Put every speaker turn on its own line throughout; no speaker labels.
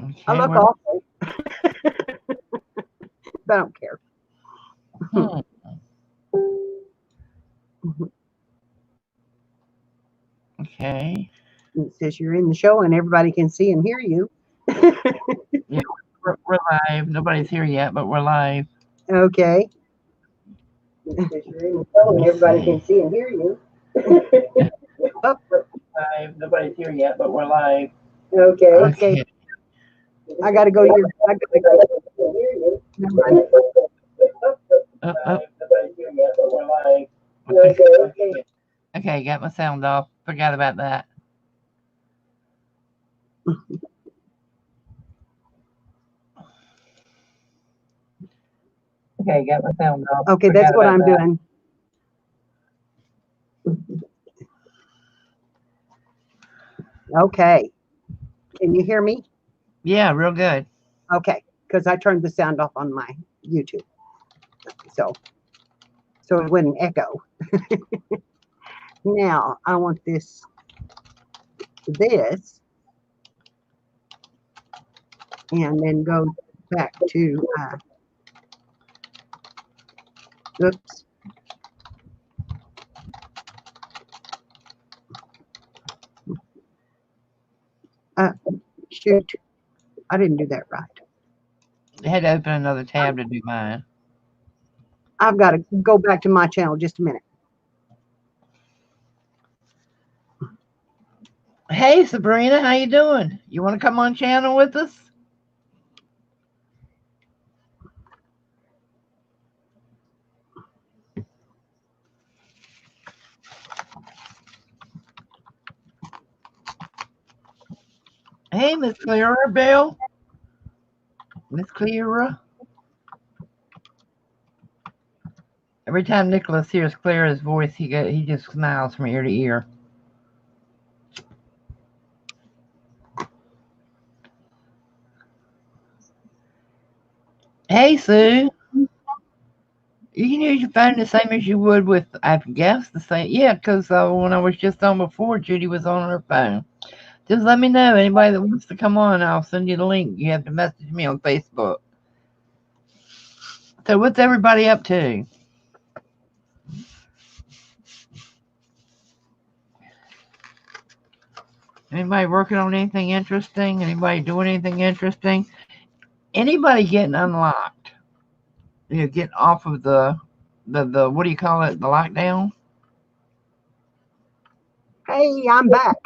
Okay,
I look awful, but I don't care.
hmm, okay.
It says you're in the show and everybody can see and hear you.
Yeah, we're live. Nobody's here yet, but we're live.
Okay.
Because you're in the show
Let
and
me
everybody can
see.
see and hear you.
Oh,
Live. Nobody's here yet, but we're live.
Okay.
okay.
Okay.
I got to go to your. I got to go. Never mind.
Oh,
Nobody's here yet, but we're live.
okay.
Okay.
Okay, got my sound off. Forgot about that. Okay, got my sound off.
Okay,
Forgot
that's what
about
I'm
that.
doing. Okay. Can you hear me?
Yeah, real good.
Okay, because I turned the sound off on my YouTube, so it wouldn't echo. Now I want this, and then go back to. Oops. Shoot, I didn't do that right.
I had to open another tab to do mine.
I've got to go back to my channel just a minute.
Hey, Sabrina, how you doing? You want to come on channel with us? Hey, Miss Clara Bell. Miss Clara. Every time Nicholas hears Clara's voice, he just smiles from ear to ear. Hey, Sue. You can use your phone the same as you would with, I guess, the same. Yeah, because when I was just on before, Judy was on her phone. Just let me know. Anybody that wants to come on, I'll send you the link. You have to message me on Facebook. So, what's everybody up to? Anybody working on anything interesting? Anybody doing anything interesting? Anybody getting unlocked? Getting off of the what do you call it? The lockdown?
Hey, I'm back.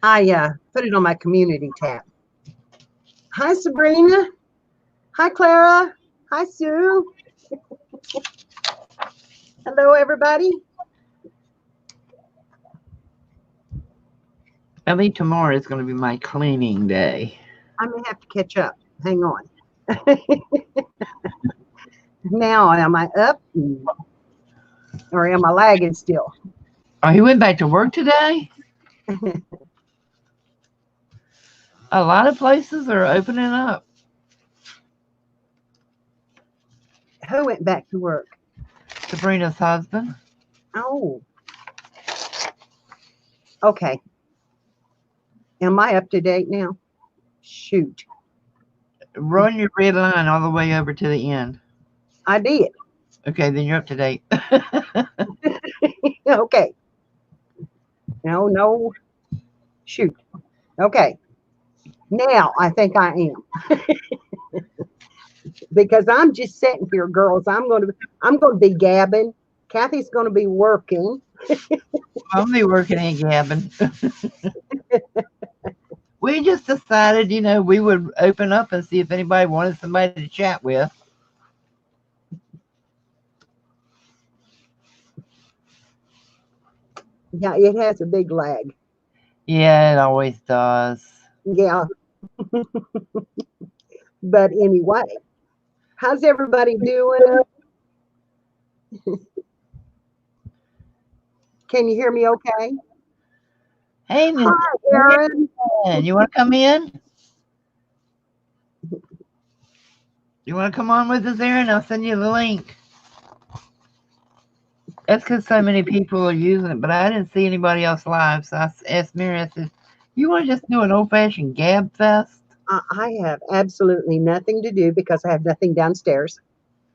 I put it on my community tab. Hi, Sabrina. Hi, Clara. Hi, Sue. Hello, everybody.
I think tomorrow is going to be my cleaning day.
I may have to catch up. Hang on. Now, am I up or am I lagging still?
Oh, he went back to work today? A lot of places are opening up.
Who went back to work?
Sabrina's husband.
Oh, okay. Am I up to date now? Shoot,
Run your red line all the way over to the end.
I did.
Okay, then you're up to date.
Okay. No. Shoot. Okay. Now I think I am. Because I'm just sitting here, girls. I'm gonna be gabbing. Kathy's gonna be working.
I'll be working at Gavin. We just decided, we would open up and see if anybody wanted somebody to chat with.
Yeah, it has a big lag.
Yeah, it always does.
Yeah. But anyway, how's everybody doing? Can you hear me okay?
Hey, Miss
Hi, Aaron.
Aaron, you want to come in? You want to come on with us, Aaron? I'll send you the link. That's because so many people are using it, but I didn't see anybody else live. So asked Mary, I said, you want to just do an old-fashioned Gab Fest?
I have absolutely nothing to do because I have nothing downstairs.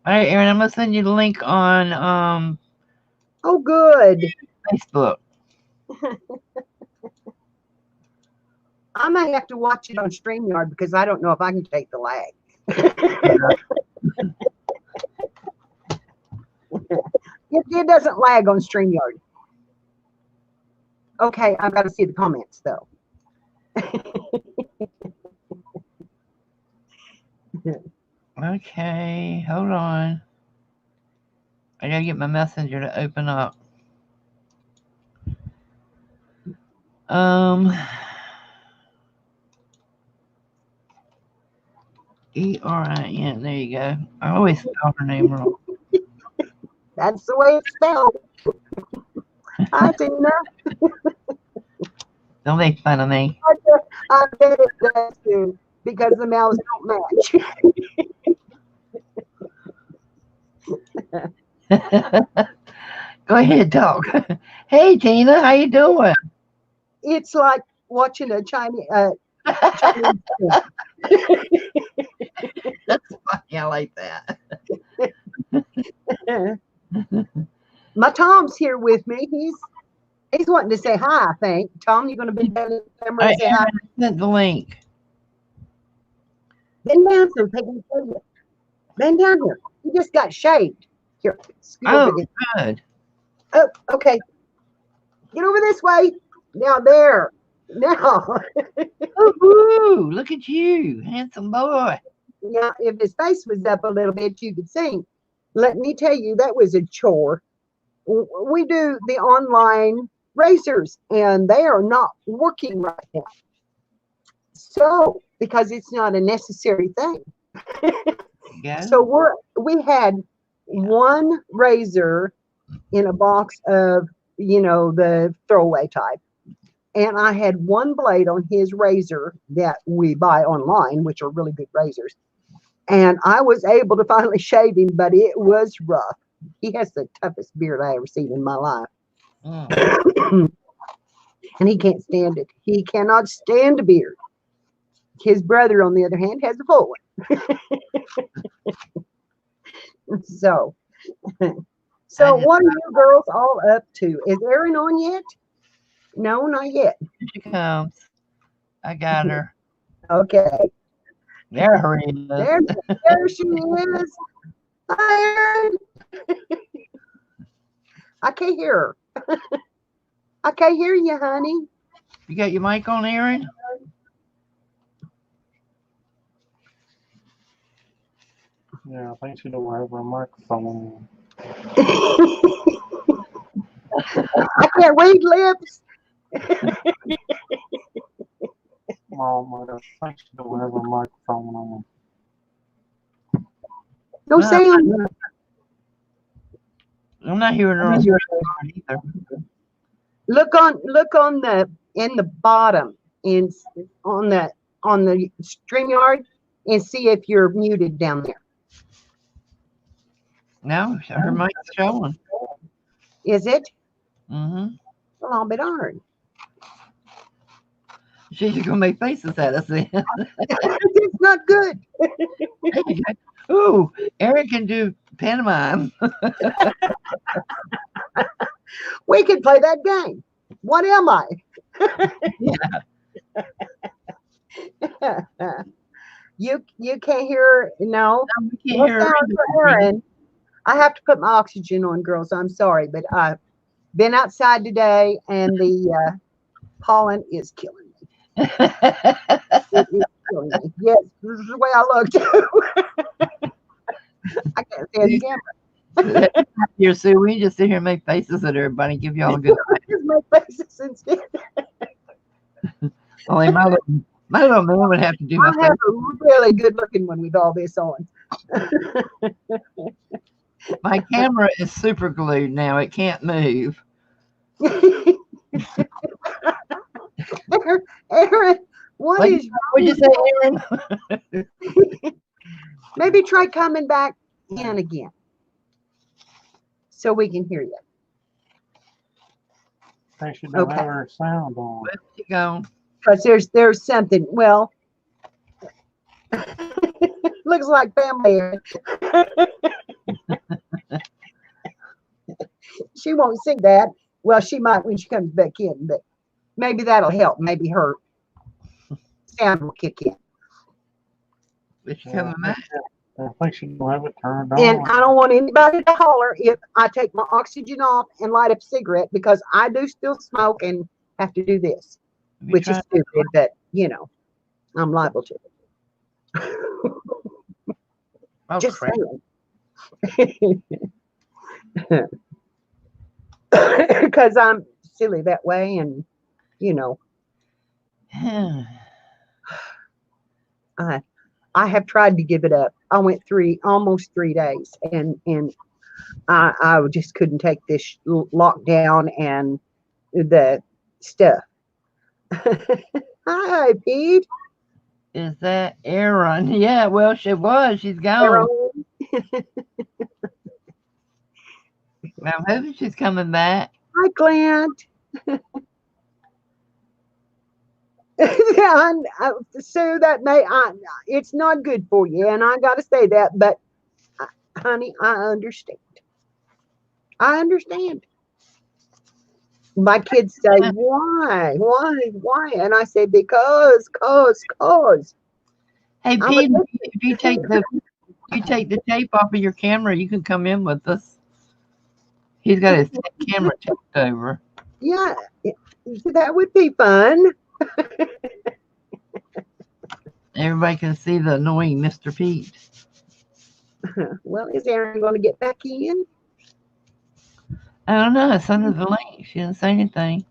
All right, Aaron, I'm going to send you the link on
Oh, good.
Facebook.
I might have to watch it on StreamYard because I don't know if I can take the lag. It doesn't lag on StreamYard. Okay, I've got to see the comments though.
Okay, hold on. I gotta get my messenger to open up. Erin. There you go. I always spell her name wrong.
That's the way it's spelled. Hi, Tina.
Don't make fun of me.
I bet it does too because the mouths don't match.
Go ahead, talk. Hey, Tina, how you doing?
It's like watching a Chinese.
That's funny. I like that.
My Tom's here with me. He's wanting to say hi, I think. Tom, you going to be down in the camera and say hi?
Send the link.
Bend down so they can tell you. Bend down here. You just got shaved. Here.
Oh, good.
Oh, okay. Get over this way. Now there. Now.
Ooh, look at you, handsome boy.
Now, if his face was up a little bit, you could see. Let me tell you, that was a chore. We do the online racers, and they are not working right now. So, because it's not a necessary thing. So we had one razor in a box of, the throwaway type. And I had one blade on his razor that we buy online, which are really good razors. And I was able to finally shave him, but it was rough. He has the toughest beard I ever seen in my life. And he can't stand it. He cannot stand a beard. His brother, on the other hand, has a full one. So what are you girls all up to? Is Erin on yet? No, not yet.
Here she comes. I got her.
Okay.
There her is.
There she is. Hi, Erin. I can't hear her. I can't hear you, honey.
You got your mic on, Erin?
Yeah, I think she don't have her microphone.
I can't read lips.
Mom, I think she don't have her microphone on.
No sound.
I'm not hearing her on either.
Look on in the bottom on the StreamYard and see if you're muted down there.
No, her mic's showing.
Is it?
Mm-hmm.
Well, I'll be darned.
She's gonna make faces at us then.
It's not good.
Ooh, Erin can do pantomime.
We can play that game. What am I?
Yeah.
You can't hear. No,
We can't hear her.
Erin. I have to put my oxygen on, girls. I'm sorry, but I've been outside today, and the pollen is killing me. It is killing me. Yes, this is the way I look too. I can't stand the camera.
Here, Sue, we just sit here and make faces at everybody, give y'all a good time.
Just make faces instead.
Only my little man would have to do my
I have a really good looking one with all this on.
My camera is super glued now. It can't move.
Erin, what is
what'd you say, Erin?
Maybe try coming back in again so we can hear you.
They should have
Okay.
her sound on.
Where's she gone?
Because there's something. Well, looks like family. She won't see that. Well, she might when she comes back in, but maybe that'll help. Maybe her sound will kick in.
Is she
Yeah,
coming back?
I think she will have it turned on.
And I don't want anybody to holler if I take my oxygen off and light up a cigarette because I do still smoke and have to do this,
Have you
which is
tried-
stupid, but I'm liable to.
Oh,
Just
crap.
saying. Because I'm silly that way, and I have tried to give it up. I went almost 3 days, and I just couldn't take this lockdown and the stuff. Hi, Pete.
Is that Aaron? Yeah, well, she was. She's gone.
Aaron.
I'm hoping she's coming back.
Hi, Clint. Sue, it's not good for you, and I got to say that, but honey, I understand. I understand. My kids say, why? And I say, because.
Hey,
I'm a
Pete, if you take the tape off of your camera, you can come in with us. He's got his camera taped over.
Yeah, that would be fun.
Everybody can see the annoying Mr. Pete.
Well, is Aaron going to get back in?
I don't know. It's under the link. She didn't say anything.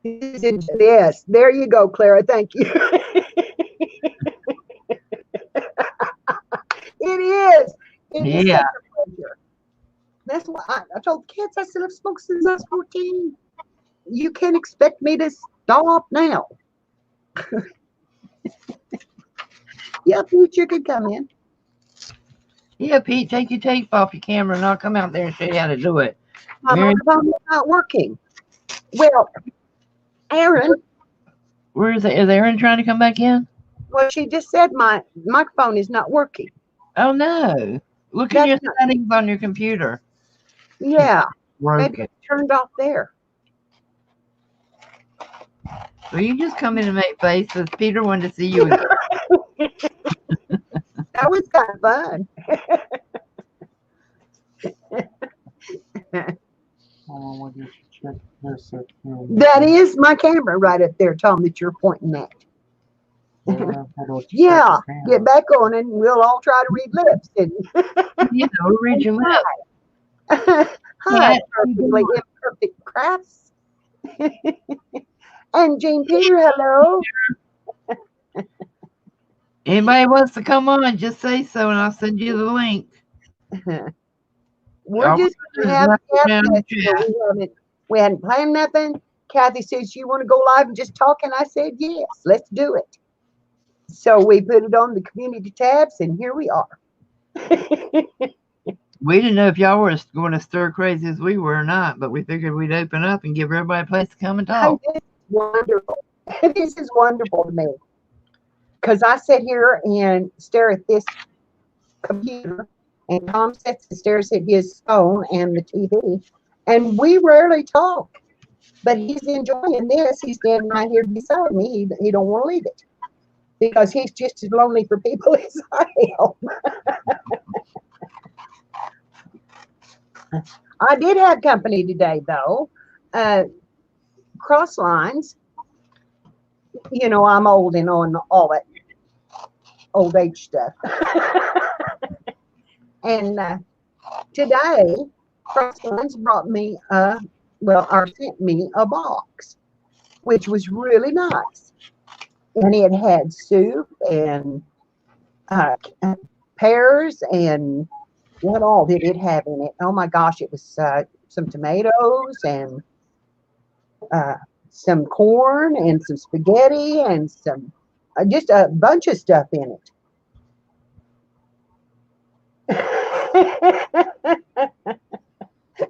Yes, there you go, Clara. Thank you. It is. It is
Yeah.
such a pleasure. That's why I told the kids I said I've smoked since I was 14. You can't expect me to stop now. Yeah, Pete, you could come in.
Yeah, Pete, take your tape off your camera and I'll come out there and show you how to do it.
My
Mary-
microphone is not working. Well, Aaron,
Where is it? Is Aaron trying to come back in?
well, she just said my microphone is not working.
Oh, no. Look at
That's
your
not-
settings on your computer.
Yeah,
Broke
maybe
it.
it's turned off there.
Well, you just come in and make faces. Peter wanted to see you again.
That was kind of fun.
Oh, we just check this up here.
That is my camera right up there, Tom, that you're pointing at.
Yeah, it'll check
Yeah,
the camera.
get back on and we'll all try to read lips. And
You know, read your lips.
hi,
Cat,
perfectly imperfect crafts. And Jean Peter, hello.
Anybody wants to come on, just say so and I'll send you the link.
We're
Y'all
just
just
gonna have
left it
a
down in
chat
the
session. We hadn't planned nothing. Kathy says, you want to go live and just talk? And I said, yes, let's do it. So we put it on the community tabs and here we are.
We didn't know if y'all were going to stir crazy as we were or not, but we figured we'd open up and give everybody a place to come and
Hey,
talk.
this is wonderful. This is wonderful to me. Because I sit here and stare at this computer, and Tom sits and stares at his phone and the TV, and we rarely talk. But he's enjoying this. He's standing right here beside me. He don't want to leave it because he's just as lonely for people as I am. I did have company today, though. Cross lines. You know, I'm old and on all that old age stuff. And today, Crosslines brought me, sent me a box, which was really nice. And it had soup and pears and what all did it have in it? Oh my gosh, it was some tomatoes and some corn and some spaghetti and some just a bunch of stuff in it.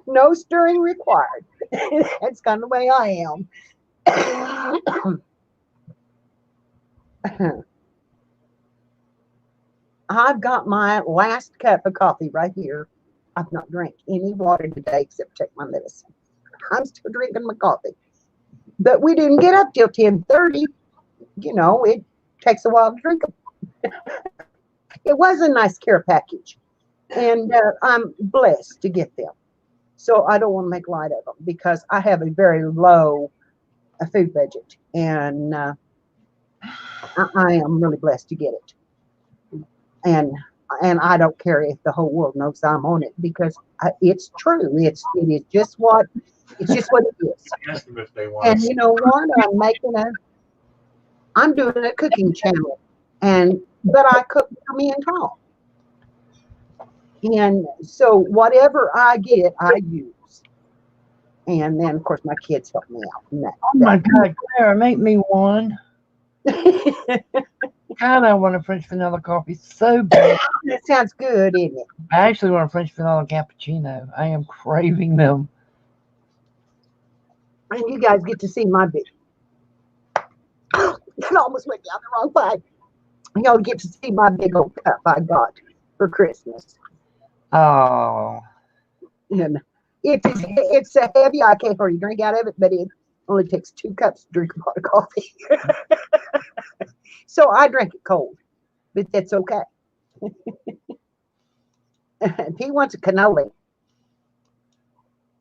No stirring required. That's kind of the way I am. I've got my last cup of coffee right here. I've not drank any water today except take my medicine. I'm still drinking my coffee. But we didn't get up till 10:30. You know, it takes a while to drink them. It was a nice care package. And I'm blessed to get them. So I don't want to make light of them because I have a very low food budget. And I am really blessed to get it. And I don't care if the whole world knows I'm on it because it's true. It is just what it is.
Ask them if they want.
And you know what? I'm doing a cooking channel, but I cook for me and Tom. And so whatever I get, I use. And then of course my kids help me out in that.
Oh my God, Clara, make me one. God, I want a French vanilla coffee so bad.
That sounds good, isn't it?
I actually want a French vanilla cappuccino. I am craving them.
And you guys get to see my big. That almost went down the wrong pipe. Y'all get to see my big old cup I got for Christmas.
Oh,
And it's so heavy I can't hardly drink out of it, but it only takes 2 cups to drink a pot of coffee. So I drink it cold, but that's okay. He wants a cannoli.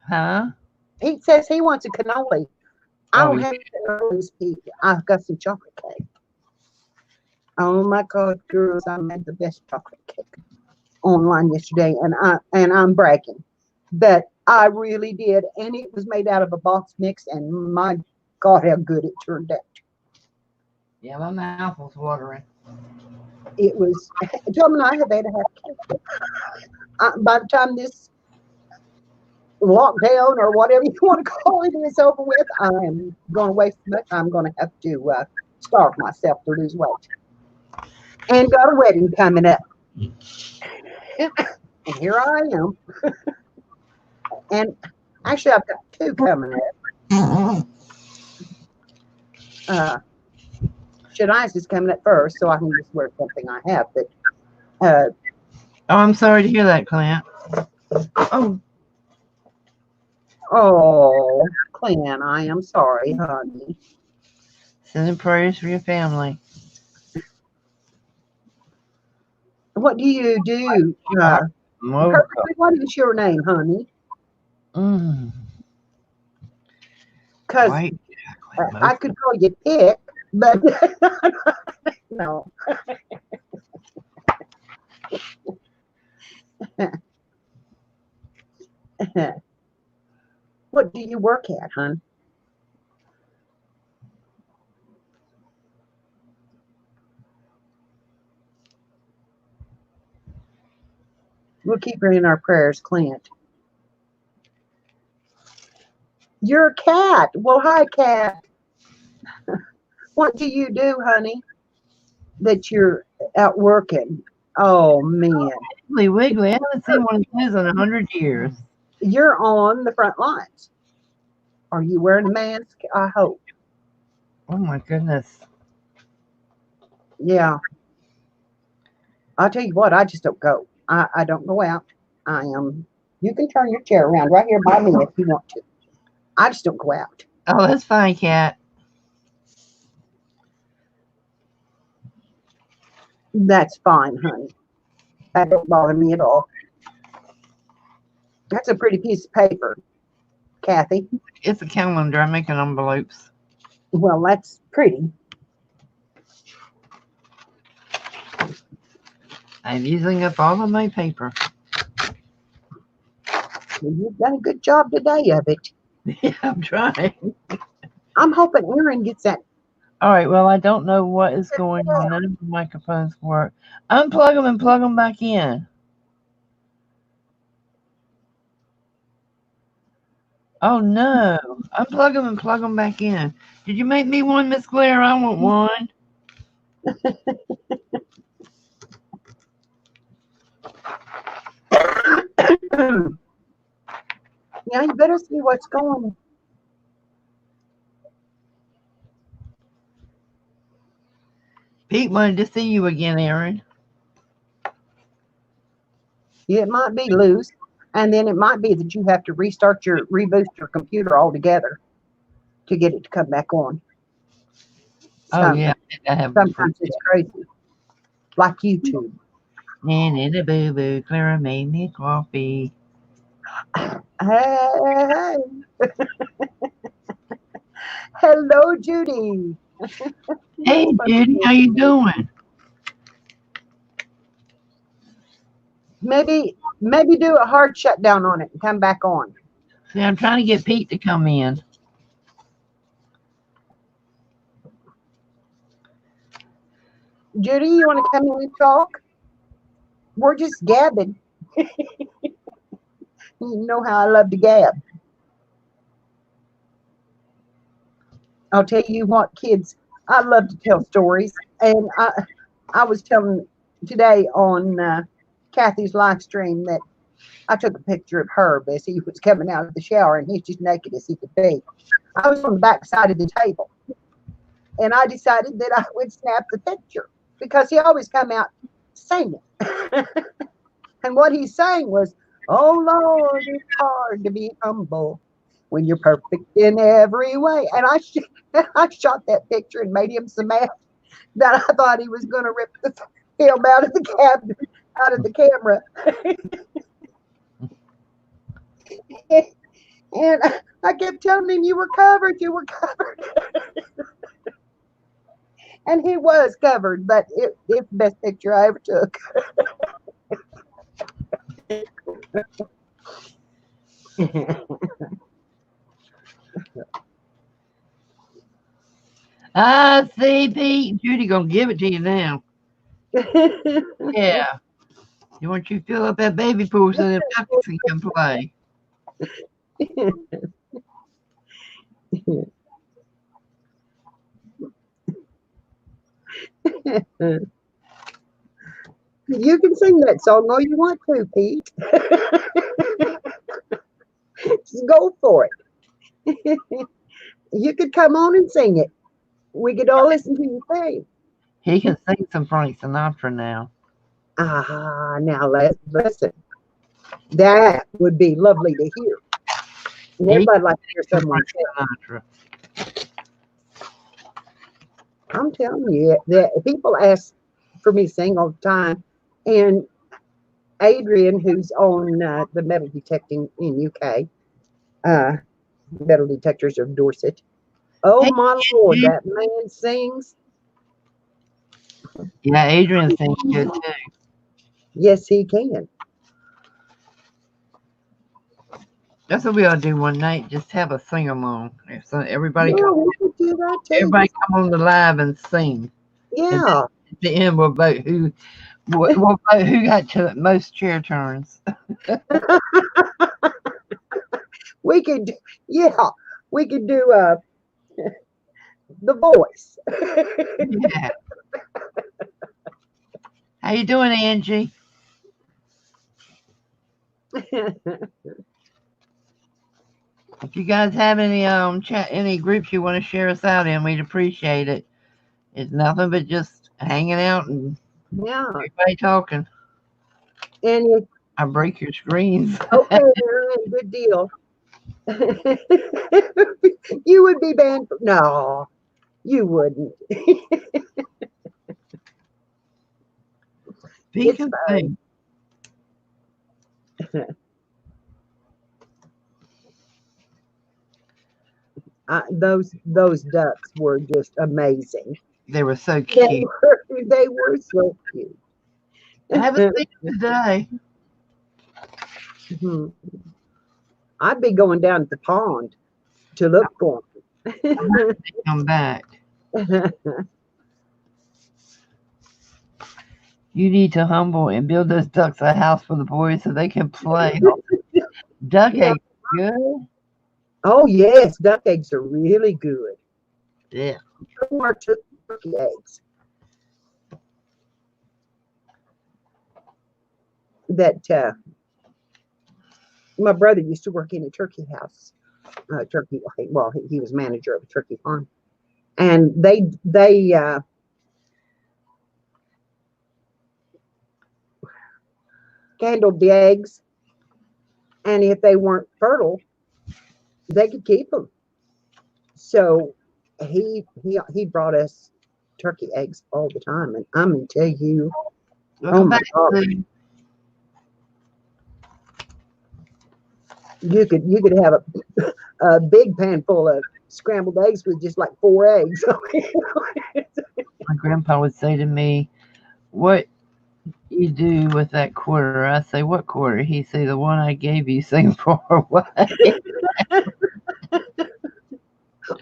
huh?
Pete says he wants a cannoli. I
Oh,
don't
yeah.
have cannolis, Pete. I've got some chocolate cake. Oh my God, girls, I made the best chocolate cake online yesterday, and I'm bragging, but I really did, and it was made out of a box mix, and my God, how good it turned out.
Yeah, my mouth was watering.
It was. Tom and I have had a half cake. By the time this lockdown or whatever you want to call it is over with, I am going to waste much. I'm going to have to starve myself to lose weight. And got a wedding coming up. And here I am. And actually, I've got 2 coming up. Shania's is coming up first, so I can just wear something I have. But
Oh, I'm sorry to hear that, Clint.
oh, Clint, I am sorry, honey.
Sending prayers for your family.
What do you do?
Oh,
What is your name, honey? Because
white chocolate
I could call you Pick, but no. What do you work at, hon? We'll keep her in our prayers, Clint. You're a cat. Well, hi, cat. What do you do, honey, that you're out working? Oh, man.
Wiggly Wiggly. I haven't seen one of those in 100 years.
You're on the front lines. Are you wearing a mask? I hope.
Oh my goodness.
Yeah. I'll tell you what, I just don't go. I don't go out. You can turn your chair around right here by me if you want to. I just don't go out.
Oh, that's fine, Cat.
That's fine, honey. That don't bother me at all. That's a pretty piece of paper, Kathy.
It's a calendar. I'm making envelopes.
Well, that's pretty.
I'm using up all of my paper.
Well, you've done a good job today of it.
Yeah, I'm trying.
I'm hoping Erin gets that.
All right, well, I don't know what is going on. None of the microphones work. Unplug them and plug them back in. Oh, no. Unplug them and plug them back in. Did you make me one, Miss Claire? I want one.
Yeah, you better see what's going
Pete wanted to see you again, Aaron.
It might be loose, and then it might be that you have to reboot your computer altogether to get it to come back on.
Oh, yeah. I have
Sometimes it's crazy, like YouTube.
And in a boo boo, Clara made me coffee.
Hey. Hello, Judy.
Hey, Judy, how you doing?
Maybe do a hard shutdown on it and come back on.
See, I'm trying to get Pete to come in.
Judy, you want to come in and talk? We're just gabbing. You know how I love to gab. I'll tell you what, kids, I love to tell stories. And I was telling today on Kathy's live stream that I took a picture of Herb as he was coming out of the shower, and he's just naked as he could be. I was on the back side of the table, and I decided that I would snap the picture because he always come out singing. And what he's saying was, "Oh Lord, it's hard to be humble when you're perfect in every way." And I shot that picture and made him so mad that I thought he was going to rip the film out of the camera. And I kept telling him, you were covered. And he was covered, but it's the best picture I ever took.
Ah, see, Pete, Judy gonna give it to you now. Yeah. You want you to fill up that baby pool so the ducks can play.
You can sing that song all you want to, Pete. Just go for it. You could come on and sing it. We could all listen to you sing.
He can sing some Frank Sinatra now.
Ah, now let's listen. That would be lovely to hear. And everybody like to hear someone sing.
Sinatra.
I'm telling you that people ask for me to sing all the time, and Adrian, who's on the metal detecting in UK, metal detectors of Dorset. Oh my Lord, that man sings.
Yeah, Adrian sings good too.
Yes, he can.
That's what we ought to do one night. Just have a sing along. Everybody,
Yeah, we could do that too.
everybody come on the live and sing.
Yeah.
At the end, we'll vote who got to most chair turns.
We could do The Voice.
Yeah. How you doing, Angie? If you guys have any any groups you want to share us out in, we'd appreciate it. It's nothing but just hanging out and
Yeah.
everybody talking.
And
I break your screens.
okay, good deal. You would be banned. No, you wouldn't.
Pete can sing.
Those ducks were just amazing.
They were so cute.
They were so cute.
I haven't seen them today.
Mhm. I'd be going down to the pond to look for them.
Come back. You need to humble and build those ducks a house for the boys so they can play. Duck eggs, good.
Oh yes, duck eggs are really good.
Yeah.
More turkey eggs. That my brother used to work in a turkey house. Well, he was manager of a turkey farm, and they handled the eggs, and if they weren't fertile, they could keep them. So he brought us turkey eggs all the time, and I'm gonna tell you,
Welcome
oh my
back,
God,
Sue.
you could have a big pan full of scrambled eggs with just like 4 eggs.
My grandpa would say to me, "What you do with that quarter?" I say, "What quarter?" He say, "The one I gave you." Singapore away.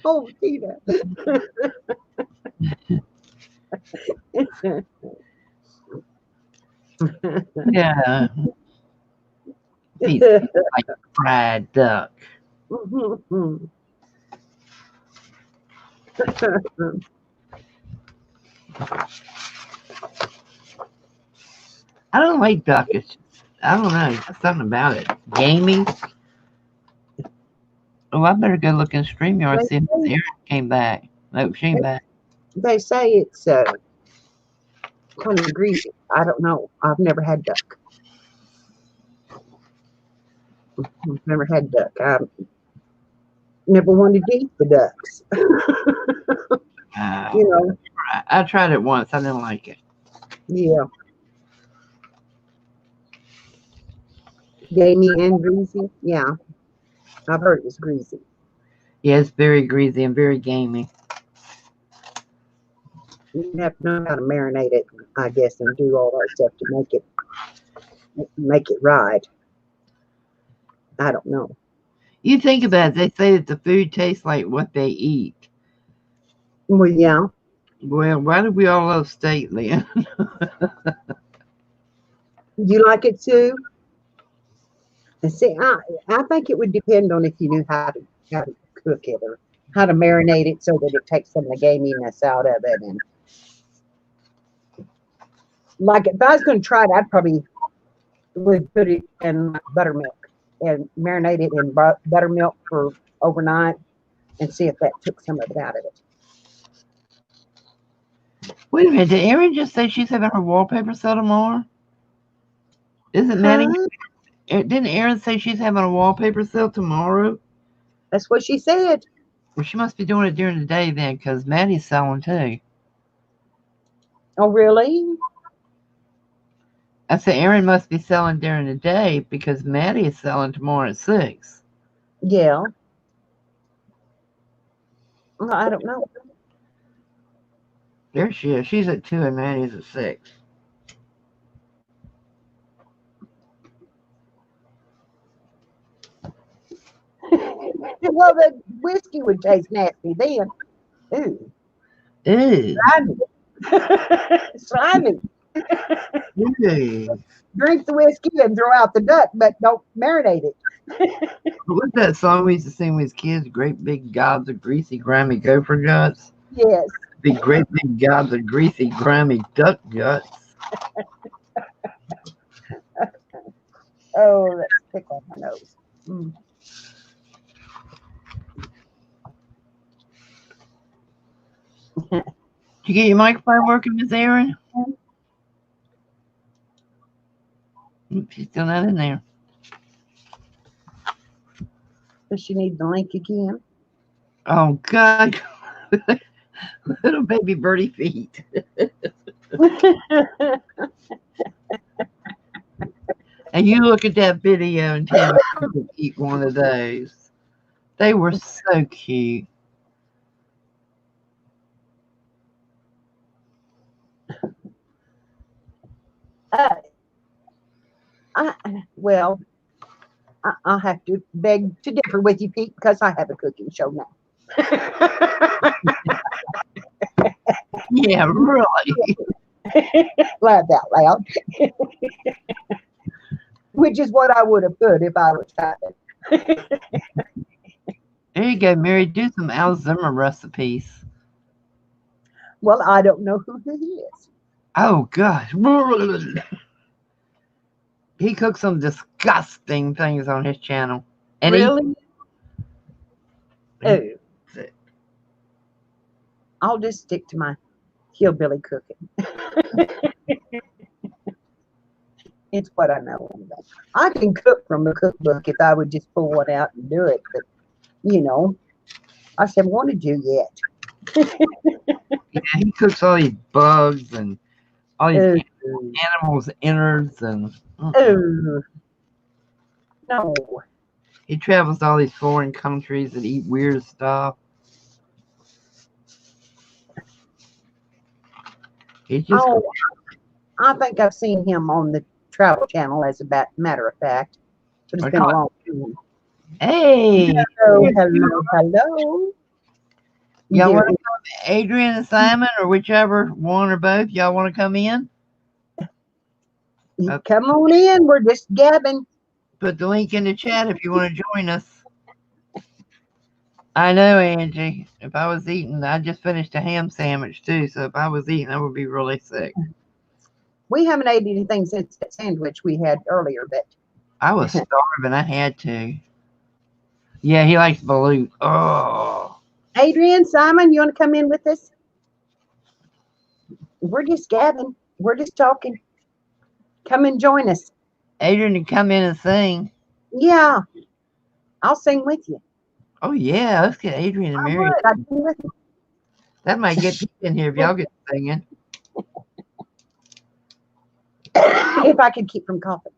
Oh, Tina.
Yeah, he's like fried duck. I don't like duck. I don't know. There's something about it. Gamey. Oh, I better go look in StreamYard, see if Erin came back. Nope, she ain't back.
They say it's kind of greasy. I don't know. I've never had duck. I've never had duck. I never wanted to eat the ducks. You know,
I tried it once. I didn't like it.
yeah. Gamey and greasy. Yeah, I've heard it was greasy.
Yeah, it's very greasy and very gamey.
You have to know how to marinate it, I guess, and do all that stuff to make it right. I don't know.
You think about it, they say that the food tastes like what they eat.
Well, yeah.
Well, why do we all love steak then?
You like it too? And see, I think it would depend on if you knew how to cook it or how to marinate it so that it takes some of the gaminess out of it. And like if I was going to try it, I'd probably would put it in buttermilk and marinate it in buttermilk for overnight and see if that took some of it out of it.
Wait a minute, did Erin just say she's having her wallpaper sale tomorrow? Isn't Maddie? Didn't Erin say she's having a wallpaper sale tomorrow?
That's what she said.
Well, she must be doing it during the day then, because Maddie's selling too.
Oh, really?
I said Erin must be selling during the day because Maddie is selling tomorrow at 6.
Yeah. Well, I don't know.
There she is. She's at 2 and Maddie's at 6.
Well, the whiskey would taste nasty then. Ooh.
Ew.
Slimy.
Ew.
Drink the whiskey and throw out the duck, but don't marinate it.
What's that song we used to sing with kids? Great big gobs of greasy, grimy gopher guts.
Yes.
Big, great big gobs of greasy, grimy duck guts.
Oh, let's tickle my nose. Mm.
Did you get your microphone working, Miss Erin? She's still not in there.
Does she need the link again?
Oh, God. Little baby birdie feet. And you look at that video and tell me you could eat one of those. They were so cute.
I'll have to beg to differ with you, Pete, because I have a cooking show now.
Yeah, really.
Laughed out loud. Which is what I would have put if I was typing.
There you go, Mary. Do some Al Zimmer recipes.
Well, I don't know who he is.
Oh, gosh. He cooks some disgusting things on his channel. And
Really? Oh.
He,
I'll just stick to my hillbilly cooking. It's what I know. Anyway. I can cook from the cookbook if I would just pull one out and do it. But, you know, I just haven't wanted to yet.
Yeah, he cooks all these bugs and all these
Oh,
animals' innards and
oh, no.
he travels to all these foreign countries and eat weird stuff. He's just
Oh, I think I've seen him on the Travel Channel, as a matter of fact. But it's been a long time.
hey,
Hello, hello, hello.
y'all
Yeah,
want to come, Adrian and Simon, or whichever one or both? Y'all want to come in?
come on in. We're just gabbing.
Put the link in the chat if you want to join us. I know, Angie. If I was eating, I just finished a ham sandwich too. So if I was eating, I would be really sick.
We haven't ate anything since that sandwich we had earlier, but
I was starving. I had to. Yeah, he likes balut. Oh,
Adrian, Simon, you want to come in with us? We're just gabbing. We're just talking. Come and join us.
Adrian can come in and sing.
Yeah, I'll sing with you.
Oh yeah, let's get Adrian and
I
Mary.
would. I'd sing with you.
That might get people in here if y'all get singing.
If I could keep from coughing.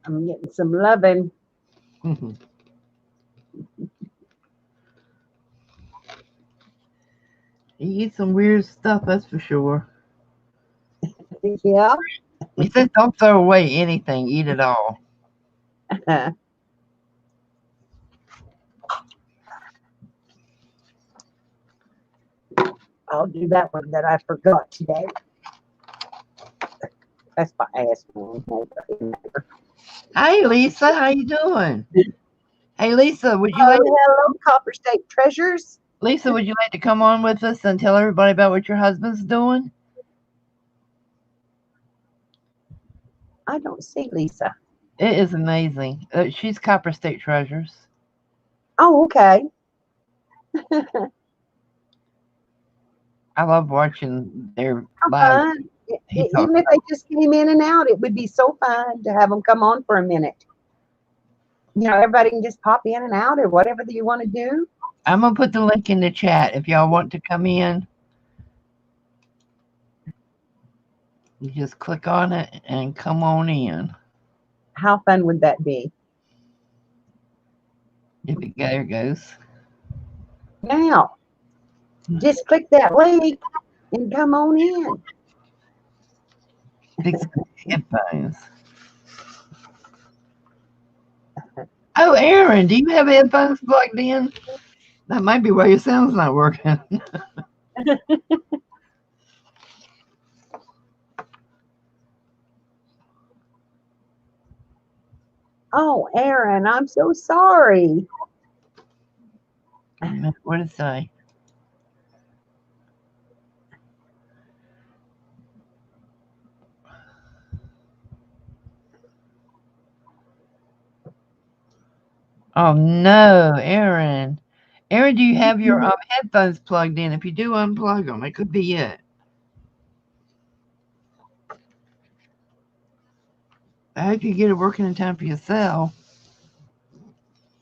I'm getting some loving.
He eats some weird stuff, that's for sure.
Yeah.
He said don't throw away anything, eat it all.
I'll do that one that I forgot today. That's my ass.
Hi Lisa, how you doing? Hey Lisa, would you
Oh,
like
hello, Copper State Treasures.
Lisa, would you like to come on with us and tell everybody about what your husband's doing?
I don't see Lisa.
It is amazing. She's Copper State Treasures.
Oh, okay.
I love watching their
How
live.
fun.
He
Even if they just came in and out, it would be so fun to have them come on for a minute. You know, everybody can just pop in and out or whatever that you want to do.
I'm gonna put the link in the chat if y'all want to come in. You just click on it and come on in.
How fun would that be?
There it goes.
Now, just click that link and come on in.
Fix headphones. Oh, Aaron, do you have headphones plugged in? That might be why your sound's not working.
Oh, Aaron, I'm so sorry.
What did it say? Oh no, Aaron. Aaron, do you have your headphones plugged in? If you do, unplug them. It could be it. I hope you get it working in time for yourself.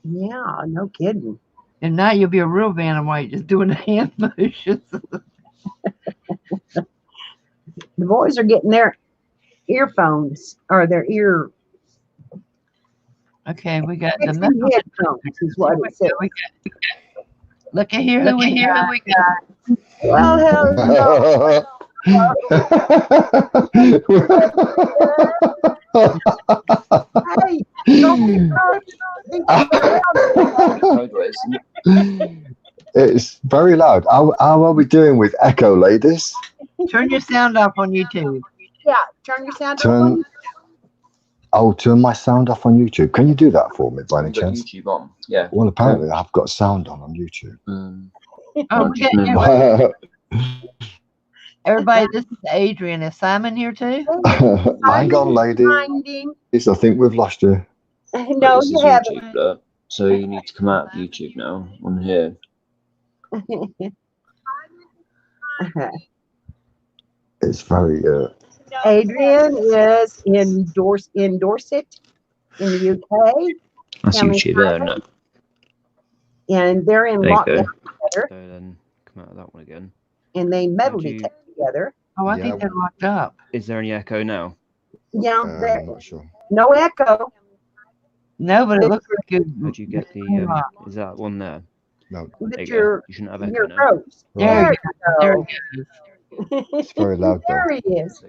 Yeah, no kidding.
If not, you'll be a real Vanna White just doing the hand motions.
The boys are getting their earphones or their ear
Okay, we got the
headphones is what it says.
Look at here who we got.
Well, hello. Hey, don't be
It's very loud. How are we doing with echo, ladies?
Turn your sound off on YouTube.
Yeah, turn your sound on.
I'll turn my sound off on YouTube. Can you do that for me by any chance?
YouTube on. Yeah.
Well, apparently I've got sound on YouTube.
Oh, okay. Everybody, this is Adrian. Is Simon here too?
Hang on, ladies. I think we've lost you.
No,
this
you
is
haven't.
YouTube, look. So you need to come out of YouTube now on here.
It's very
Adrian is in Dorset, in the UK,
That's
Cameron
YouTube there, isn't it?
and they're in
There you
lockdown
go.
together,
So then come out of that one again.
and they metal
Would you-
detect together.
Oh, I
Yeah.
think they're locked up.
Is there any echo now?
Yeah,
I'm not sure.
no echo.
No, but it looks like it.
Would you get the? Is that one there?
No,
There
But
you go.
your
You shouldn't have echo
your
now.
froze.
There
right.
There
There
it
you
goes.
go.
It's very loud though.
There he is.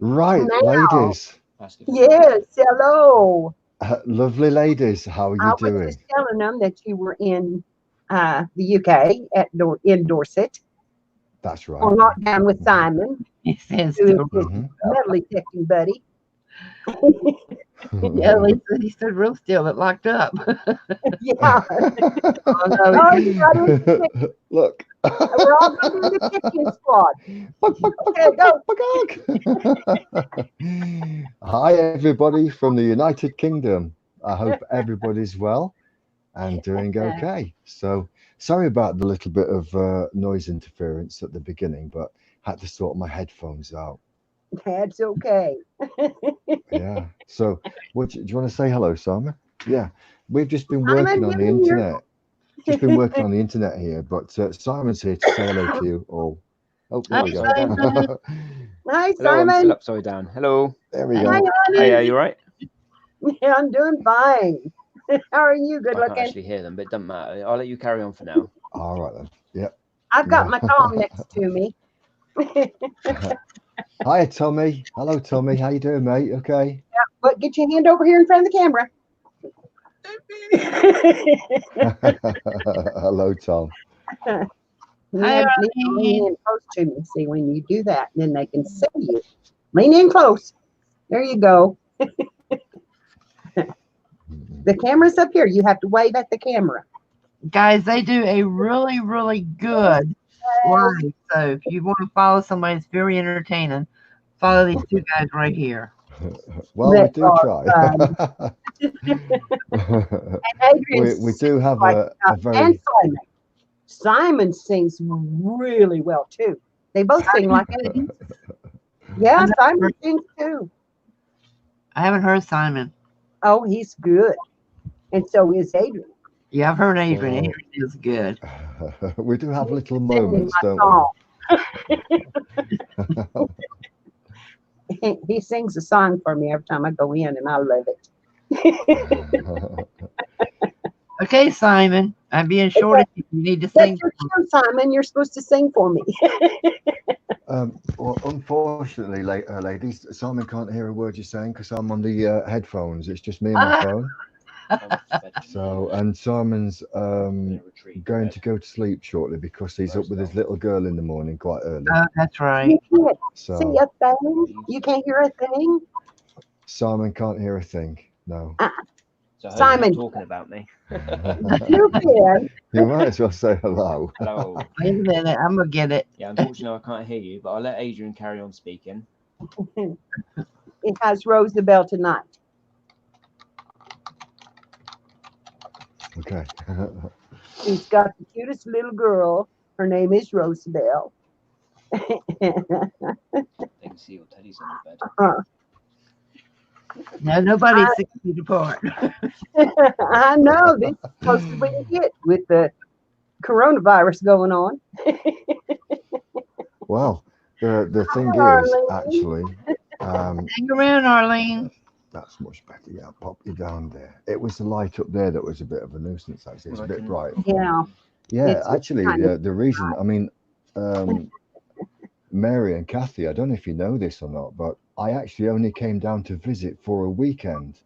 Right,
Now.
ladies.
Yes, hello.
Lovely ladies. How are
I
you
was
doing?
just telling them that you were in the UK in Dorset
That's right.
on lockdown with Simon,
He says
who is
to
his
Mhm.
metal detecting buddy.
yeah, he stood real still. It locked up.
Yeah.
Oh, no,
Oh,
he-
you got it.
Look.
We're all going to be in the kitchen squad.
Buck, buck, buck,
Okay, go.
buck, buck. Hi, everybody from the United Kingdom. I hope everybody's well and doing okay. So, sorry about the little bit of noise interference at the beginning, but had to sort my headphones out.
That's okay.
Yeah. So, do you want to say hello, Simon? Yeah. We've just been
Simon,
working on
get
the
in here.
internet. Just been working on the internet here, but Simon's here to say hello to you all. Oh, there we go.
Hi,
Hello,
Simon.
upside down. Hello.
There we
Hi,
go.
honey.
Hey, you right?
Yeah, I'm doing fine. How are you? Good
I can't
looking.
actually hear them, but it doesn't matter. I'll let you carry on for now.
All right then. Yep.
I've got my Tom next to me.
Hi, Tommy. Hello, Tommy. How you doing, mate? Okay.
But get your hand over here in front of the camera.
Hello, Tom.
You
Hi,
have to lean in close to me. See, when you do that, then they can see you. Lean in close. There you go. The camera's up here. You have to wave at the camera.
guys, they do a really, really good live. So if you want to follow somebody that's very entertaining, follow these two guys right here.
Well, we
That
do
are,
try.
And Adrian
we do have
like,
a very
and Simon. Simon sings really well too. They both sing like it. Yeah, Simon sings too.
I haven't heard Simon.
Oh, he's good. And so is Adrian.
Yeah, I've heard Adrian.
Oh.
Adrian is good.
we do have little
Singing
moments,
my
don't
song. He sings a song for me every time I go in, and I love it.
we?
Okay, Simon. I'm being short. You need to sing.
That's your cue, Simon. You're supposed to sing for me.
Well, unfortunately, ladies, Simon can't hear a word you're saying because I'm on the headphones. It's just me and my phone. So, and Simon's going to go to sleep shortly because he's up with his little girl in the morning quite early.
That's right.
You can't see
So
a thing. You can't hear a thing.
Simon can't hear a thing. No.
So I heard
Simon.
you talking about me.
You can.
You might as well say hello.
Hello.
Wait a minute. I'm going to get it.
Yeah, unfortunately I can't hear you, but I'll let Adrian carry on speaking.
It has Roosevelt tonight.
Okay.
She's got the cutest little girl. Her name is Roosevelt.
They can see your teddy's on the bed.
No, nobody's 6 feet apart.
I know this is supposed to be a hit with the coronavirus going on.
Well, the thing
Hi,
is,
Arlene.
actually,
Hang around, Arlene.
that's much better. Yeah, I'll pop you down there. It was the light up there that was a bit of a nuisance, actually. It's a bit bright.
Yeah.
Yeah,
It's
actually,
kind of
the reason, I mean, Mary and Kathy, I don't know if you know this or not, but I actually only came down to visit for a weekend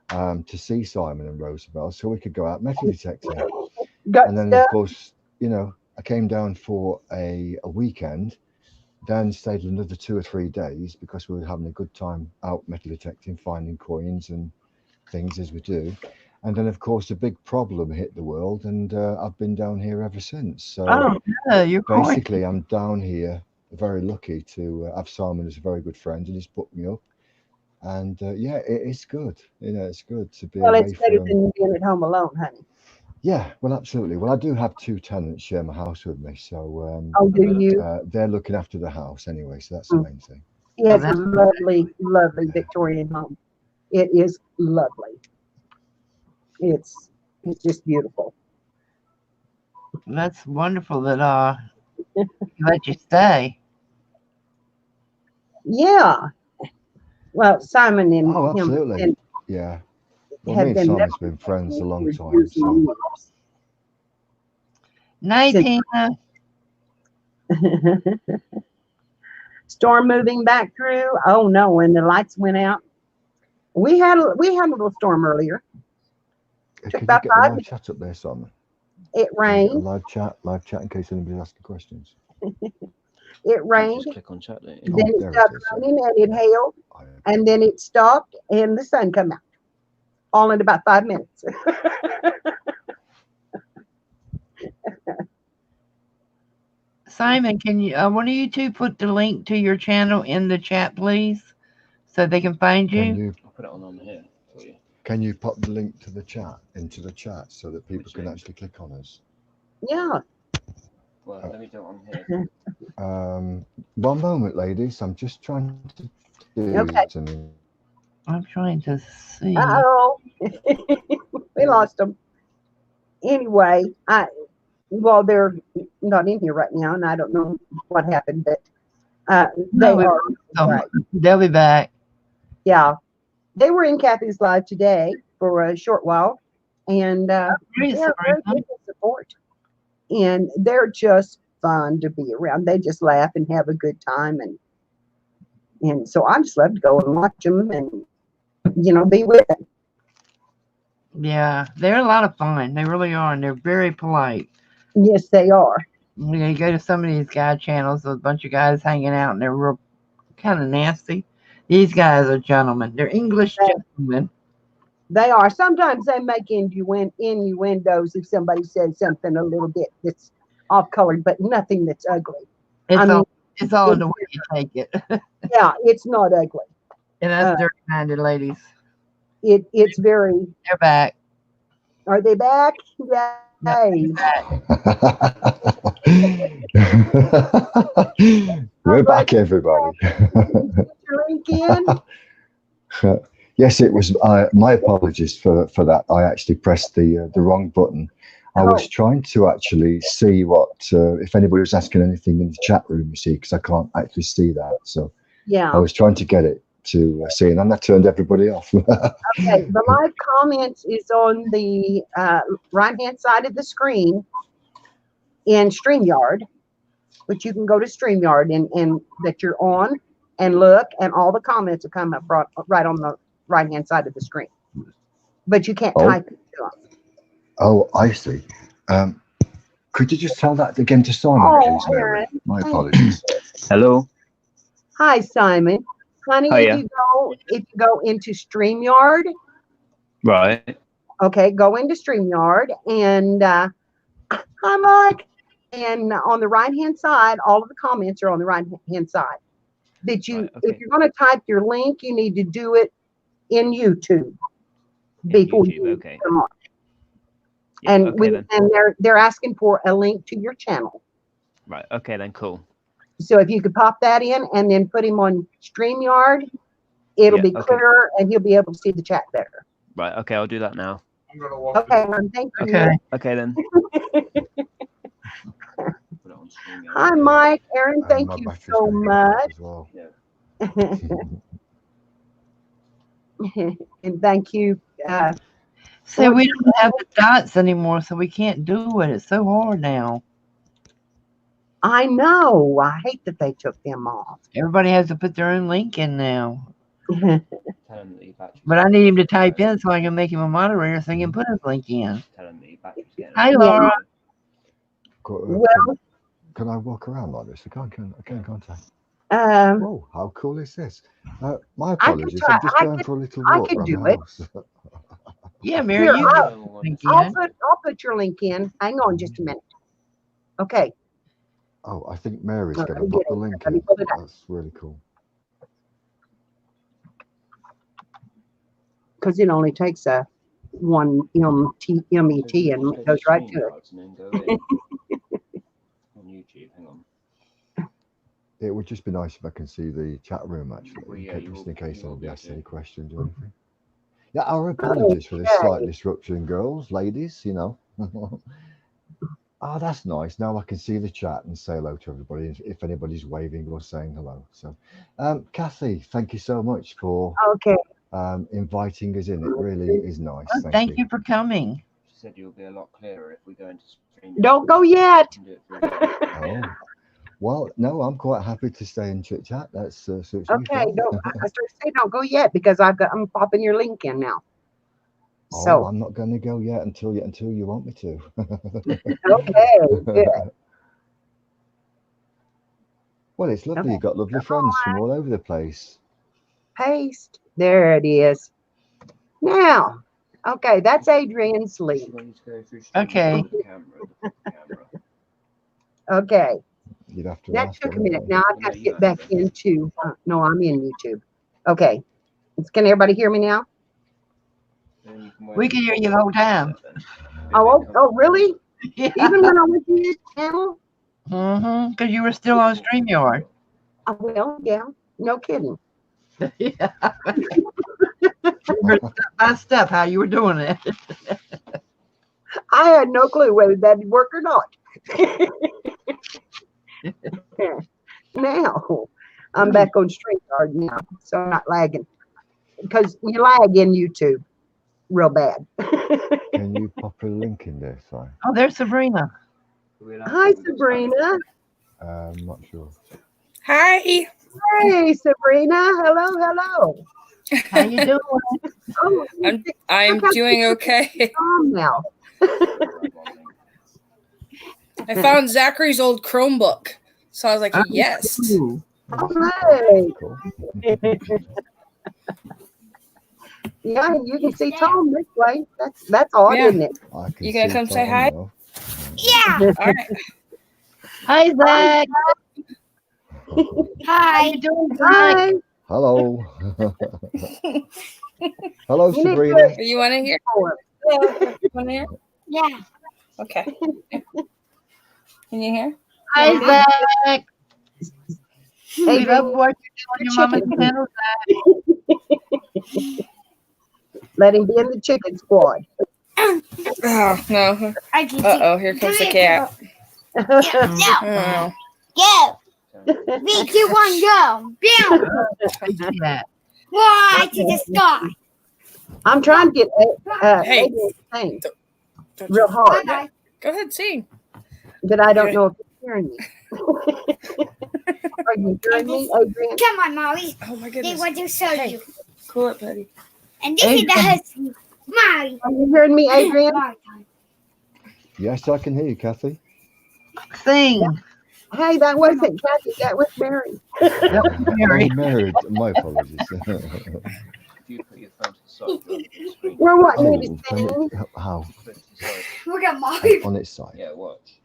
to see Simon and Roosevelt so we could go out metal detecting.
Got
And then,
stuff.
of course, you know, I came down for a weekend, then stayed another 2 or 3 days because we were having a good time out metal detecting, finding coins and things as we do. And then, of course, a big problem hit the world, and I've been down here ever since. So
Oh, no, you're going.
basically, I'm down here, very lucky to have Simon as a very good friend, and he's booked me up. And yeah, it's good. You know, it's good to be
Well,
away
it's better
from.
than being at home alone, honey.
Yeah, well, absolutely. Well, I do have two tenants share my house with me, so
Oh, do you?
they're looking after the house anyway, so that's the main thing.
It's a
that's
lovely, lovely Victorian home. It is lovely. It's just beautiful.
That's wonderful that he let you stay.
Yeah. Well, Simon and
Oh,
him
absolutely. Yeah. Well, me
have
and
been
Simon's been friends a long
for
time,
years
so
and
Night,
Since-
Tina.
years. Storm moving back through. Oh no! When the lights went out, we had a little storm earlier.
can you
about
get the
5
live
minutes.
chat up there, Simon?
It
Can you get a
rained.
live chat in case anybody's asking questions.
It
You
rained.
just click on chat, don't you?
Then
Oh,
it
there it
stopped
is.
raining and it hailed,
I-
and then it stopped and the sun come out. All in about 5 minutes.
Simon, can you, one of you two put the link to your channel in the chat, please, so they can find
Can
you?
you
I'll put it on here for you.
can you pop the link to the chat into the chat so that people
Which
can
link?
actually click on us?
Yeah.
Well, let me do it on here.
One moment, ladies. I'm just trying to do
Okay.
something.
I'm trying to see.
Uh-oh. We lost them. Anyway, they're not in here right now, and I don't know what happened, but they
No, we-
are.
Oh,
Right.
they'll be back.
Yeah. They were in Kathy's live today for a short while, and
Great,
they're very
Sabrina.
good with support. And they're just fun to be around. They just laugh and have a good time, and so I just love to go and watch them and be with them.
Yeah, they're a lot of fun. They really are, and they're very polite.
Yes, they are.
You go to some of these guy channels, a bunch of guys hanging out, and they're real kind of nasty. These guys are gentlemen. They're English gentlemen.
They are. Sometimes they make innuendos if somebody says something a little bit that's off colored, but nothing that's ugly.
It's
I mean,
all in the way you take it.
Yeah, it's not ugly.
And that's dirty-minded ladies.
It's very.
They're back.
Are they back? Yay.
We're back, everybody.
Put your link in.
Yes, it was. My apologies for that. I actually pressed the wrong button. I was trying to actually see what if anybody was asking anything in the chat room. You see, because I can't actually see that. So
Yeah.
I was trying to get it to see, and then that turned everybody off.
Okay. The live comments is on the right-hand side of the screen in StreamYard, which you can go to StreamYard and that you're on and look, and all the comments will come up right on the right-hand side of the screen. But you can't type it to them.
Oh, I see. Could you just tell that again to Simon,
Oh,
please, Mary?
Aaron.
My apologies.
Hello.
Hi, Simon. Honey,
Hiya.
if you go into StreamYard,
Right.
okay, go into StreamYard and hi, Mike. And on the right-hand side, all of the comments are on the right-hand side.
Right, okay.
If you're going to type your link, you need to do it in YouTube
In
before
YouTube,
you
okay.
come on.
Yeah,
And
okay then.
they're asking for a link to your channel.
Right. Okay then. Cool.
So if you could pop that in and then put him on StreamYard, it'll
Yeah,
be
okay.
clearer and he'll be able to see the chat better.
Right. Okay. I'll do that now.
Okay, thank you.
Okay.
Okay then.
Hi, Mike. Aaron,
And
thank
my
you
battery's
so
going
much.
as well.
And thank you.
So we don't have the dots anymore, so we can't do it. It's so hard now.
I know. I hate that they took them off.
Everybody has to put their own link in now.
Tell him that your battery's
But I need him to type in so I can make him a moderator so he can put his link in.
Tell him that your battery's getting.
Hi,
Yeah.
Laura.
Well,
Can I walk around like this? I can't.
um,
Whoa, how cool is this? My
I could
apologies.
try-
I'm just
I
going
could-
for a little
I
walk
could
around
do
the
it.
house.
Yeah, Mary,
Here,
you
I'll-
put your link
I'll
in.
put your link in. Hang on just a minute. Okay.
Oh, I think Mary's
No,
going
let
to
me
put
get
the
it.
link
Let me
in.
put it up.
That's really cool.
Because it only takes a one MET and it goes right to it.
And then go in. On YouTube, hang on.
It would just be nice if I can see the chat room actually,
Well, yeah,
just
you
in case
will
anybody
be
asks
able
any
to.
questions or anything. Yeah, our apologies for this slight disruption, girls, ladies, you know. Oh, that's nice. Now I can see the chat and say hello to everybody if anybody's waving or saying hello. So, Kathy, thank you so much for
Okay.
inviting us in. It really is nice.
Well, thank you for coming.
She said you'll be a lot clearer if we go into stream.
Don't go yet.
And do it through the-
Oh, well, no, I'm quite happy to stay in chit chat. That's suits me
Okay,
fine.
don't. I started to say don't go yet because I'm popping your link in now.
Oh,
So
I'm not going to go yet until you want me to.
okay, good.
Well, it's lovely.
Okay.
You've got lovely friends from all over the place.
Paste. There it is. Now, okay, that's Adrian's
You
link.
want to go through stream
Okay.
with the camera.
Okay,
You'd have to
that
ask.
took a
wouldn't
minute.
you?
Now I've got to get back into. No, I'm in YouTube. Okay, can everybody hear me now?
Then you can wait
We can
for
hear
the
you the whole time.
Oh, really?
Yeah.
Even when I went to his channel?
Because you were still on StreamYard.
Well, yeah, no kidding.
Yeah. Step by step how you were doing it.
I had no clue whether that'd work or not. Now, I'm back on StreamYard now, so I'm not lagging. Because you lag in YouTube real bad.
Can you pop a link in there, Si?
Oh, there's Sabrina.
Hi, Sabrina.
I'm not sure.
Hi.
Hey, Sabrina. Hello, hello.
How you doing?
Oh,
I'm doing okay.
Tom now.
I found Zachary's old Chromebook. So I was like, yes.
Ooh.
Hey.
Cool.
Yeah, you can see Tom this way. That's odd,
Yeah.
isn't it?
I can
You gonna
see
come say
Tom
hi?
now.
Yeah. All right.
Hi, Zach. How
Hi.
you doing tonight?
Hi.
Hello. Hello,
You need to-
Sabrina.
You want to hear?
Oh,
You want to hear?
Yeah.
Okay. Can you hear?
Hi, Zach.
Hey,
We love what you're doing on your mama's channel.
Let him be in the chicken squad.
Oh, no.
I can see.
Uh-oh, here comes the cat.
No.
Oh.
Go. 3, 2, 1, go. Down.
Yeah.
Fly to the sky.
I'm trying to get
Hey.
Adrian's thing
Don't
real
you-
hard,
Bye-bye.
Go ahead, sing.
but I don't know if he's hearing me. Are you hearing me, Adrian?
Come on, Molly.
Oh, my
They
goodness.
want to show
Hey.
you.
Cool it, buddy.
And this is the husband. Molly.
Are you hearing me, Adrian?
Molly time.
Yes, I can hear you, Kathy.
Sing.
Hey, that wasn't Kathy. That was Mary.
Mary.
I'm married. My apologies.
If you put your phone to the side, you'll be on the screen.
We're wanting
Oh,
me to sing.
how?
Put it to the side.
Look at Molly.
On its side.
Yeah, watch.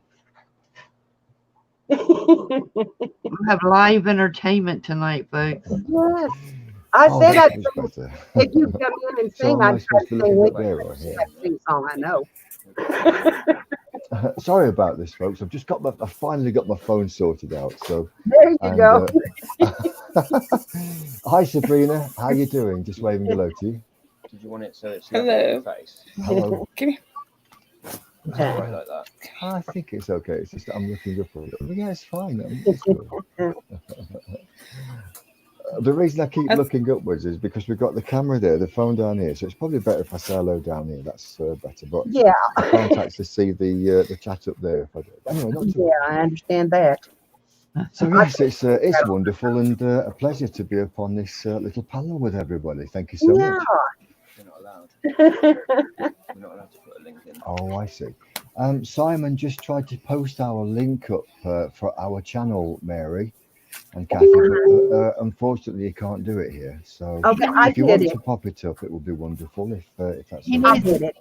We have live entertainment tonight, folks.
Yes. I
Oh,
said
that
I'd
was better.
if you come in and
So
sing,
am I
I'd try to
supposed to
sing
look
with
at
you.
there or here?
That's the song I know.
Sorry about this, folks. I've just got I finally got my phone sorted out. So,
There you go.
Hi, Sabrina. How you doing? Just waving hello to you.
Did you want it so it's
Hello.
level on your face?
Hello.
Come here.
Right like that.
I think it's okay. It's just that I'm looking up for it. Yeah, it's fine. It's good. The reason I keep looking upwards is because we've got the camera there, the phone down here. So it's probably better if I say hello down here. That's better. But
Yeah.
I can't actually see the chat up there. If I do. Anyway, not too
Yeah, I understand that.
So yes, it's wonderful and a pleasure to be up on this little panel with everybody. Thank you so
Yeah.
much.
You're not allowed. We're not allowed to put a link in.
Oh, I see. Simon just tried to post our link up for our channel, Mary and Kathy, but unfortunately you can't do it here. So
Okay, I
if you
did
want
it.
to pop it up, it would be wonderful if that's
He
okay.
I
needs
did it.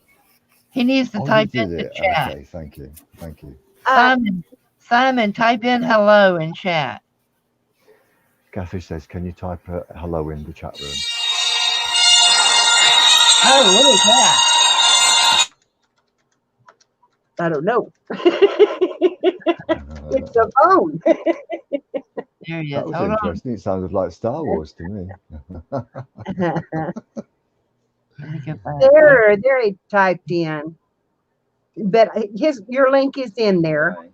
He needs to
Oh, you
type
did
in the
it.
chat.
Okay, thank you. Thank you.
Simon, type in hello in chat.
Kathy says, can you type hello in the chat room?
Oh, what is that?
I don't know. It's a phone.
There he is.
That was
Hold on.
interesting. It sounded like Star Wars to me.
Let me get back.
There he typed in. But your link is in there.
Right.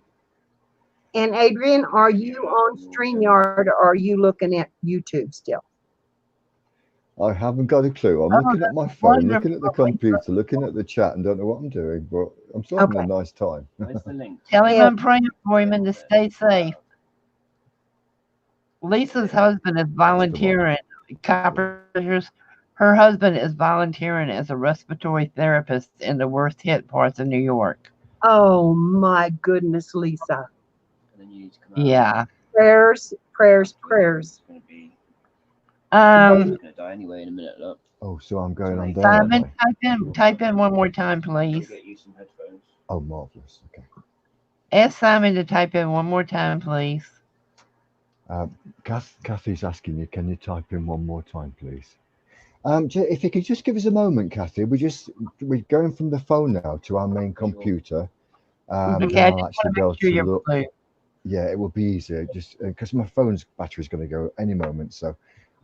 And Adrian, are you on StreamYard or are you looking at YouTube still?
I haven't got a clue. I'm
Oh,
looking at my
that's
phone, looking at the
wonderful.
computer, looking at the chat, and don't know what I'm doing. But I'm still having a nice time.
Where's the link?
Tell him
Yeah.
I'm praying for him and to stay safe. Lisa's husband is volunteering. Coppers, her husband is volunteering as a respiratory therapist in the worst hit parts of New York.
Oh my goodness, Lisa.
And then you need to come out.
Yeah.
Prayers, prayers, prayers.
It's gonna be.
Um,
He's gonna die anyway in a minute. Look.
Oh, so I'm going on there. aren't
Simon,
I?
type in one more time,
I'll
please.
get you some headphones.
Oh, marvelous. Okay.
Ask Simon to type in one more time, please.
Kathy's asking you, can you type in one more time, please? If you could just give us a moment, Kathy. We're going from the phone now to our main computer.
Okay, I
I'll
just
actually
want
be
to
able
make sure
to
you're
look.
blue.
Yeah, it will be easier just because my phone's battery is going to go any moment. So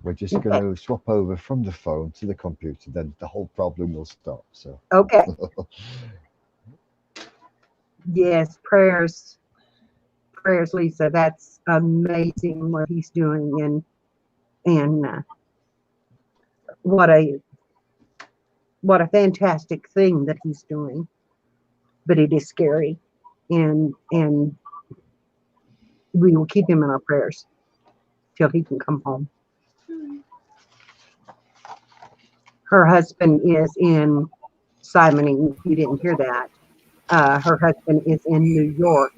we're just going to swap over from the phone to the computer. Then the whole problem will stop. So
Okay. Yes, prayers. Prayers, Lisa. That's amazing what he's doing, and what a fantastic thing that he's doing. But it is scary, and we will keep him in our prayers till he can come home. Her husband is in Simon. You didn't hear that. Her husband is in New York,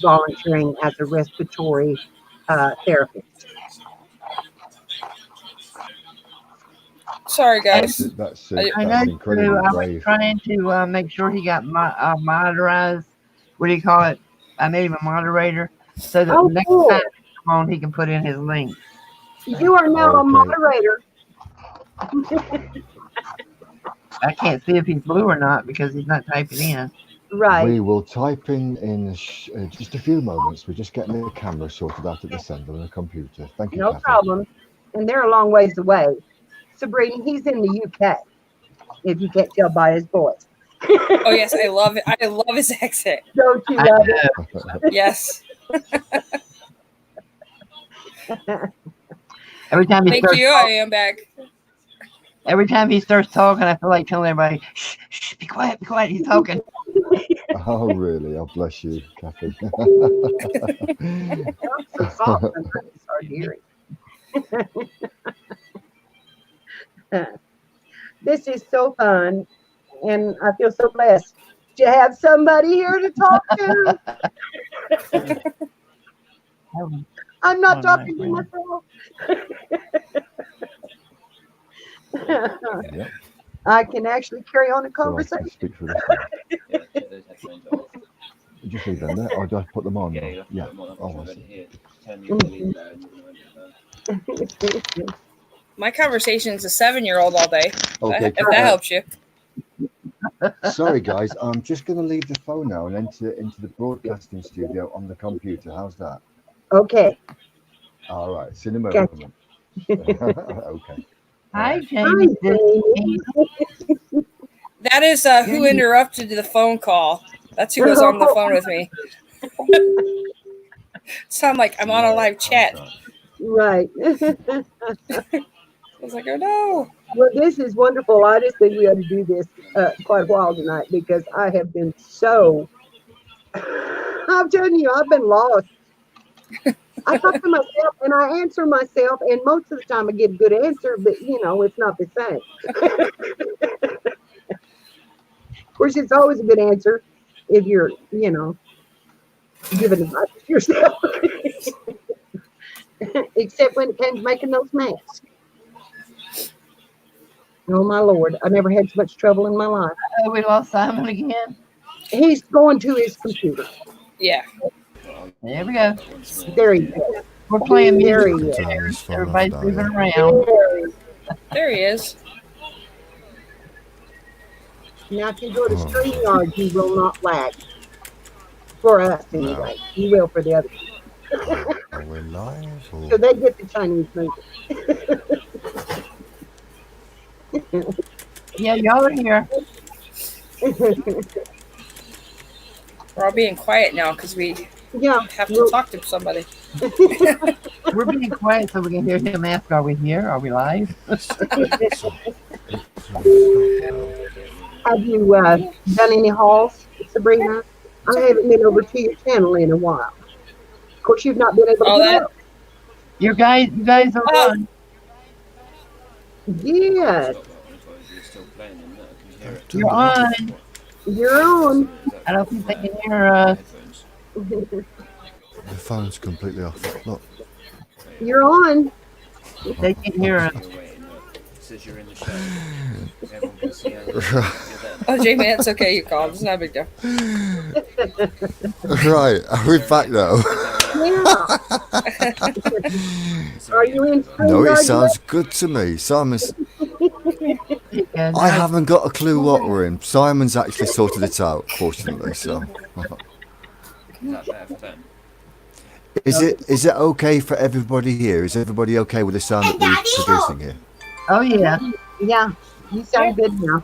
volunteering as a respiratory therapist.
Sorry, guys.
That's
I know
incredibly
too. I was
brave.
trying to make sure he got modernized. What do you call it? I made him a moderator so that
Oh,
next
cool.
time he comes on, he can put in his link.
You are now a
Okay.
moderator.
I can't see if he's blue or not because he's not typing in.
Right.
We will type in just a few moments. We're just getting the camera sorted out at the center on the computer. Thank you,
No
Kathy.
problem. And they're a long ways away. Sabrina, he's in the UK, if you can't tell by his voice.
Oh yes, I love it. I love his accent.
Don't you
I
love it?
Yes.
Every time he
Thank
starts
you. I am back.
every time he starts talking, I feel like telling everybody, shh, shh, be quiet, he's talking.
Oh, really? Oh, bless you, Kathy.
I'm so soft and it's hard hearing. This is so fun, and I feel so blessed to have somebody here to talk to. I'm not talking to myself.
Yep.
I can actually carry on a
So I can
conversation.
speak for this one.
Yeah, take those headphones off.
Just leave them there, or do I put them on?
Yeah, you have to
Yeah.
put them on.
Oh,
I'm
I
just
see.
here. Tell me to leave there and you're gonna leave there.
My conversation's a 7-year-old all day.
Okay,
If that helps you.
sorry guys, I'm just going to leave the phone now and enter into the broadcasting studio on the computer. How's that?
Okay.
All right, see you in a
Okay.
moment. Okay.
Hi,
Hi,
Jamie.
Jamie.
That is who interrupted the phone call. That's who was on the phone with me. Sound like I'm on a live chat.
Right.
I was like, oh no.
Well, this is wonderful. I just think we ought to do this quite a while tonight because I have been so. I'm telling you, I've been lost. I talk to myself and I answer myself, and most of the time I get a good answer, but you know, it's not the same. Of course, it's always a good answer if you're, you know, giving advice to yourself. Except when it came to making those masks. Oh my Lord, I never had so much trouble in my life.
Oh, we lost Simon again.
He's going to his computer.
Yeah.
There we go.
There he is.
We're playing
There
music.
he is.
Everybody's moving around.
There he is.
Now, if you go to StreamYard, you will not lag. For us, anyway. You will for the other people.
Are we live? Or...
So they get the Chinese movie.
Yeah, y'all are here.
We're all being quiet now because we
Yeah.
have to talk to somebody.
We're being quiet so we can hear him ask, are we here? Are we live?
Have you done any hauls, Sabrina? I haven't been over to your channel in a while. Of course, you've not been able to
Oh,
get
that-
up.
You guys are
Oh.
on.
Yes,
You're on.
you're on.
I don't think they can hear us.
The phone's completely off. Look.
You're on.
They can hear us.
Says you're in the show. Everyone can see you're there.
Oh, Jamie, that's okay. You called. It's not a big deal.
Right, are we back now?
Yeah. Are you in?
No, it
StreamYard
sounds good to me. Simon's.
Yeah,
I haven't got a clue what we're in. Simon's actually sorted it out, fortunately. So,
Is that better for them?
is it okay for everybody here? Is everybody okay with the sound that we're producing here?
Oh, yeah.
Yeah, you sound good now.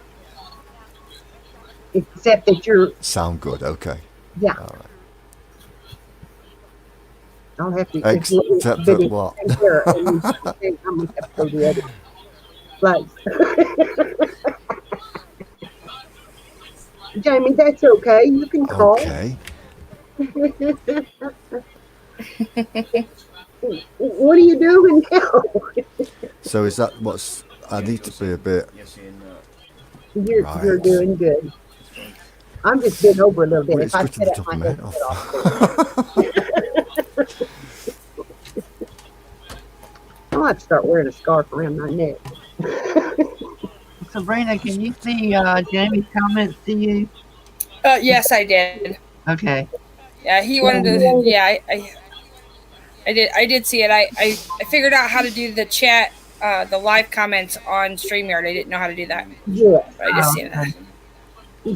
Except that you're,
Sound good. Okay.
yeah.
All right.
I'll have to.
Except that what?
I'm gonna have to go the other place. Jamie, that's okay. You can call.
Okay.
What are you doing now?
So is that what's? I need to be a bit.
Yes, you're not.
You're
Right.
doing good. I'm just bent over a little bit.
Well,
If
it's
I
good to
sit
the
up
top
my
of my
head,
head off.
I'll have to start wearing a scarf around my neck.
Sabrina, can you see Jamie's comments to you?
Yes, I did.
Okay.
Yeah, he wanted to. Yeah, I did see it. I figured out how to do the chat, the live comments on StreamYard. I didn't know how to do that.
Yeah.
But I just
Oh,
seen it.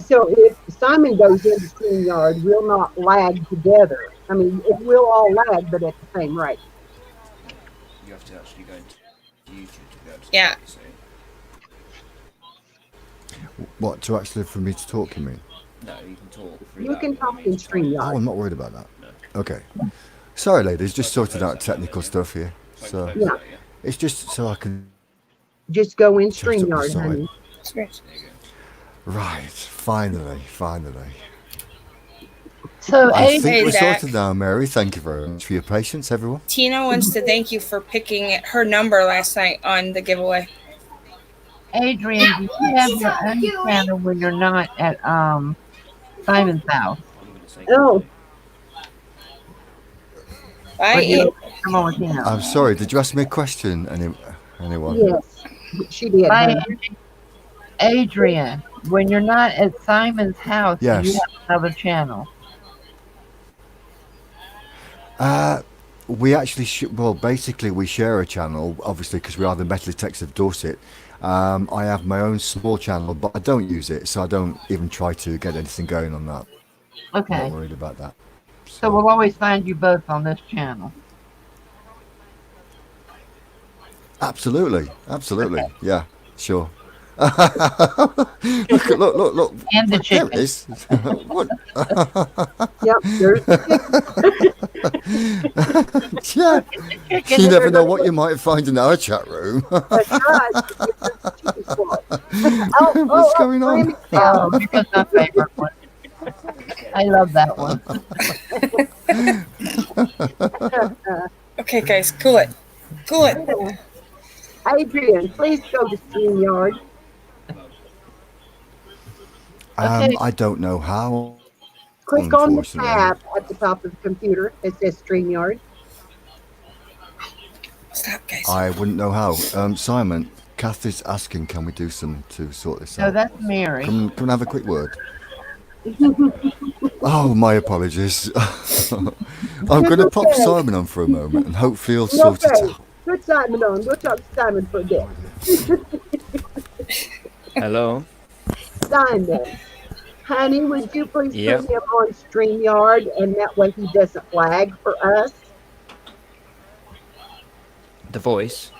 So if Simon goes into StreamYard, we'll not lag together. I mean, we'll all lag, but at the same rate.
You have to actually go into YouTube to be able to
Yeah.
see.
What to actually for me to talk? You mean?
No, you can talk through
You
that,
can
but I
talk
mean,
in
it's fine.
Oh,
StreamYard.
I'm not worried about that. Okay. Sorry, ladies. Just sorting out technical stuff here. So
Yeah.
it's just so I can.
Just go in
Just up the
StreamYard,
side.
honey.
Right. Finally.
So,
I
Adrian,
think we're
Zach.
sorted now, Mary. Thank you very much for your patience, everyone.
Tina wants to thank you for picking her number last night on the giveaway.
do you have your own channel when you're not at Simon's house?
I'm gonna say
Oh,
Or
Right?
do you come on with him?
I'm sorry. Did you ask me a question? Anyone?
yes. She did.
Hi,
honey.
Adrian, when you're not at Simon's house, do you
Yes.
have another channel?
We actually basically we share a channel, obviously, because we are the Metal Detectives of Dorset. I have my own small channel, but I don't use it, so I don't even try to get anything going on that.
Okay.
Not worried about that.
So we'll always find you both on this channel.
Absolutely. Yeah, sure. look.
And the
There
chicken.
it is. What?
Yep. There's
Yeah.
Chicken.
You never know what you might find in our chat room.
that's right.
What's going on?
Oh, chicken's my favorite one. I love that one.
Okay, guys, cool it.
Adrian, please go to StreamYard.
Okay.
I don't know how.
Click on the
Unfortunately.
tab at the top of the computer that says StreamYard.
Stop, guys.
I wouldn't know how. Simon, Kath is asking, can we do some to sort this
No,
out?
that's Mary.
Come and have a quick word. Oh, my apologies. I'm going to pop Simon on for a moment and hopefully he'll sort it
Okay.
out.
Put Simon on. We'll talk to Simon for a bit.
hello.
Simon, honey, would you please
Yep.
put him on StreamYard, and that way he doesn't flag for us?
The voice.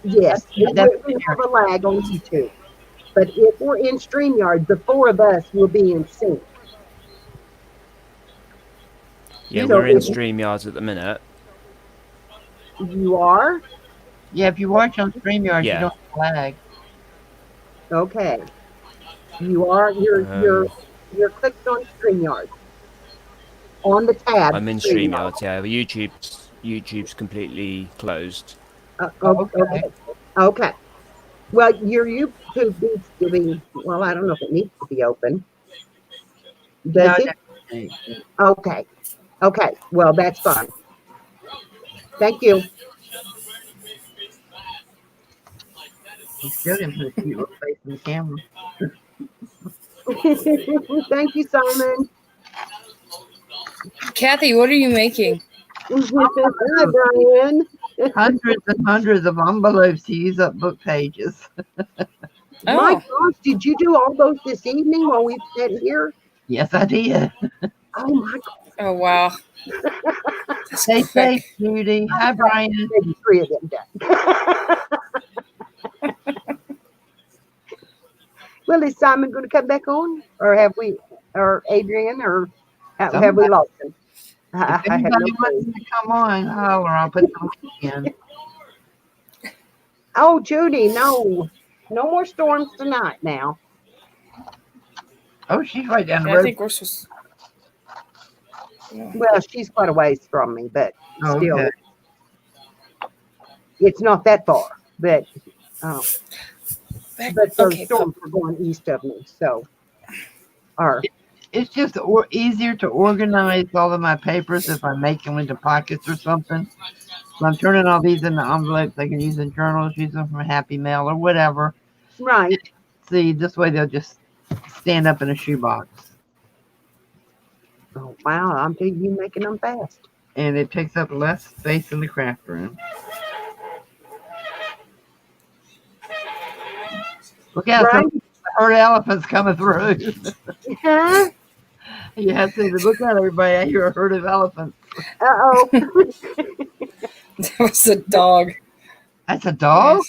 Yes,
That's-
we have a lag on YouTube. But if we're in StreamYard, the four of us will be in sync.
Yeah,
So
we're in
if-
StreamYards at the minute.
You are?
Yeah, if you watch on StreamYard,
Yeah.
you don't flag.
Okay. You are, you're clicked on StreamYard. On the tab.
I'm in StreamYards, yeah. But YouTube's completely closed.
Okay. Okay. Well, your YouTube needs to be, well, I don't know if it needs to be open. Does it? Okay. Okay. Well, that's fine. Thank you.
You still didn't put a cute little face in the camera.
Thank you, Simon.
Kathy, what are you making?
Hi, Brian.
Hundreds and hundreds of envelopes to use up book pages.
My
Oh,
gosh, did you do all those this evening while we sat here?
Yes, I did.
Oh my God,
oh wow. That's
Stay
quick.
safe, Judy. Hi, Brian.
maybe 3 of them done. Well, is Simon going to come back on, or have we, or Adrian, or have we lost him? I
If
have no
anybody
clue.
wants to come on, holler. I'll put the link in.
Oh, Judy, no more storms tonight. Now,
Oh, she's right down the
I
road.
think we're supposed.
well, she's quite a ways from me, but
Oh,
still,
okay.
it's not that far. But
Back,
but those
okay,
storms are going east of me, so. Or
It's just easier to organize all of my papers if I make them into pockets or something. So I'm turning all these into envelopes I can use in journals, use them from Happy Mail or whatever.
right.
See, this way they'll just stand up in a shoebox.
Oh wow, I'm telling you, making them fast.
And it takes up less space in the craft room. Look out,
Right?
some herd elephants coming through.
Huh?
You have to look out, everybody. I hear a herd of elephants.
Uh-oh.
That was the dog.
That's a dog?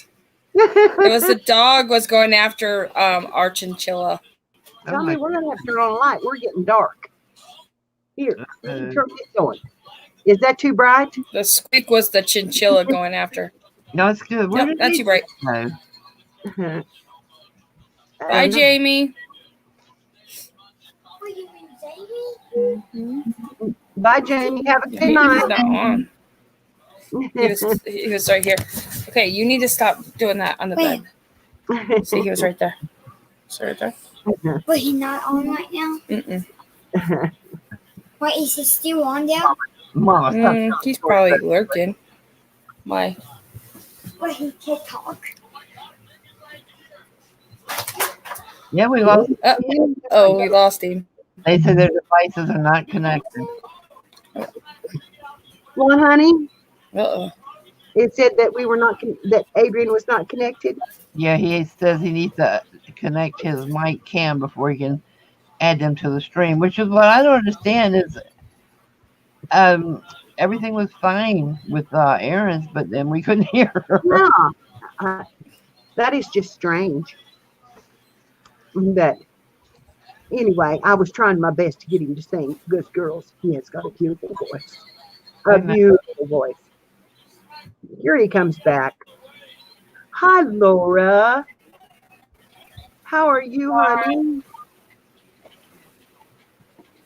It was the dog was going after our chinchilla.
Oh
Tell
my
me, we're gonna have to turn on a light. We're getting dark. Here, turn it going. Is that too bright?
The squeak was the chinchilla going after.
No, it's good. Where
Nope,
did
not
these
too bright.
go?
Bye, Jamie.
Bye, Jamie. Have a good
He was
night.
not on. He was right here. Okay, you need to stop doing that on the bed. See, he was right there. So right there.
But he's not on right now.
Mm-mm.
Wait, is he still on there?
Mama, stop.
He's probably lurking. Why?
But he can talk.
Yeah, we lost.
Oh, we lost him.
They said their devices are not connected.
Well, honey,
Uh-oh.
it said that we were not that Adrian was not connected.
Yeah, he says he needs to connect his mic cam before he can add them to the stream, which is what I don't understand is everything was fine with Aaron's, but then we couldn't hear her.
Yeah, that is just strange. But anyway, I was trying my best to get him to sing "Good Girls." He has got a beautiful voice. A beautiful voice. Here he comes back. Hi, Laura. How are you, honey?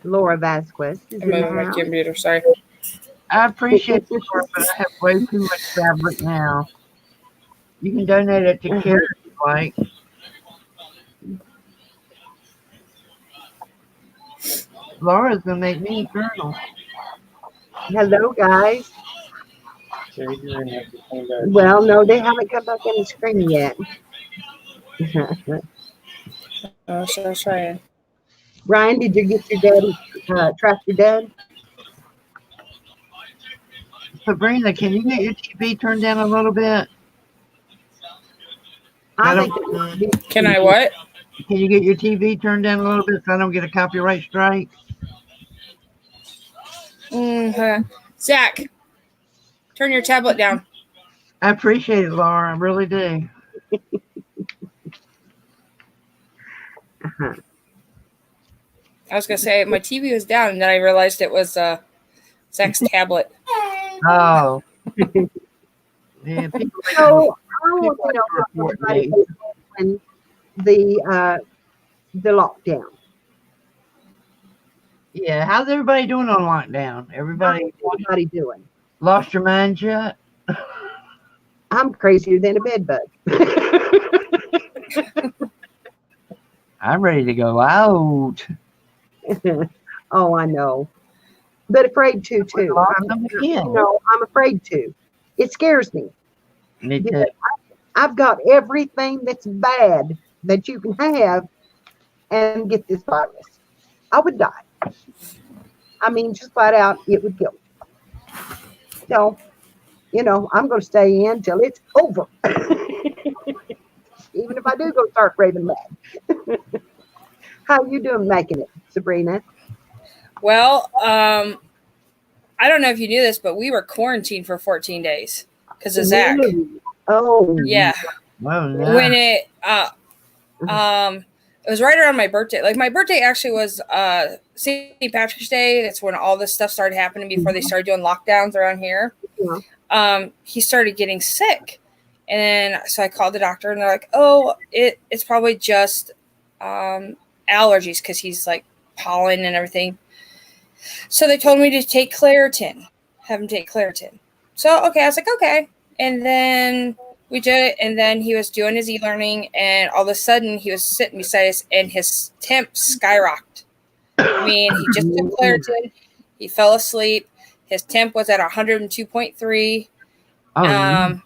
Laura Vasquez is
I'm
in the
moving my
house.
computer. Sorry.
I appreciate the work, but I have way too much fabric now. You can donate it to Karen if you like. Laura's gonna make me a journal.
Hello, guys.
Adrian has to come back.
Well, no, they haven't come back in the screen yet.
Oh, so trying.
Ryan, did you get your daddy tractor done?
Sabrina, can you get your TV turned down a little bit?
I
I
think it would be-
Can I what?
Can you get your TV turned down a little bit so I don't get a copyright strike?
Zach, turn your tablet down.
I appreciate it, Laura. I really do.
I was gonna say my TV was down, and then I realized it was Zach's tablet.
Oh. Yeah, people
So I want to know how everybody is doing the lockdown.
yeah, how's everybody doing on lockdown? Everybody
How's everybody doing?
lost your mind yet?
I'm crazier than a bed bug.
I'm ready to go out.
Oh, I know. But afraid to too.
Lost them again.
I'm afraid to. It scares me.
Me too.
Because I've got everything that's bad that you can have and get this virus. I would die. I mean, just flat out, it would kill me. So, I'm going to stay in till it's over. Even if I do go start raving mad. How you doing making it, Sabrina?
Well, I don't know if you knew this, but we were quarantined for 14 days because of Zach.
Really? Oh,
Yeah.
Oh, no.
When it was right around my birthday. Like my birthday actually was St. Patrick's Day. That's when all this stuff started happening before they started doing lockdowns around here.
Yeah.
He started getting sick. And so I called the doctor and they're like, oh, it's probably just allergies because he's like pollen and everything. So they told me to take Claritin, have him take Claritin. So, okay, I was like, okay. And then we did it. And then he was doing his e-learning and all of a sudden he was sitting beside us and his temp skyrocketed. I mean, he just took Claritin. He fell asleep. His temp was at 102.3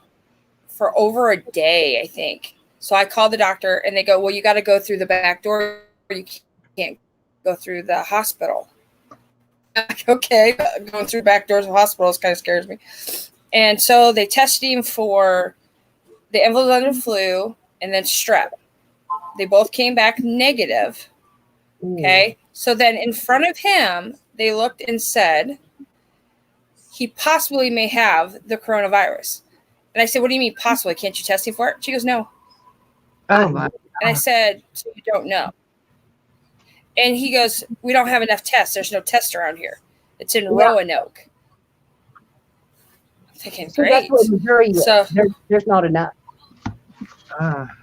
for over a day, I think. So I called the doctor and they go, well, you got to go through the back door. You can't go through the hospital. Okay, going through back doors of hospitals kind of scares me. And so they tested him for the influenza flu and then strep. They both came back negative. Okay. So then in front of him, they looked and said, he possibly may have the coronavirus. And I said, what do you mean possibly? Can't you test him for it? She goes, no.
Oh, my.
And I said, so you don't know. And he goes, we don't have enough tests. There's no test around here. It's in Roanoke. I'm thinking,
So
great.
that's what Missouri is.
So-
There's not enough.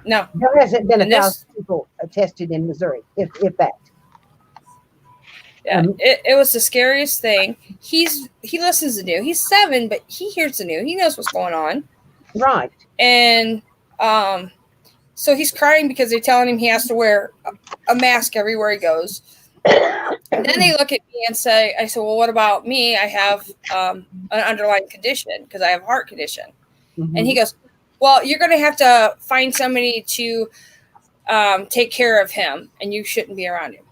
No.
There hasn't been
And
1,000 people tested in Missouri, if that.
Yeah, it was the scariest thing. He listens to the news. He's 7, but he hears the news. He knows what's going on.
Right.
And so he's crying because they're telling him he has to wear a mask everywhere he goes. And then they look at me and say, I said, well, what about me? I have an underlying condition because I have a heart condition.
Mm-hmm.
And he goes, well, you're going to have to find somebody to take care of him, and you shouldn't be around him.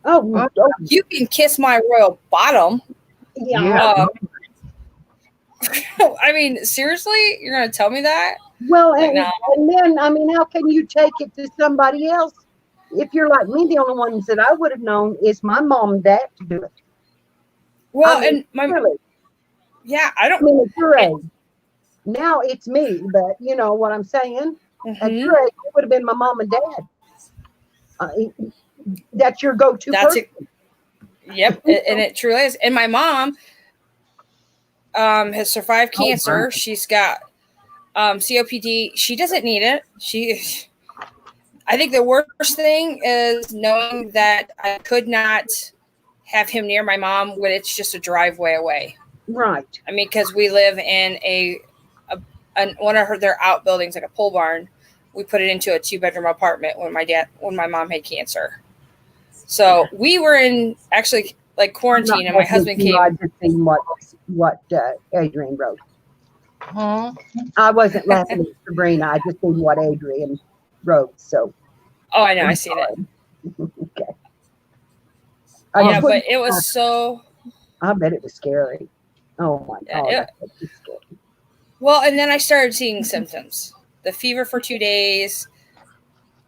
Oh,
You can kiss my royal bottom.
yeah.
I mean, seriously? You're going to tell me that?
Well,
Like,
and,
no.
and then, I mean, how can you take it to somebody else? If you're like me, the only ones that I would have known is my mom and dad to do it.
Well,
I mean,
and my
really.
yeah, I
I
don't.
mean, at your age. Now it's me, but you know what I'm saying? At
Mhm.
your age, it would have been my mom and dad. That's your go-to
That's
person.
it. Yep, and it truly is. And my mom has survived cancer.
wow.
She's got COPD. She doesn't need it. I think the worst thing is knowing that I could not have him near my mom when it's just a driveway away.
Right.
I mean, because we live in one of their outbuildings, like a pole barn. We put it into a 2-bedroom apartment when my mom had cancer. So we were in actually like quarantine, and my husband came.
I just seen what Adrian wrote.
Huh?
I wasn't laughing at Sabrina. I just seen what Adrian wrote. So
Oh, I know, I seen it.
okay.
Yeah,
just
but
wouldn't-
it was so.
I bet it was scary. Oh my
Yeah,
god,
it-
that was scary.
Well, and then I started seeing symptoms. The fever for 2 days.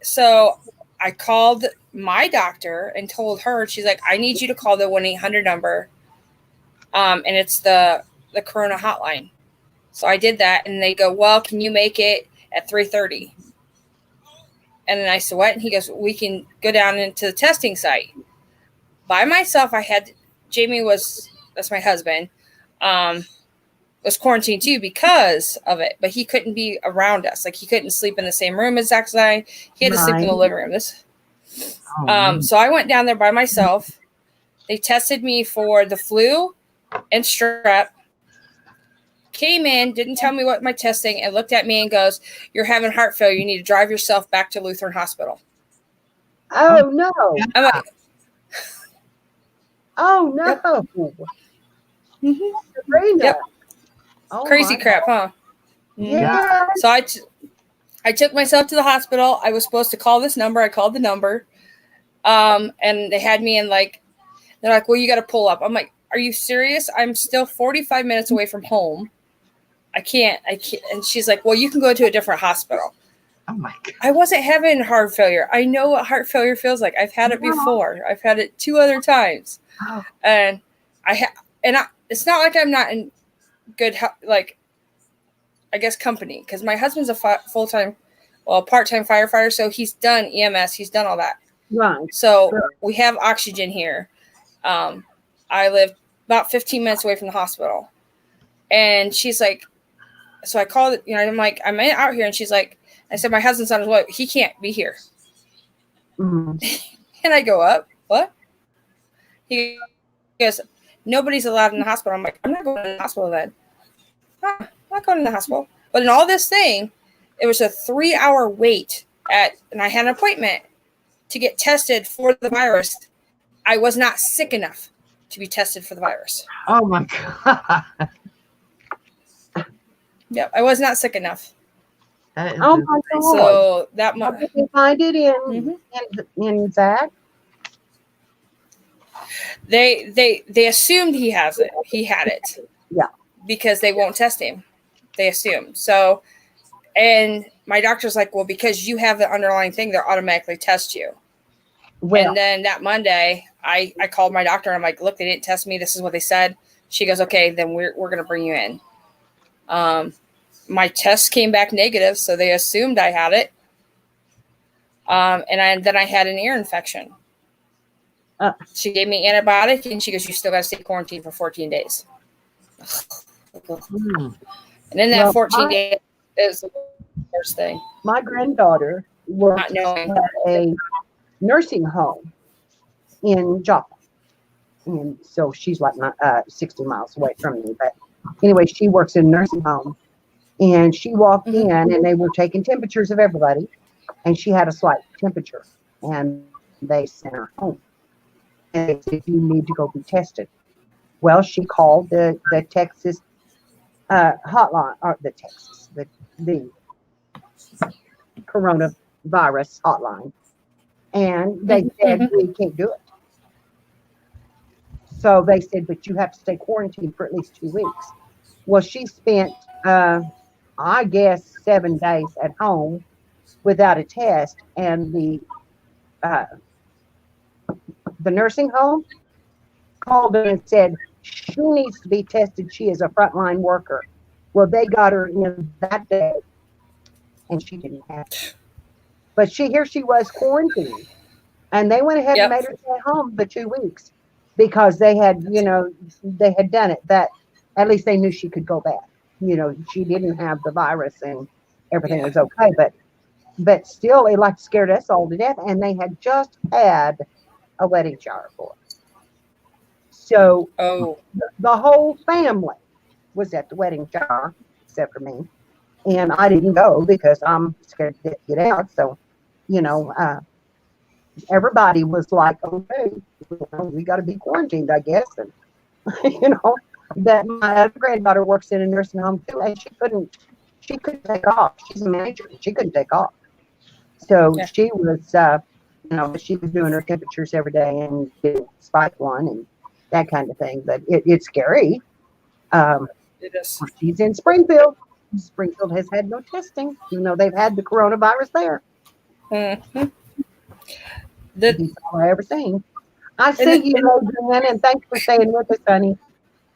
So I called my doctor and told her, she's like, I need you to call the 1-800 number. And it's the Corona hotline. So I did that, and they go, well, can you make it at 3:30? And then I said, what? And he goes, we can go down into the testing site. By myself, Jamie that's my husband, was quarantined too because of it, but he couldn't be around us. Like, he couldn't sleep in the same room as Zach and I. He had to sleep in the living room. So I went down there by myself. They tested me for the flu and strep. Came in, didn't tell me what my testing, and looked at me and goes, you're having heart failure. You need to drive yourself back to Lutheran Hospital.
Oh, no.
I'm like,
Oh, no.
mm-hmm.
Sabrina.
Yep.
Oh,
Crazy
my
crap, huh?
Yeah.
So I took myself to the hospital. I was supposed to call this number. I called the number. And they had me in, like, they're like, well, you got to pull up. I'm like, are you serious? I'm still 45 minutes away from home. I can't. And she's like, well, you can go to a different hospital.
Oh my God.
I wasn't having heart failure. I know what heart failure feels like. I've had it before. I've had it 2 other times.
Oh.
And it's not like I'm not in good, like, I guess, company, because my husband's a part-time firefighter. So he's done EMS. He's done all that.
Right.
So we have oxygen here. I live about 15 minutes away from the hospital. And she's like, so I called, I'm like, I'm out here. And she's like, I said, my husband's on his way. He can't be here.
Mm.
And I go up. What? He goes, nobody's allowed in the hospital. I'm like, I'm not going to the hospital then. I'm not going to the hospital. But in all this thing, it was a 3-hour wait and I had an appointment to get tested for the virus. I was not sick enough to be tested for the virus.
Oh my God.
Yep, I was not sick enough.
That is
Oh, my God.
So that
How
much.
did you find it in Zach?
They assumed he has it. He had it.
Yeah.
Because they won't test him. They assume. So, and my doctor's like, well, because you have the underlying thing, they'll automatically test you.
Well,
And then that Monday, I called my doctor and I'm like, look, they didn't test me. This is what they said. She goes, okay, then we're going to bring you in. My test came back negative, so they assumed I had it. And then I had an ear infection. She gave me antibiotic, and she goes, you still got to stay quarantined for 14 days. And then that 14 days is the worst thing.
my granddaughter works
Not knowing.
at a nursing home in Joppa. And so she's like 60 miles away from me. But anyway, she works in a nursing home. And she walked in, and they were taking temperatures of everybody. And she had a slight temperature. And they sent her home. And they said, you need to go be tested. Well, she called the Texas hotline, or the coronavirus hotline. And they said, we can't do it. So they said, but you have to stay quarantined for at least 2 weeks. Well, she spent, I guess, 7 days at home without a test. And the nursing home called her and said, she needs to be tested. She is a frontline worker. Well, they got her in that day, and she didn't have it. But here she was quarantined, and they went ahead and made her stay home the 2 weeks because they had, they had done it. That at least they knew she could go back. She didn't have the virus and everything was okay. But still, it like scared us all to death. And they had just had a wedding shower for her. So the whole family was at the wedding shower, except for me. And I didn't go because I'm scared to get out. So, everybody was like, okay, we got to be quarantined, I guess. And, that my other granddaughter works in a nursing home too, and she couldn't take off. She's a manager. She couldn't take off. So she was, she was doing her temperatures every day and did spike one and that kind of thing. But it's scary. It is. She's in Springfield. Springfield has had no testing, even though they've had the coronavirus there.
The
That's all I ever seen. I
And
see
the-
you, Adrian, and thanks for staying with us, honey.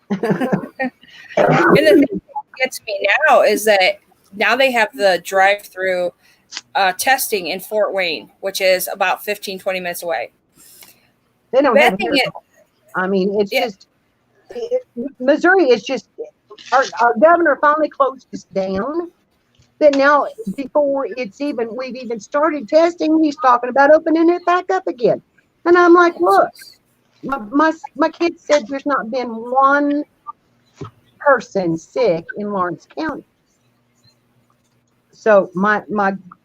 And the thing that gets me now is that now they have the drive-through testing in Fort Wayne, which is about 15, 20 minutes away.
They don't have
Betting
it.
it,
I mean, it's
Yeah.
just Missouri is just our governor finally closed us down. That now, before we've even started testing, he's talking about opening it back up again. And I'm like, look, my kids said there's not been one person sick in Lawrence County. So my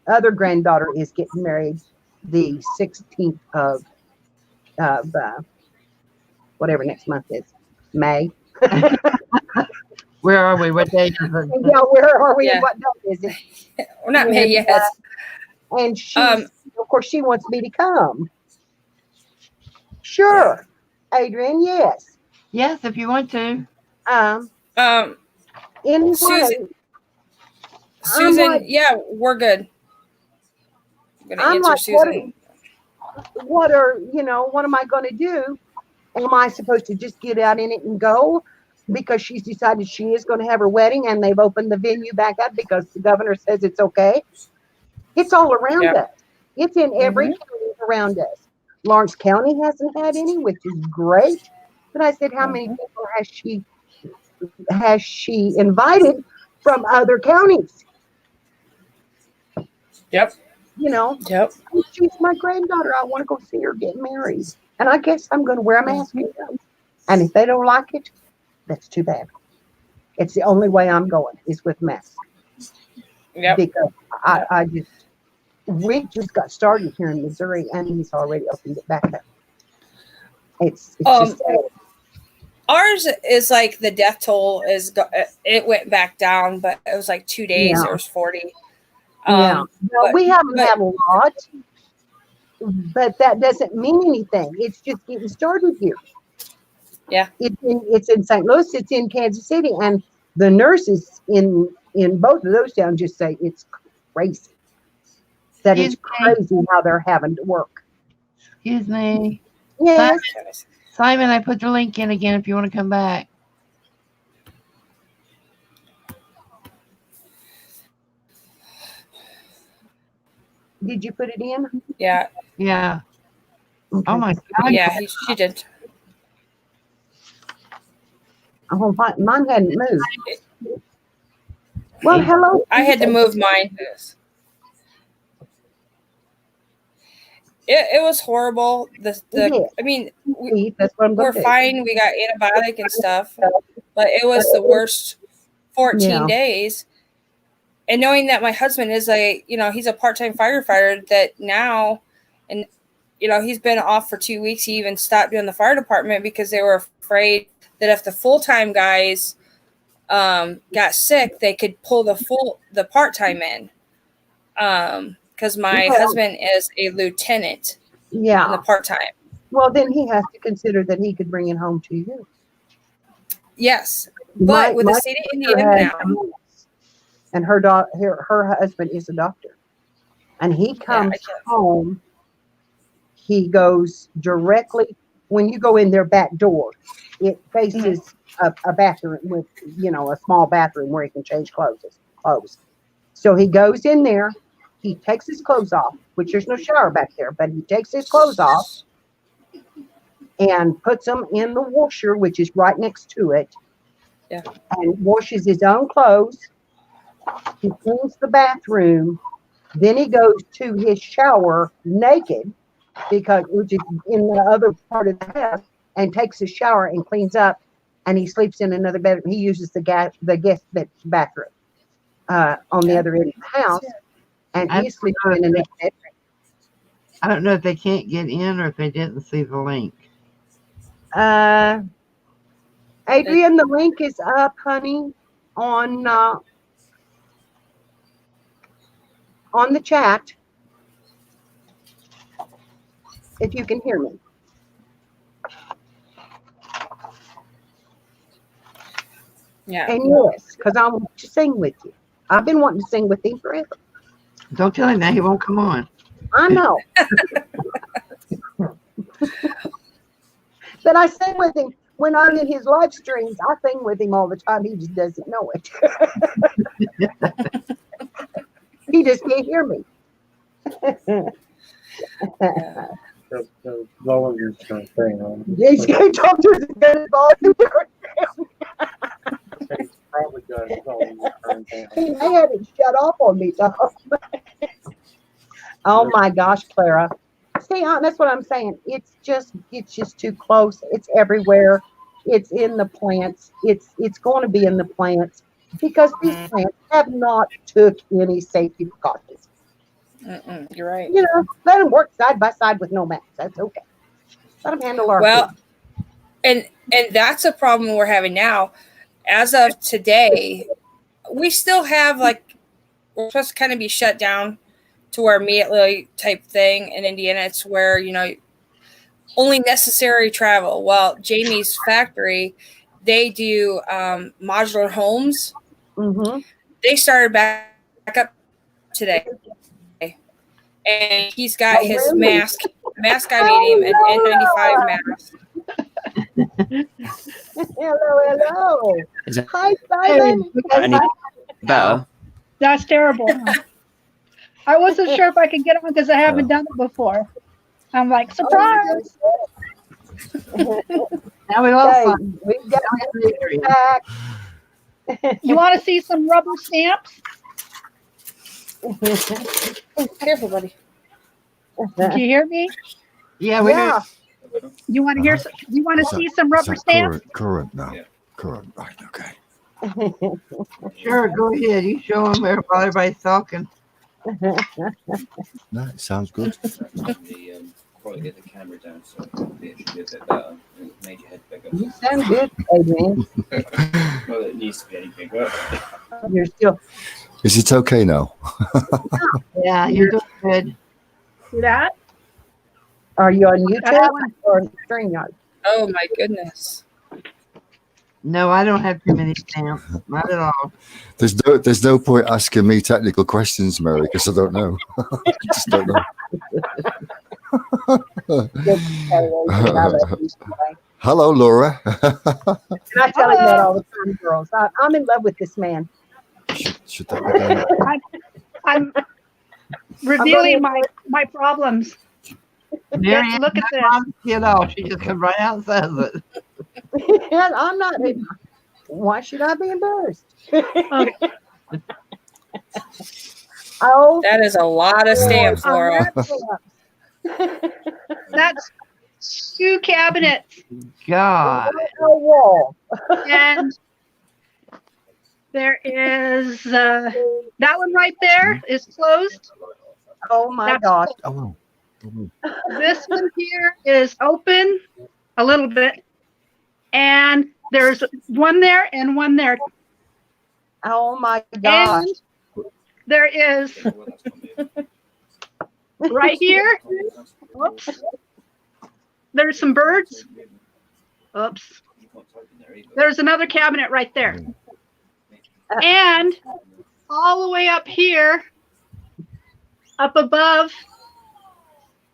other granddaughter is getting married the 16th of whatever next month is, May.
Where are we? What day is it?
Yeah, where are we?
Yeah.
And what day is it?
we're not made
And,
yet.
And she,
Um,
of course, she wants me to come. Sure, Adrian. Yes.
Yes, if you want to.
Anyway,
Susan,
I'm
Susan,
like-
yeah, we're good. I'm gonna
I'm
answer
like,
Susan.
what am I going to do? Am I supposed to just get out in it and go? Because she's decided she is going to have her wedding and they've opened the venue back up because the governor says it's okay. It's all around
Yeah.
us. It's in every county around us. Lawrence County hasn't had any, which is great. But I said, how many people has she invited from other counties?
Yep.
You know,
Yep.
she's my granddaughter. I want to go see her get married. And I guess I'm going to wear a mask and go. And if they don't like it, that's too bad. It's the only way I'm going is with masks.
Yep.
Because we just got started here in Missouri and he's already opened it back up. It's just sad.
Ours is like the death toll it went back down, but it was like 2 days.
Yeah.
There was 40.
Yeah. Well,
but-
we haven't
but-
had a lot, but that doesn't mean anything. It's just getting started here.
Yeah.
It's in St. Louis, it's in Kansas City, and the nurses in both of those towns just say it's crazy. That it's crazy how they're having to work.
Excuse me.
Yes.
Simon, I put the link in again if you want to come back.
Did you put it in?
Yeah.
Yeah.
Okay.
Oh my God.
Yeah, she did.
Oh, mine hadn't moved. Well, hello.
I had to move mine. It was horrible. I mean,
That's what I'm
we're
going to do.
fine. We got antibiotic and stuff, but it was the worst 14
Yeah.
days. And knowing that my husband is he's a part-time firefighter that now, and he's been off for 2 weeks. He even stopped doing the fire department because they were afraid that if the full-time guys got sick, they could pull the part-time in. Because my husband is a lieutenant in the
Yeah.
part-time.
Well, then he has to consider that he could bring it home to you.
Yes, but with the state of Indiana now,
and her husband is a doctor, and he comes home. He goes directly when you go in their back door. It faces a bathroom with a small bathroom where he can change clothes. So he goes in there. He takes his clothes off, which there's no shower back there, but he takes his clothes off and puts them in the washer, which is right next to it.
Yeah.
And washes his own clothes. He cleans the bathroom. Then he goes to his shower naked, which is in the other part of the house, and takes his shower and cleans up. And he sleeps in another bedroom. He uses the guest bathroom on the other end of the house, and he sleeps in another bedroom.
I don't know if they can't get in or if they didn't see the link.
Adrian, the link is up, honey, on the chat. If you can hear me.
yeah.
And yes, because I want to sing with you. I've been wanting to sing with him forever.
Don't tell him that. He won't come on.
I know. But I sing with him when I'm in his live streams. I sing with him all the time. He just doesn't know it. He just can't hear me.
The lower your thing on.
He's going to talk to his good volume.
He's probably got his volume turned down.
He may have it shut off on me, Tom. Oh my gosh, Clara. See, that's what I'm saying. It's just too close. It's everywhere. It's in the plants. It's going to be in the plants because these plants have not took any safety precautions.
You're right.
You know, let them work side by side with no mask. That's okay. Let them handle our
Well,
food.
and that's a problem we're having now. As of today, we still have we're supposed to kind of be shut down to where immediately type thing in Indiana. It's where, only necessary travel. Well, Jamie's factory, they do modular homes.
Mm-hmm.
They started back up today. And he's got his mask I made him, an N95 mask.
Hello.
Is it
Hi, Simon.
any better?
That's terrible. I wasn't sure if I could get on because I haven't done it before. I'm like, surprise!
Now we lost
Okay,
Simon.
we've got Adrian back.
You want to see some rubber stamps?
Careful, buddy.
Do you hear me?
Yeah, we
Yeah.
You want to hear? You want to see some rubber stamps?
Current now.
Yeah.
Current, right, okay.
Sure, go ahead. You show them while everybody's talking.
No, it sounds good.
The quality of the camera down, so it should be a bit better. It made your head bigger.
You sound good, Adrian.
Well, it needs to be any bigger.
You're still.
Is it okay now?
Yeah, you're doing good.
See that?
Are you on YouTube or StreamYard?
Oh my goodness.
No, I don't have too many stamps. Not at all.
There's no point asking me technical questions, Mary, because I don't know. I just don't know. Hello, Laura.
And I tell him that all the time, girls. I'm in love with this man.
Should that be done?
I'm revealing my problems.
Mary,
Yes, look at this.
Get off. She just comes right out and says it.
I'm not. Why should I be embarrassed? Oh,
That is a lot of stamps, Laura.
That's 2 cabinets,
God.
Oh, wall.
and there is that one right there is closed.
Oh my
That's
gosh.
Oh,
This one here is open a little bit, and there's one there and one there.
Oh my gosh.
And there is right here. Oops. There's some birds. Oops. There's another cabinet right there. And all the way up here, up above,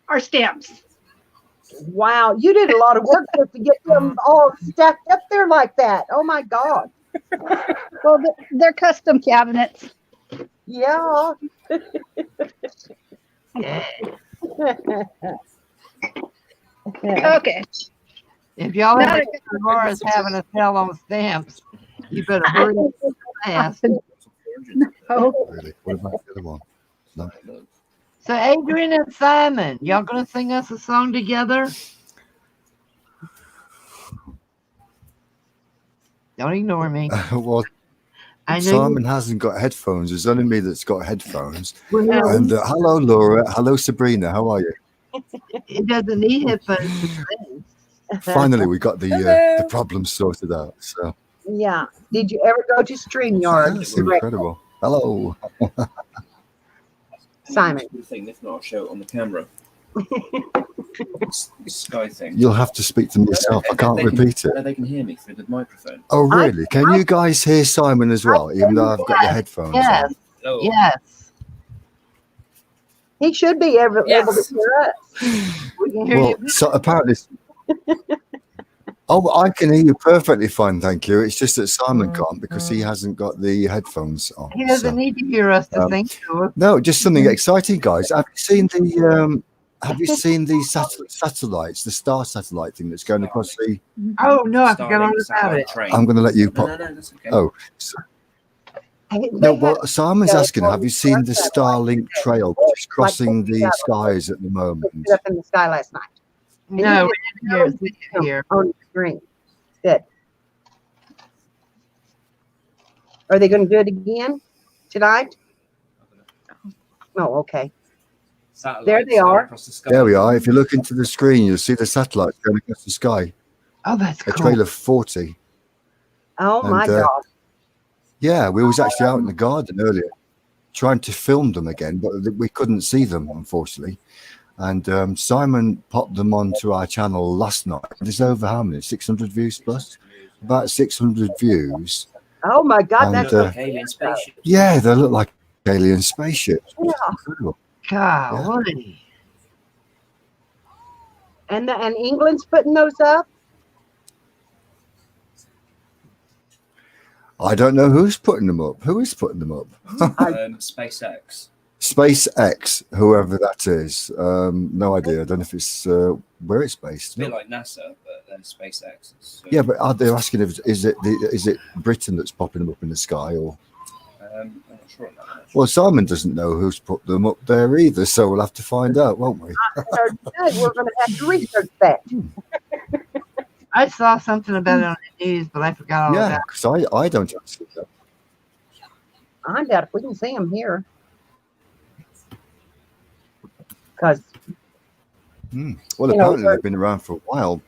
are stamps.
Wow. You did a lot of work just to get them all stacked up there like that. Oh my God.
Well, they're custom cabinets.
Yeah.
Okay.
If y'all
Now
ever get Laura's having a sale on stamps, you better hurry fast.
Oh,
really? What about the other one? No.
So Adrian and Simon, y'all gonna sing us a song together? Don't ignore me.
Well,
I know
Simon hasn't got headphones. It's only me that's got headphones.
you,
And hello, Laura. Hello, Sabrina. How are you?
it doesn't need headphones to sing.
Finally, we got the
Hello.
problem sorted out. So
Yeah. Did you ever go to StreamYard?
that's incredible. Hello.
Simon.
The thing, if not, I'll show it on the camera. It's the Sky thing.
You'll have to speak to me yourself. I can't repeat it.
No, they can hear me through the microphone.
Oh, really? Can you guys hear Simon as well, even though I've got your headphones
Yes,
on?
Oh,
yes.
He should be able to
Yes.
hear us.
We can hear
Well,
you.
so apparently. Oh, I can hear you perfectly fine, thank you. It's just that Simon can't because he hasn't got the headphones on.
He doesn't
so.
need to hear us to
Um,
think to us.
No, just something exciting, guys. Have you seen the satellites, the star satellite thing that's going across the?
Oh no, I
Starlink
forgot all about
satellite
it.
train.
I'm going to let you
No,
pop.
no, no, that's okay.
Oh, so,
They
no.
have-
Well, Simon's
Yeah,
asking, have you seen the Starlink trail which is crossing the
satellite.
skies at the
put
moment?
it up in the sky last night.
No, we didn't hear us. We
No,
didn't hear.
on the screen. Good. Are they going to do it again tonight? Oh, okay.
Satellites
There they
going
are.
across the sky.
There we are. If you look into the screen, you'll see the satellites going across the sky.
Oh, that's
A
cool.
trail of 40.
Oh my
And,
God.
Yeah, we was actually out in the garden earlier trying to film them again, but we couldn't see them, unfortunately. And Simon popped them onto our channel last night. There's over how many? 600 views plus? About 600 views.
Oh my God.
And,
That's
Look like alien spaceships.
Yeah, they look like alien spaceships.
Yeah.
Incredible.
Golly.
and England's putting those up.
I don't know who's putting them up. Who is putting them up?
SpaceX.
SpaceX, whoever that is. No idea. I don't know if it's where it's based.
It's a bit like NASA, but then SpaceX.
Yeah, but are they asking if is it Britain that's popping them up in the sky, or?
I'm not sure on that one.
Well, Simon doesn't know who's put them up there either, so we'll have to find out, won't we?
We're going to have to research that.
I saw something about it on the news, but I forgot all
Yeah,
about
because I don't actually know.
I doubt if we can see them here. Because
Well,
You know,
apparently they've been around for a while.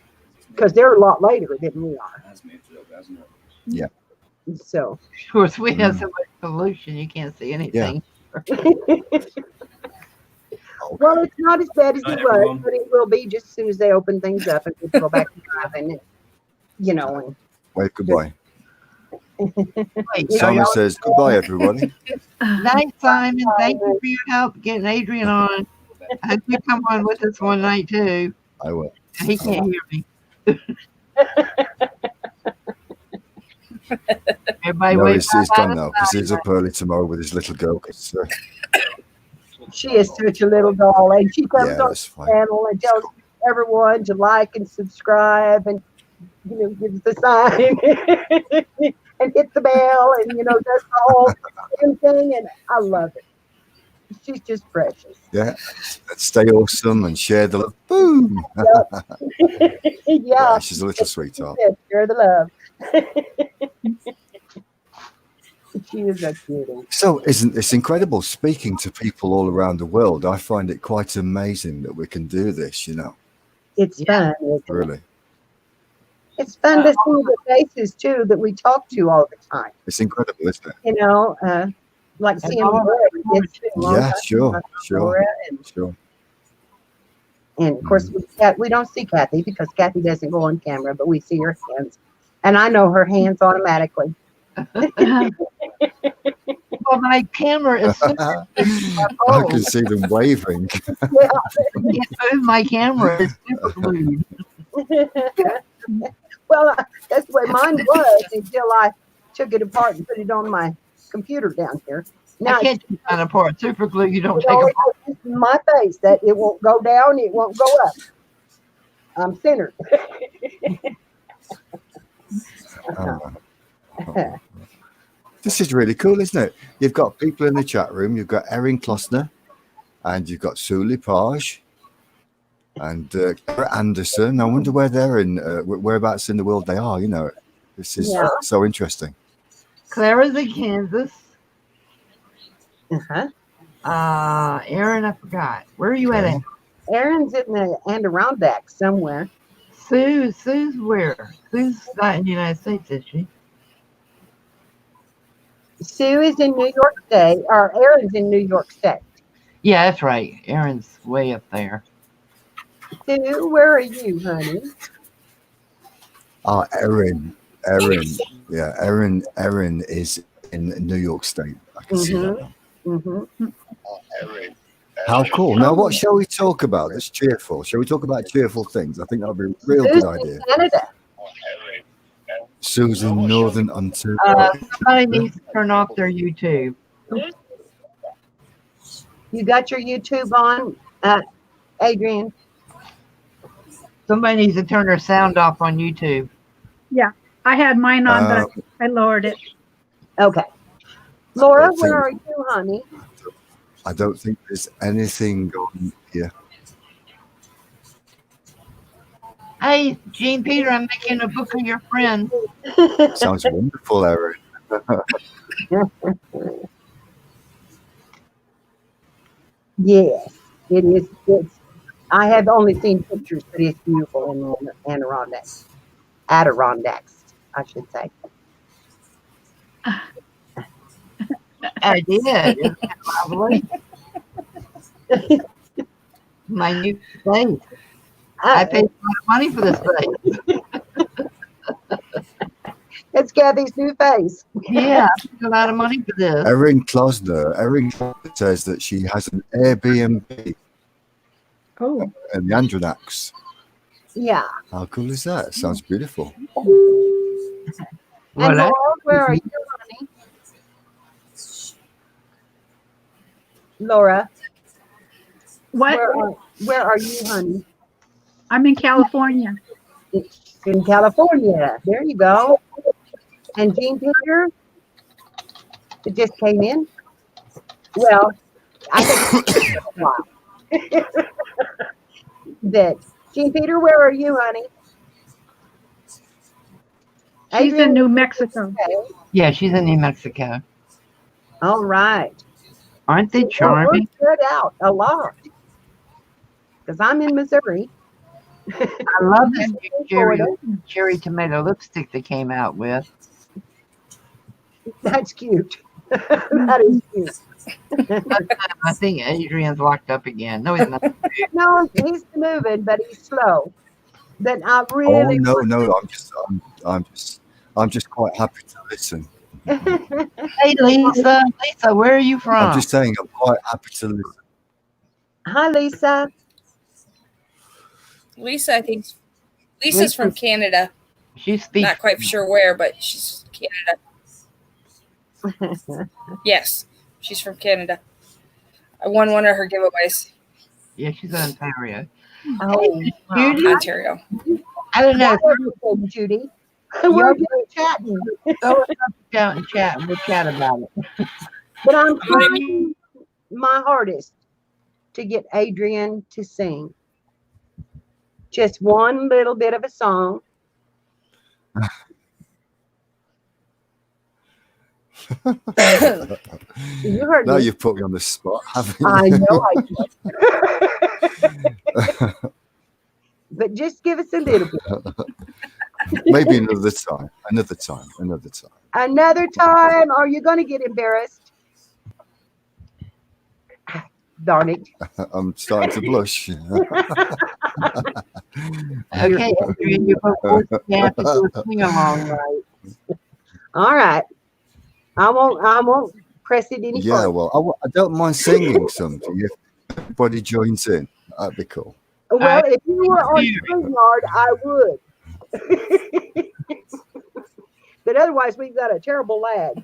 they're a lot later than we are.
It has moved a little bit, hasn't it?
So
it. Of course, we have so much pollution, you can't see anything.
well, it's not as bad as
Hi,
it was,
everyone.
but it will be just as soon as they open things up and people go back to driving. And,
Wave goodbye.
Wait,
Simon says goodbye, everybody.
night, Simon. Thank you for your help getting Adrian on. I hope you come on with us one night too.
I will.
He can't hear me. Everybody
No,
wave
he's
bye-bye
done
to
now because he's
Simon.
up early tomorrow with his little girl. 'Cause,
she is such a little doll, and she comes
yeah,
on
that's
the
fine.
channel and tells everyone to like and subscribe and gives the sign and hit the bell and does the whole damn thing, and I love it. She's just precious.
Yeah, stay awesome and share the love. Boom.
Yeah,
She's a little sweetheart.
share the love. She is a cutie.
So, isn't this incredible? Speaking to people all around the world, I find it quite amazing that we can do this.
It's fun. Isn't it?
Really,
It's fun to see the faces too that we talk to all the time.
it's incredible, isn't it?
Like
And
seeing
all of
Laura.
our
It's been a long
Yeah,
time
sure,
since I saw
sure,
Laura, and
sure.
of course, we don't see Kathy because Kathy doesn't go on camera, but we see her hands. And I know her hands automatically.
Well, my camera is super
I can see them waving.
Yeah.
my camera is super glued.
Well, that's the way mine was until I took it apart and put it on my computer down here. Now
I can't take that apart. Super glue, you don't
it's
take
always
apart.
in my face that it won't go down, it won't go up. I'm centered.
This is really cool, isn't it? You've got people in the chat room. You've got Erin Klossner, and you've got Sue Lepage, and Kara Anderson. I wonder where they're in, whereabouts in the world they are. This is
Yeah.
so interesting.
Clara's in Kansas.
Uh-huh.
Aaron, I forgot. Where are you
Okay.
at?
Aaron's in the Adirondack somewhere.
Sue's where? Sue's not in the United States, is she?
Sue is in New York State, or Aaron's in New York State.
Yeah, that's right. Aaron's way up there.
Sue, where are you, honey?
Erin. Yeah, Erin is in New York State. I can see that now.
Mm-hmm.
How cool. Now, what shall we talk about that's cheerful? Shall we talk about cheerful things? I think that would be a real good idea.
Canada.
Susan, Northern Ontario.
Somebody needs to turn off their YouTube.
You got your YouTube on, Adrian?
Somebody needs to turn their sound off on YouTube.
I had mine on, but I lowered it.
Okay. Laura,
I think-
where are you, honey?
I don't think there's anything on here.
Hey, Jean Peter, I'm making a book of your friends.
Sounds wonderful, Erin.
Yes, it is. I have only seen pictures, but it's beautiful in the Adirondacks. Adirondacks, I should say.
I did. Isn't that lovely? My new place. I paid a lot of money for this place.
It's Kathy's new face.
Yeah, I paid a lot of money for this.
Erin Klosner says that she has an Airbnb
Oh,
in the Andronax.
Yeah.
How cool is that? Sounds beautiful.
And
Well,
Laura, where are you, honey? Laura,
what?
where are you, honey?
I'm in California.
In California. There you go. And Jean Peter, it just came in. Well, I think it's been a while. That Jean Peter, where are you, honey?
She's in New Mexico.
Okay.
yeah, she's in New Mexico.
All right.
Aren't they charming?
We're spread out a lot. Because I'm in Missouri.
I love this new cherry tomato lipstick they came out with.
That's cute. That is cute.
I think Adrian's locked up again. No, he's not.
No, he's moving, but he's slow. But I
Oh
really
no, I'm just quite happy to listen.
Hey, Lisa. Lisa, where are you from?
I'm just saying I'm quite happy to listen.
Hi, Lisa.
Lisa, I think Lisa's from Canada.
She speaks.
Not quite sure where, but she's Canada. Yes, she's from Canada. I won one of her giveaways.
Yeah, she's in Ontario.
Oh,
Judy,
Ontario.
I don't know.
everything, Judy. We're just chatting.
Throw us up down and chat. We'll chat about it.
But I'm trying my hardest to get Adrian to sing. Just one little bit of a song. You heard
Now
me.
you've put me on the spot, haven't you?
I know I did. But just give us a little bit.
Maybe another time. Another time.
Another time, or you're going to get embarrassed. Darn it.
I'm starting to blush.
Okay, Adrian, you both have to do a sing along.
Right. All right. I won't press it any
Yeah,
further.
well, I don't mind singing something if everybody joins in. That'd be cool.
Well, if you were on StreamYard, I would. But otherwise, we've got a terrible lag.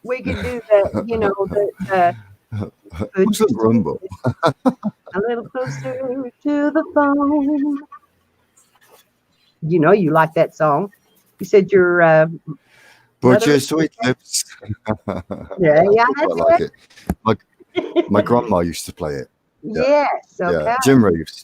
We could do the
Who's the rumble?
a little closer to the phone. You know you like that song. You said you're
But your sweet lips.
yeah,
I
that's
quite like it. My grandma used to play it.
yes, okay.
Yeah, Jim Reeves.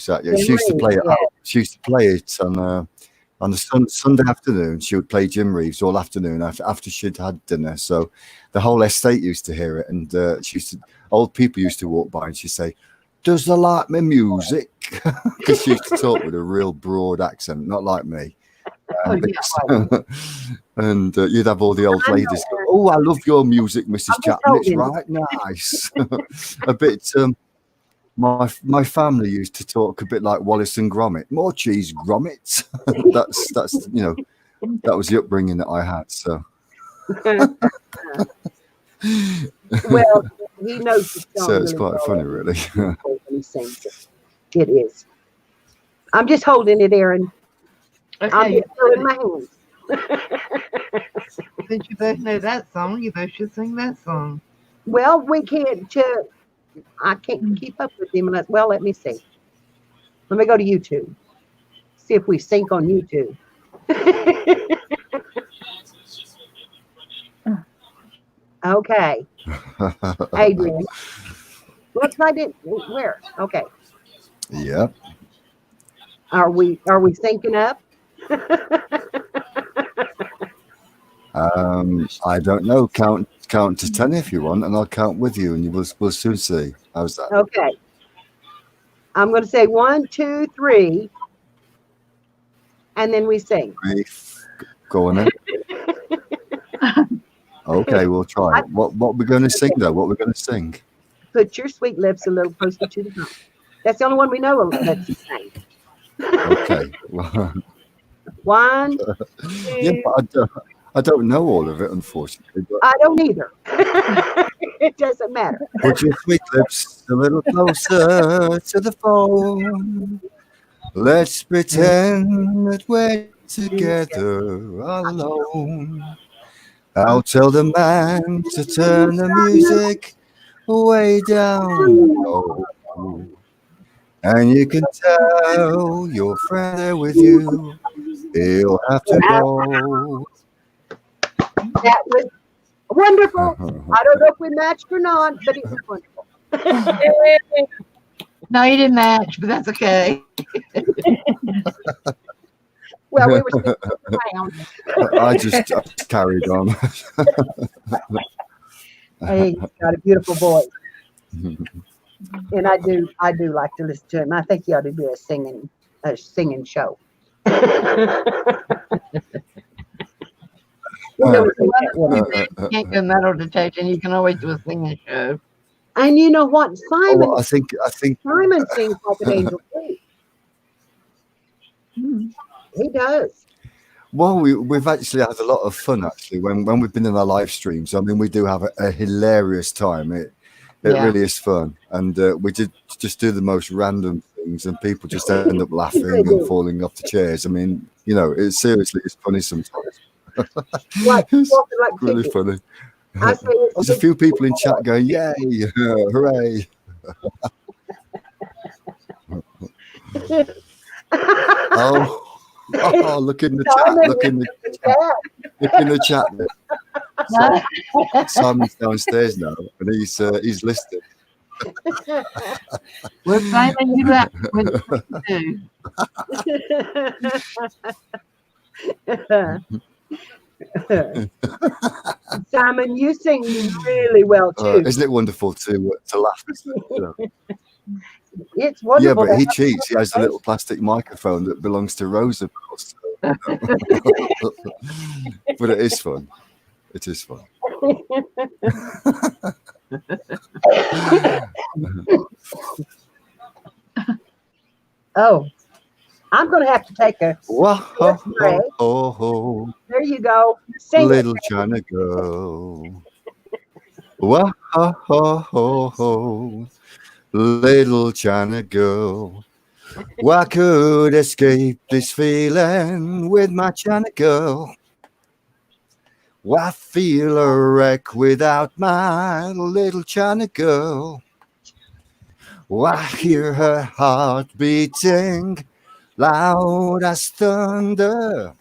Yeah, she used to play it.
Yeah.
She used to play it on the Sunday afternoon. She would play Jim Reeves all afternoon after she'd had dinner. So the whole estate used to hear it, and old people used to walk by, and she'd say, "Does they like my music?" Because she used to talk with a real broad accent, not like me. And you'd have all the old ladies go, "Oh, I love your music, Mrs. Chapman. It's right nice." A bit. My family used to talk a bit like Wallace and Gromit. More cheese, Gromit. that's that was the upbringing that I had. So
Well, he knows the song
So it's
really
quite
well
funny, really.
when he sings it. It is. I'm just holding it, Aaron. I'm
Okay,
just throwing my hands.
since you both know that song, you both should sing that song.
Well, we can't. I can't keep up with him unless. Well, let me see. Let me go to YouTube. See if we sync on YouTube. Okay, Adrian. Looks like it. Where? Okay.
Yep.
Are we syncing up?
I don't know. Count to 10 if you want, and I'll count with you, and we'll soon see. How's that?
Okay. I'm going to say 1, 2, 3, and then we sing.
Go on then. Okay, we'll try. What we're going to sing though? What we're going to sing?
Put your sweet lips a little closer to the phone. That's the only one we know that's the same.
Okay. Well,
1, 2.
yeah, but I don't know all of it, unfortunately. But
I don't either. It doesn't matter.
put your sweet lips a little closer to the phone. Let's pretend that we're together alone. I'll tell the man to turn the music way down low. And you can tell your friend there with you, he'll have to go.
That was wonderful. I don't know if we matched or not, but it was wonderful.
No, you didn't match, but that's okay.
Well, we were sitting around.
I just carried on.
Hey, he's got a beautiful voice, and I do like to listen to him. I think he ought to do a singing show.
You can't go metal detecting. You can always do a singing show.
And you know what, Simon?
Oh, I think
Simon sings like an angel too. He does.
Well, we've actually had a lot of fun actually when we've been in our live streams. I mean, we do have a hilarious time. It really is fun, and we did just do the most random things, and people just end up laughing and falling off the chairs. I mean, you know, it's funny sometimes.
Like,
It's
like
really
chicken.
funny.
I say
There's a few people in chat going, "Yay, hooray!" Oh, look in the chat. Look in the chat. Simon's downstairs now, and he's listening.
Well, Simon, you left too.
Simon, you sing really well too.
Isn't it wonderful to laugh? You know?
It's wonderful.
Yeah, but he cheats. He has a little plastic microphone that belongs to Roosevelt. So. But it is fun. It is fun.
Oh, I'm going to have to take a break.
Wah-ho-ho-ho.
There you go. Sing
Little
it.
China girl. Wah-ho-ho-ho. Little China girl. Well, I could escape this feeling with my China girl. Well, I feel a wreck without my little China girl. Well, I hear her heart beating loud as thunder.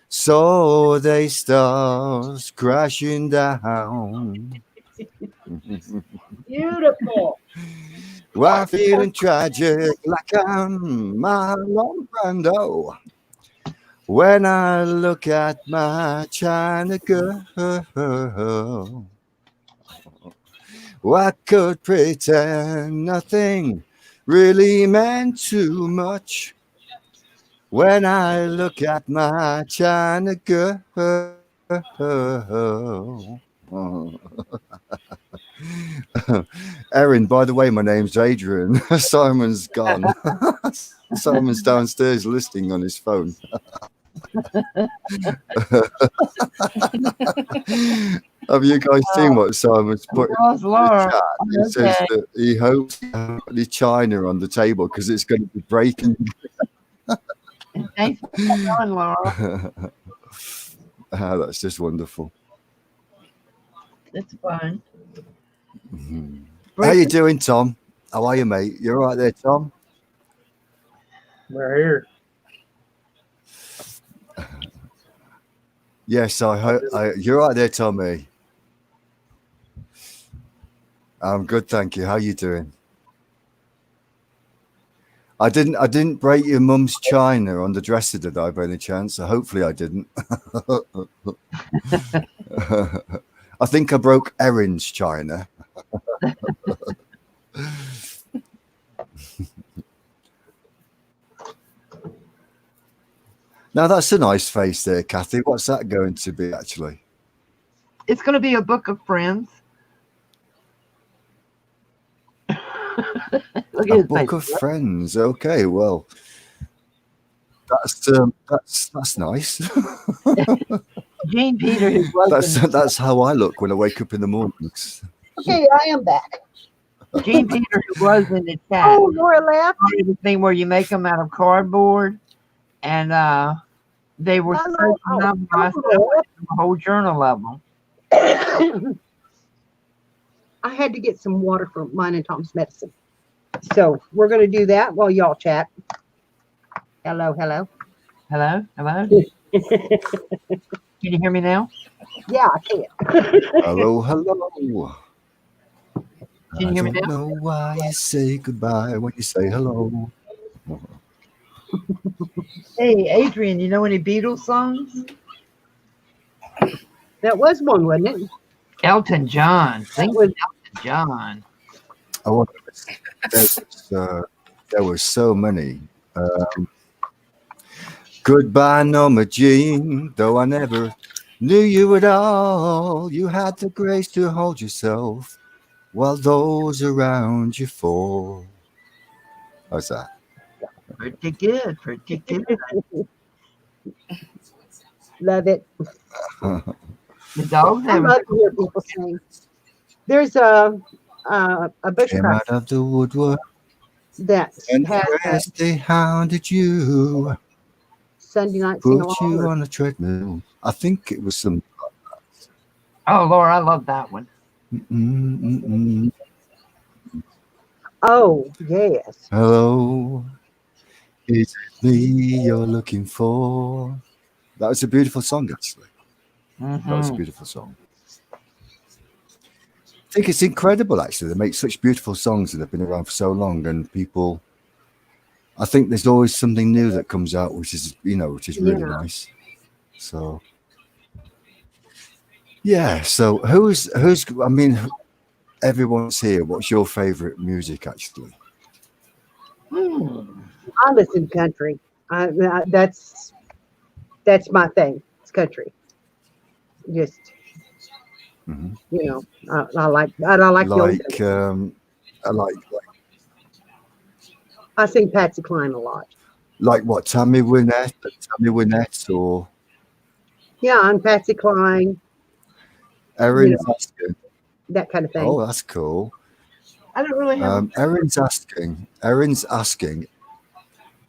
So they stars crashing down.
Beautiful.
Well, I'm feeling tragic like I'm Marlon Brando. When I look at my China girl, I could pretend nothing really meant too much. When I look at my China girl. Erin, by the way, my name's Adrian. Simon's gone. Simon's downstairs listening on his phone. Have you guys seen what Simon's put in
Lost
the
Laura.
chat? He says
Okay.
that he hopes you haven't got any china on the table because it's going to be breaking.
Thanks for coming, Laura.
That's just wonderful.
It's fun.
Mhm. How you doing, Tom? How are you, mate? You're right there, Tom?
We're here.
Yes, I hope you're right there, Tommy. I'm good, thank you. How you doing? I didn't break your mum's china on the dresser, did I, by any chance? So hopefully I didn't. I think I broke Erin's china. Now that's a nice face there, Kathy. What's that going to be actually?
It's going to be a book of friends. Look at
A
his
book
face.
of friends. Okay, well, that's nice.
Jean Peter, who was
That's how I look when I wake up in the mornings.
Okay, I am back.
Jean Peter, who was in the chat,
Oh, Laura left.
started the thing where you make them out of cardboard, and they were so
Hello.
phenomenal. I said, I
Oh,
want to do a whole journal of them.
I had to get some water for mine and Tom's medicine. So we're going to do that while y'all chat. Hello, hello.
Hello, hello. Can you hear me now?
Yeah, I can.
Hello, hello.
Can you hear me
I don't
now?
know why you say goodbye when you say hello.
Hey, Adrian, you know any Beatles songs?
That was one, wasn't it?
Elton John. Sing with Elton John.
Oh, there were so many. Goodbye, Norma Jean, though I never knew you at all. You had the grace to hold yourself while those around you fall. How's that?
Pretty good, pretty good.
Love it.
The dogs
I
have
love to hear people sing. There's a
Came
bushcraft
out of the woodwork
that
and
has
as they hounded you,
Sunday night sing
put you
along.
on a treadmill. I think it was some.
Oh, Laura, I love that one.
Mm-mm-mm-mm.
Oh, yes.
Hello, is it me you're looking for? That was a beautiful song, actually. That was a
Mhm.
beautiful song. I think it's incredible, actually. They make such beautiful songs that have been around for so long, and people. I think there's always something new that comes out, which is really
Yeah.
nice. So, yeah. So who's? I mean, everyone's here. What's your favorite music, actually?
I listen to country. That's my thing. It's country. Just
Mhm.
I like the old days.
I like
I sing Patsy Cline a lot.
what? Tammy Wynette, or
Yeah, I'm Patsy Cline,
Erin
You
asking.
that kind of thing.
Oh, that's cool.
I don't really have.
Erin's asking,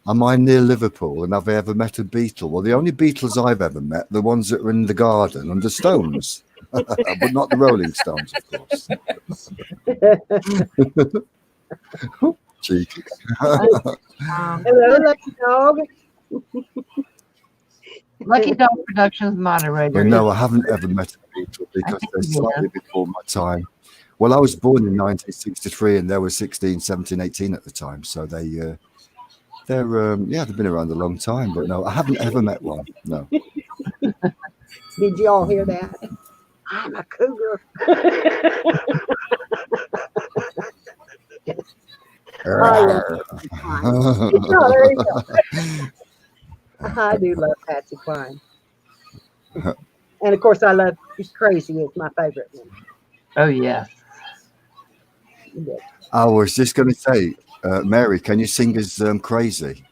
am I near Liverpool and have I ever met a Beatle? Well, the only Beatles I've ever met, the ones that were in the garden under Stones, but not the Rolling Stones, of course. Cheeky.
Hello, Lucky Dog.
Lucky Dog Productions moderator.
But no, I haven't ever met a Beatle because they're slightly before my time. Well, I was born in 1963 and they were 16, 17, 18 at the time. So they've been around a long time. But no, I haven't ever met one. No.
Did you all hear that? I'm a cougar. I love Patsy Cline. There you go. I do love Patsy Cline. And of course, I love She's Crazy. It's my favorite one.
Oh, yeah.
Yeah.
I was just going to say, Mary, can you sing us Crazy?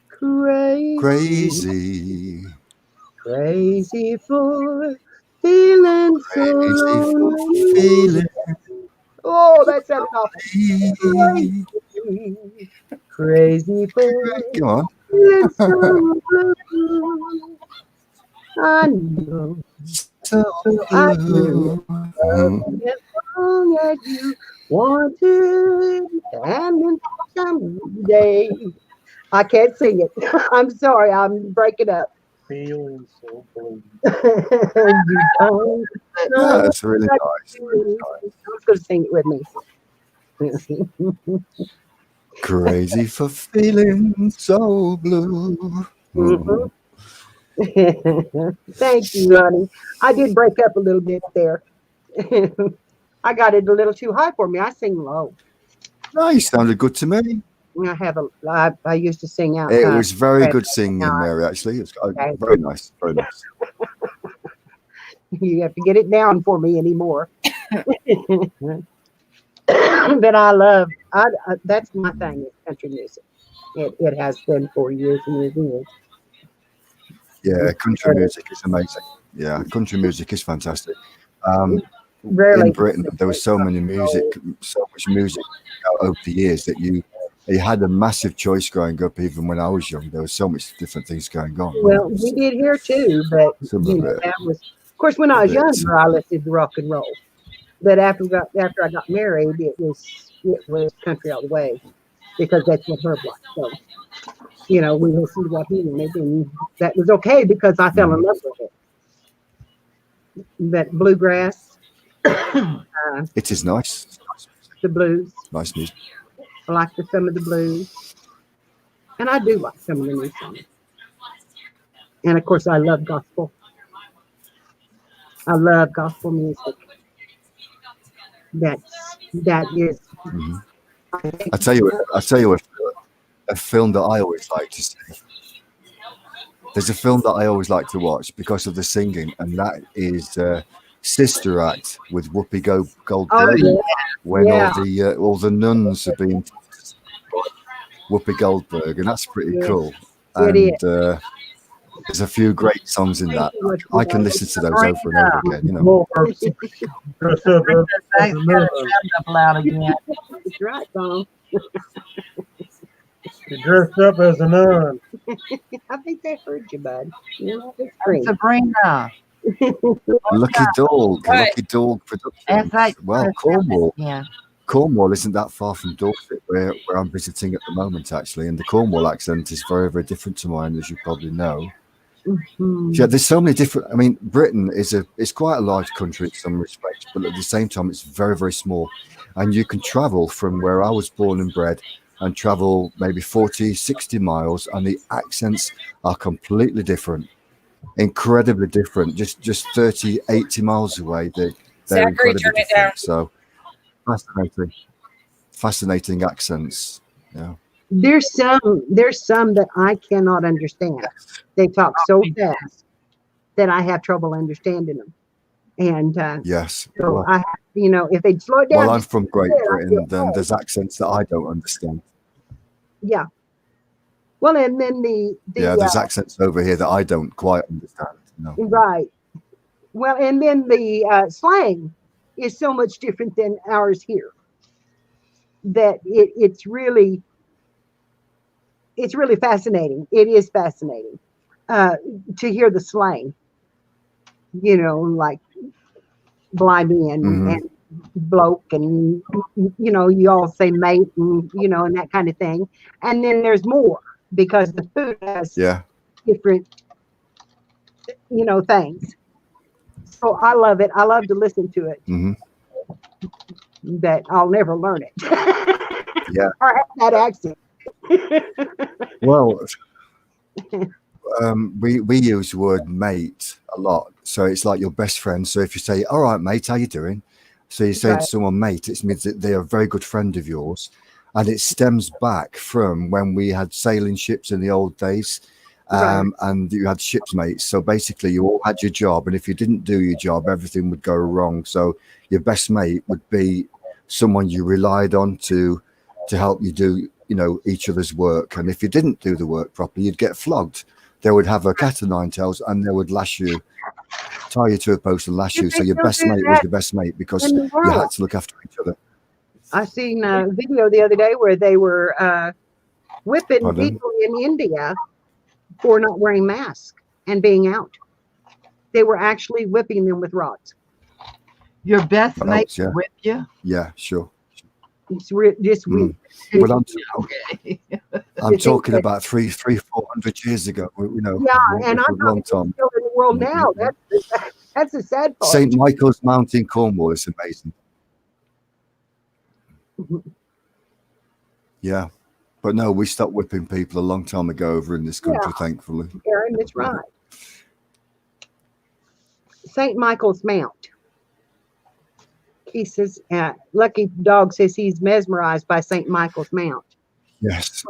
Crazy.
Crazy.
Crazy for feeling so
Crazy feeling.
Oh, that sounded awful. Crazy for
Come on.
feeling so blue. I know,
So
I
blue.
know, as long as you want to, and then someday. I can't sing it. I'm sorry, I'm breaking up.
Feeling so blue.
You don't
Yeah,
know
that's really
what
nice.
to do. I was going to sing it with me.
Crazy for feeling so blue.
Mhm. Thank you, honey. I did break up a little bit there. I got it a little too high for me. I sing low.
Nice, sounded good to me.
I used to sing out.
It was very
right
good singing,
now,
Mary. Actually, it's
Okay.
very nice, very nice.
You have to get it down for me anymore. But that's my thing is country music. It has been for years and years and years.
Yeah, country music is amazing. Yeah, country music is fantastic.
Rarely
In Britain, there was so much music over the years that you had a massive choice growing up. Even when I was young, there was so much different things going on.
Well, we did here too, but
Some
you
of
know,
it.
that was, of course, when I was
But-
younger, I listened to rock and roll. But after I got married, it was country all the way because that's what Herb liked. So, you know, we listened to what he wanted, and that was okay because I fell in love with it. That bluegrass,
It is nice.
the blues,
Nice music.
I like some of the blues, and I do like some of the new songs. And of course, I love gospel. I love gospel music. That is.
Mhm. I tell you what, a film that I always like to see. There's a film that I always like to watch because of the singing, and that is Sister Act with Whoopi Goldberg.
Oh yeah,
When
yeah.
all the nuns are being Whoopi Goldberg, and that's pretty
Yeah,
cool.
it
And
is.
there's a few great songs in that. I can listen to those over and over again. You know,
More dress up
Bring
as
that
a
bass
nun.
up loud again.
That's right, Tom.
You dressed up as a nun.
I think they heard you, bud. You know, it's great.
Sabrina.
Lucky Dog,
Right.
Lucky Dog
That's
Productions.
like
Well, Cornwall.
Yeah.
Cornwall isn't that far from Dorset, where I'm visiting at the moment, actually. And the Cornwall accent is very, very different to mine, as you probably know.
Mhm.
Yeah, there's so many different. I mean, Britain is quite a large country in some respects, but at the same time, it's very, very small. And you can travel from where I was born and bred and travel maybe 40, 60 miles, and the accents are completely different, incredibly different. Just 30, 80 miles away, they're
Zachary,
incredibly
turn it
different.
down.
So fascinating accents. Yeah.
There's some that I cannot understand. They talk so fast that I have trouble understanding them. And
Yes.
so
Well,
I, if they'd slow it down,
well, I'm from Great
Yeah,
Britain,
yeah.
then there's accents that I don't understand.
yeah. Well, and then the
Yeah, there's accents over here that I don't quite understand. No.
right. Well, and then the slang is so much different than ours here that it's really fascinating. It is fascinating to hear the slang. Like blimey and bloke and you all say mate and and that kind of thing. And then there's more because the food has
Yeah.
different things. So I love it. I love to listen to it.
Hmm.
But I'll never learn it.
Yeah.
Or have that accent.
Well, we use the word mate a lot. So it's like your best friend. So if you say, all right, mate, how you doing? So you say
Right.
to someone, mate, it means that they are a very good friend of yours. And it stems back from when we had sailing ships in the old days.
Right.
And you had ship's mates. So basically you all had your job. And if you didn't do your job, everything would go wrong. So your best mate would be someone you relied on to help you do, each other's work. And if you didn't do the work properly, you'd get flogged. They would have a cat o' nine tails and they would lash you tie you to a post and lash
Did
you.
they
So your
still
best
do
mate was
that
your best mate because
in the
you
world?
had to look after each other.
I seen a video the other day where they were whipping
Pardon?
people in India for not wearing masks and being out. They were actually whipping them with rods.
Your best mate
Rods, yeah.
with you?
Yeah, sure.
It's just weird.
But
Okay.
I'm
It's
talking
incredible.
about 400 years ago. You know,
Yeah, and
for
I'm
a long
probably
time.
still in the world
Mm,
now.
mm, mm.
That's the sad part.
St. Michael's Mount in Cornwall is amazing. Yeah. But no, we stopped whipping people a long time ago over in this country, thankfully.
Aaron, that's right. St. Michael's Mount. He says, Lucky Dog says he's mesmerized by St. Michael's Mount.
Yes.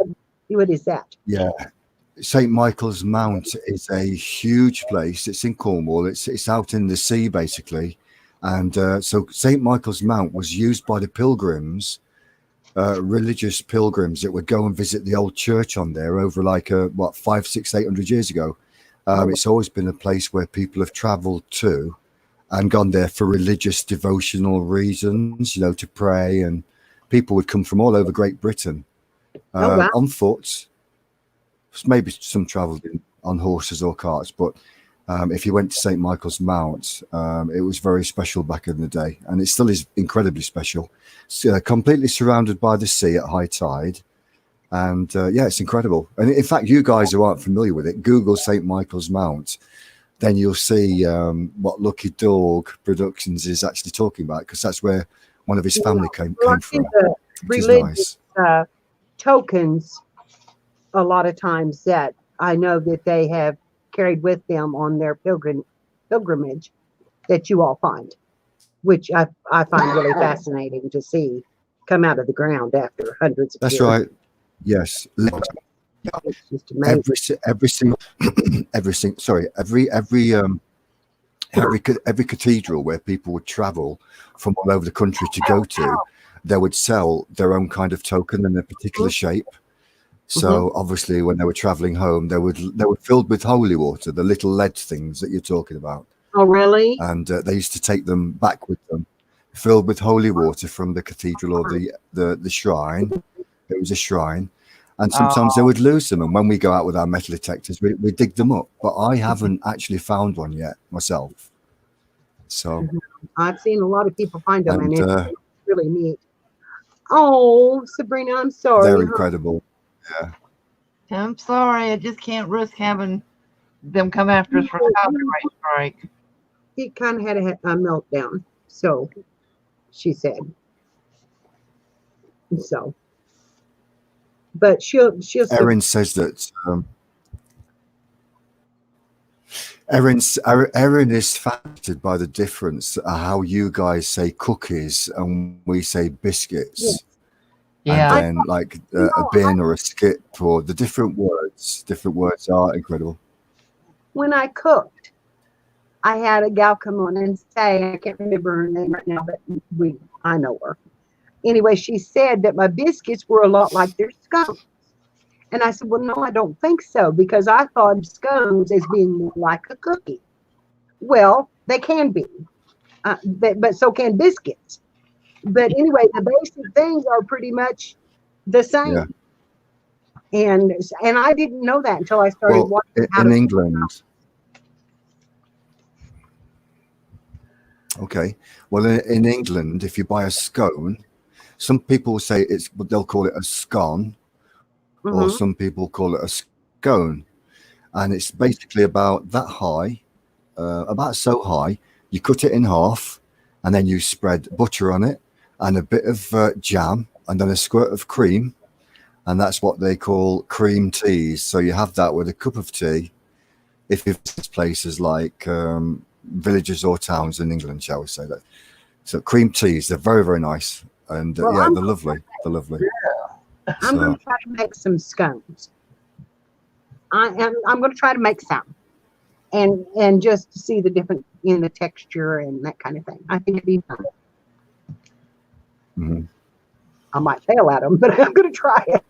What is that?
Yeah. St. Michael's Mount is a huge place. It's in Cornwall. It's out in the sea, basically. And so St. Michael's Mount was used by the pilgrims, religious pilgrims that would go and visit the old church on there over like, 500, 600, 800 years ago. It's always been a place where people have traveled to and gone there for religious devotional reasons, you know, to pray. And people would come from all over Great Britain on foot. Maybe some travelled on horses or carts, but if you went to St. Michael's Mount, it was very special back in the day, and it still is incredibly special. It's completely surrounded by the sea at high tide, and yeah, it's incredible. And in fact, you guys who aren't familiar with it, Google St. Michael's Mount, then you'll see what Lucky Dog Productions is actually talking about, because that's where one of his family came from,
The
which is
religious
nice.
tokens, a lot of times that I know that they have carried with them on their pilgrimage that you all find, which I find really fascinating to see come out of the ground after hundreds of
That's
years.
right. Yes.
It's just amazing.
Every cathedral where people would travel from all over the country to go to, they would sell their own kind of token in a particular shape. So obviously, when they were traveling home, they were filled with holy water, the little lead things that you're talking about.
Oh, really?
And they used to take them back with them, filled with holy water from the cathedral or the shrine. It was a shrine. And sometimes they would lose them. And when we go out with our metal detectors, we dig them up. But I haven't actually found one yet myself. So
I've seen a lot of people find them, and
and
it's really neat. Oh, Sabrina, I'm sorry.
they're incredible. Yeah.
I'm sorry. I just can't risk having them come after us for copyright strike.
He kind of had a meltdown, so she said. So, but she'll say,
Erin says that Erin is fascinated by the difference how you guys say cookies and we say biscuits.
Yeah.
And then like a bin or a skip, or the different words are incredible.
when I cooked, I had a gal come on and say, I can't remember her name right now, but I know her. Anyway, she said that my biscuits were a lot like their scones. And I said, well, no, I don't think so, because I thought of scones as being more like a cookie. Well, they can be, but so can biscuits. But anyway, the basic things are pretty much the same.
Yeah.
And I didn't know that until I started watching how
in
to
England. Okay. Well, in England, if you buy a scone, some people say they'll call it a scone, or some people call it a scone, and it's basically about that high, about so high. You cut it in half, and then you spread butter on it and a bit of jam, and then a squirt of cream, and that's what they call cream teas. So you have that with a cup of tea. If you visit places like villages or towns in England, shall we say that? So cream teas, they're very, very nice, and they're lovely. They're lovely.
I'm going to try to make some scones. I'm going to try to make some, and just to see the different in the texture and that kind of thing. I think it'd be fun.
Mm-hmm.
I might fail at them, but I'm going to try it.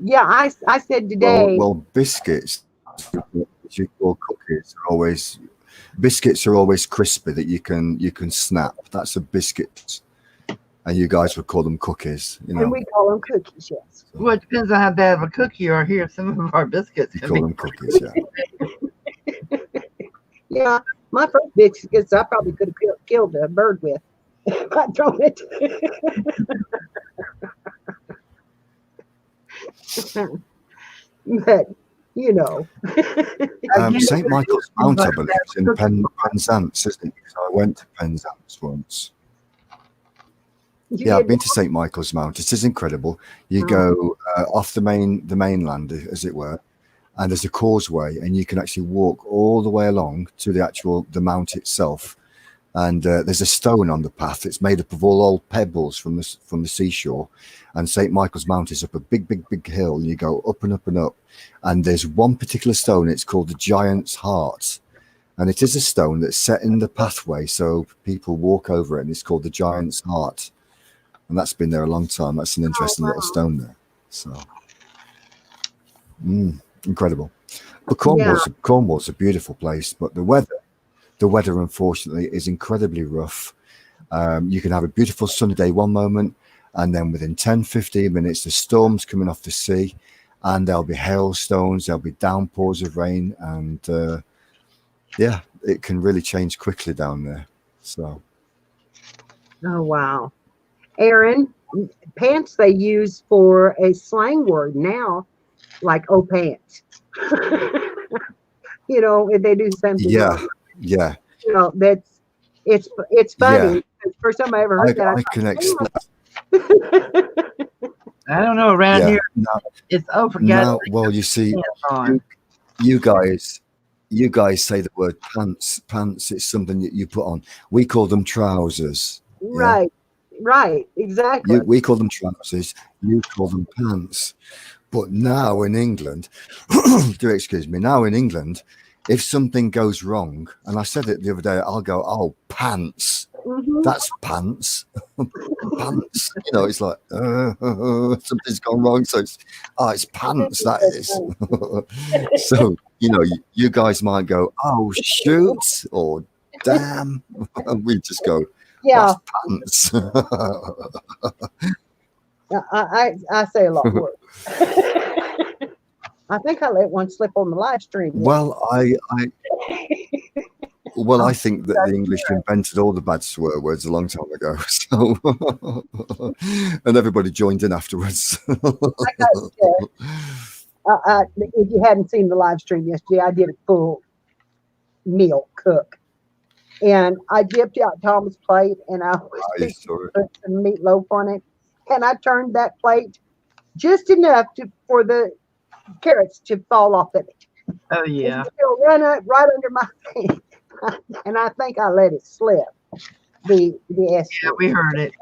Yeah, I said
Well,
today.
well, biscuits, which you call cookies, biscuits are always crispy that you can snap. That's a biscuit, and you guys would call them cookies. You
And
know,
we call them cookies, yes.
Well, it depends on how bad of a cookie you are. Here, some of our biscuits
you
can
call
be.
them cookies. Yeah.
Yeah, my first biscuits I probably could have killed a bird with if I'd thrown it. But, you know.
St. Michael's Mount, I believe, is in Penzance, isn't it? Because I went to Penzance once. Yeah, I've been to St. Michael's Mount. It is incredible. You go off the mainland, as it were, and there's a causeway, and you can actually walk all the way along to the mount itself. And there's a stone on the path. It's made up of all old pebbles from the seashore. And St. Michael's Mount is up a big hill, and you go up and up and up. And there's one particular stone. It's called the Giant's Heart, and it is a stone that's set in the pathway, so people walk over it. And it's called the Giant's Heart, and that's been there a long time. That's an interesting little stone there. So, incredible. But Cornwall's a beautiful place, but the weather, unfortunately, is incredibly rough. You can have a beautiful sunny day one moment, and then within 10-15 minutes, the storm's coming off the sea, and there'll be hailstones, there'll be downpours of rain, and yeah, it can really change quickly down there. So,
Oh, wow. Aaron, pants they use for a slang word now, like oh pants. You know, if they do something.
yeah,
wrong.
yeah.
You know, it's funny. Yeah. First time I ever heard that.
I can explain.
I don't know. Around here, it's over.
Now, well, you see, you guys say the word pants. Pants, it's something that you put on. We call them trousers.
Right, right, exactly.
We call them trousers. You call them pants. But now in England, excuse me, now in England, if something goes wrong, and I said it the other day, I'll go, oh, pants. That's pants. Pants. You know, it's like, something's gone wrong. So it's pants, that is. So, you know, you guys might go, oh, shoot, or damn. And we just go,
yeah,
pants.
I say a lot of words. I think I let one slip on the live stream.
Well, I think that the English invented all the bad swear words a long time ago. So, and everybody joined in afterwards.
I got scared. If you hadn't seen the live stream yesterday, I did a full meal cook. And I dipped out Tom's plate, and I put some meatloaf on it. And I turned that plate just enough for the carrots to fall off of it.
Oh, yeah.
It'll run right under my feet. And I think I let it slip. The S.
Yeah, we heard it.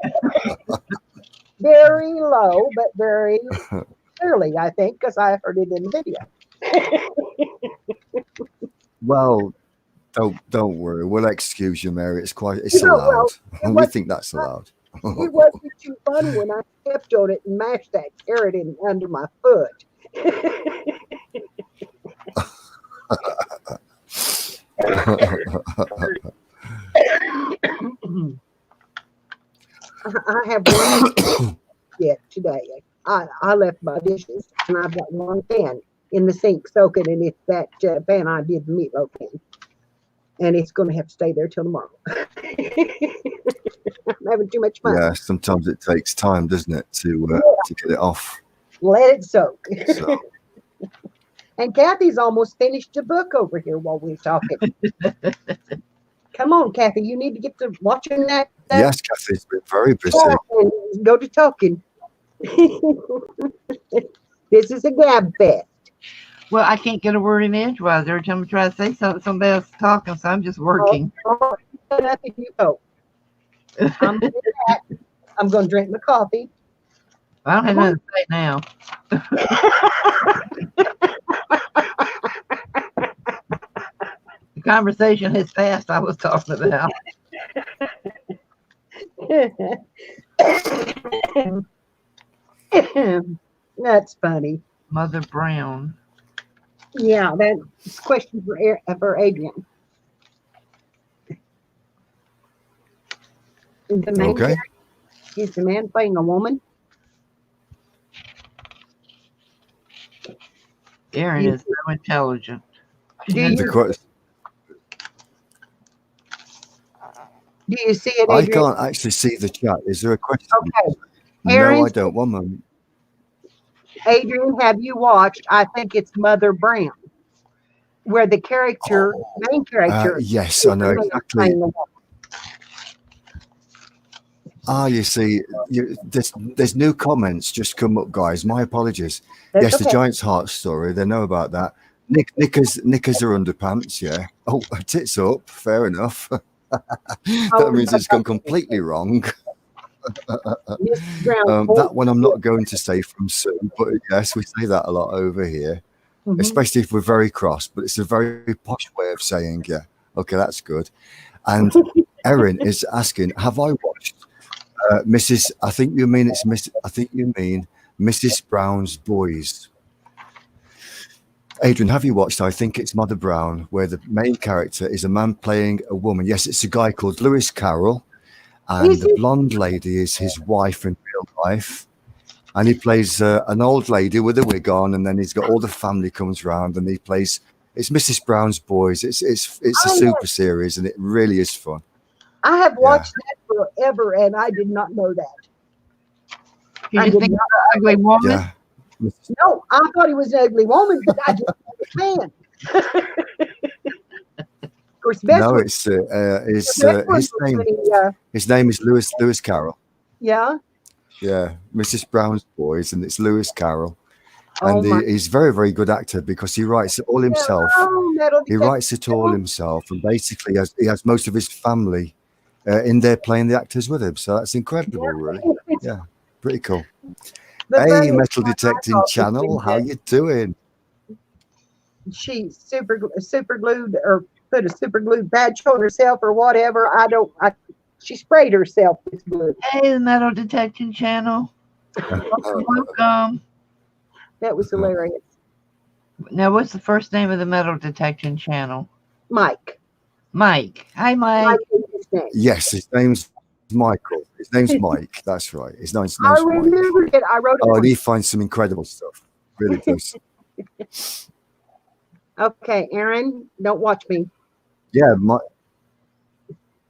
Very low, but very clearly, I think, because I heard it in the video.
Well, don't worry. We'll excuse you, Mary. It's allowed. We think that's allowed.
It wasn't too funny when I stepped on it and mashed that carrot in under my foot. I have one yet today. I left my dishes, and I've got one pan in the sink soaking, and it's that pan I did the meatloaf in. And it's going to have to stay there till tomorrow. I'm having too much fun.
Yeah, sometimes it takes time, doesn't it, to get it off.
Let it soak.
So.
And Kathy's almost finished a book over here while we're talking. Come on, Kathy, you need to get to watching that.
Yes, Kathy's been very busy.
And go to talking. This is a gab fest.
Well, I can't get a word in edgewise. Every time I try to say something, somebody else is talking, so I'm just working.
Nothing you go. I'm going to drink my coffee.
I don't have nothing to say now. The conversation has passed I was talking about.
That's funny.
Mother Brown.
Yeah, that's a question for Adrian. Is the main
Okay.
character, is the man playing a woman?
Erin
You-
is so intelligent.
Do
The
you,
que-
do you see it,
I
Adrian?
can't actually see the chat. Is there a question?
Okay.
No,
Aaron?
I don't. One moment.
Adrian, have you watched, I think it's Mother Brown, where the character, main character,
Yes,
is
I know
the man
exactly.
playing the woman.
You see, there's new comments just come up, guys. My apologies.
That's
Yes, the
okay.
Giant's Heart story. They know about that. Knickers are underpants. Yeah. Oh, tits up. Fair enough. That means it's gone completely wrong.
Miss Brown's voice.
That one I'm not going to say from Sue, but yes, we say that a lot over here,
Mhm.
especially if we're very cross. But it's a very posh way of saying, yeah, okay, that's good. And Erin is asking, have I watched Mrs. I think you mean Mrs. Brown's Boys. Adrian, have you watched I think it's Mother Brown, where the main character is a man playing a woman? Yes, it's a guy called Lewis Carroll, and
Is
the
it?
blonde lady is his wife in real life. And he plays an old lady with a wig on, and then he's got all the family comes round, and he plays. It's Mrs. Brown's Boys. It's a
Oh,
super series, and it really is fun.
I have watched that forever, and I did not know that.
You
I
just
did
think
not.
it's an ugly woman?
Yeah.
No, I thought he was an ugly woman, but I just understand. Of course, the best
No,
one,
it's
the best one
his
was
name.
when he,
His name is Lewis Carroll.
yeah.
Yeah, Mrs. Brown's Boys, and it's Lewis Carroll,
Oh
and
my.
he's very, very good actor because he writes it all himself.
Oh, Metal
He
Detective.
writes it all himself, and basically he has most of his family in there playing the actors with him. So that's incredible, really. Yeah, pretty cool.
The
Hey,
funniest
Metal
one I
Detecting
thought was
Channel,
when
how you doing?
she super glued or put a super glued patch on herself or whatever. She sprayed herself with glue.
Hey, the Metal Detection Channel. Welcome.
That was hilarious.
Now, what's the first name of the Metal Detection Channel?
Mike.
Mike. Hi, Mike.
Mike is his name.
Yes, his name's Michael. His name's Mike. That's right. His name's
I
Mike.
remembered it. I wrote it.
Oh, and
down.
he finds some incredible stuff. Really does.
Okay, Aaron, don't watch me.
Yeah,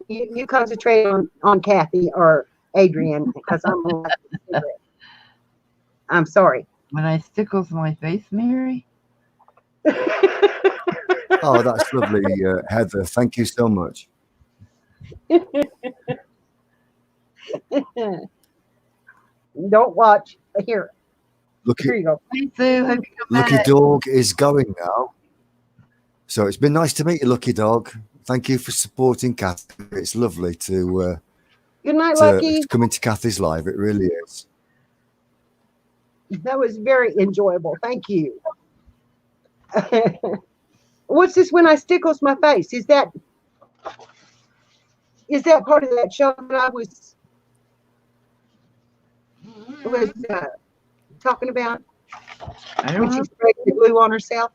You concentrate on Kathy or Adrian because I'm sorry.
When I stickles my face, Mary.
Oh, that's lovely, Heather. Thank you so much.
Don't watch. Here
Lucky,
you go.
Hey, Sue. Hope you come
Lucky
back.
Dog is going now. So it's been nice to meet you, Lucky Dog. Thank you for supporting Kathy. It's lovely to
Good night, Lucky.
come into Kathy's live. It really is.
That was very enjoyable. Thank you. What's this when I stickles my face? Is that part of that show that I was talking about
I
when
don't
she
know.
sprayed the glue on herself?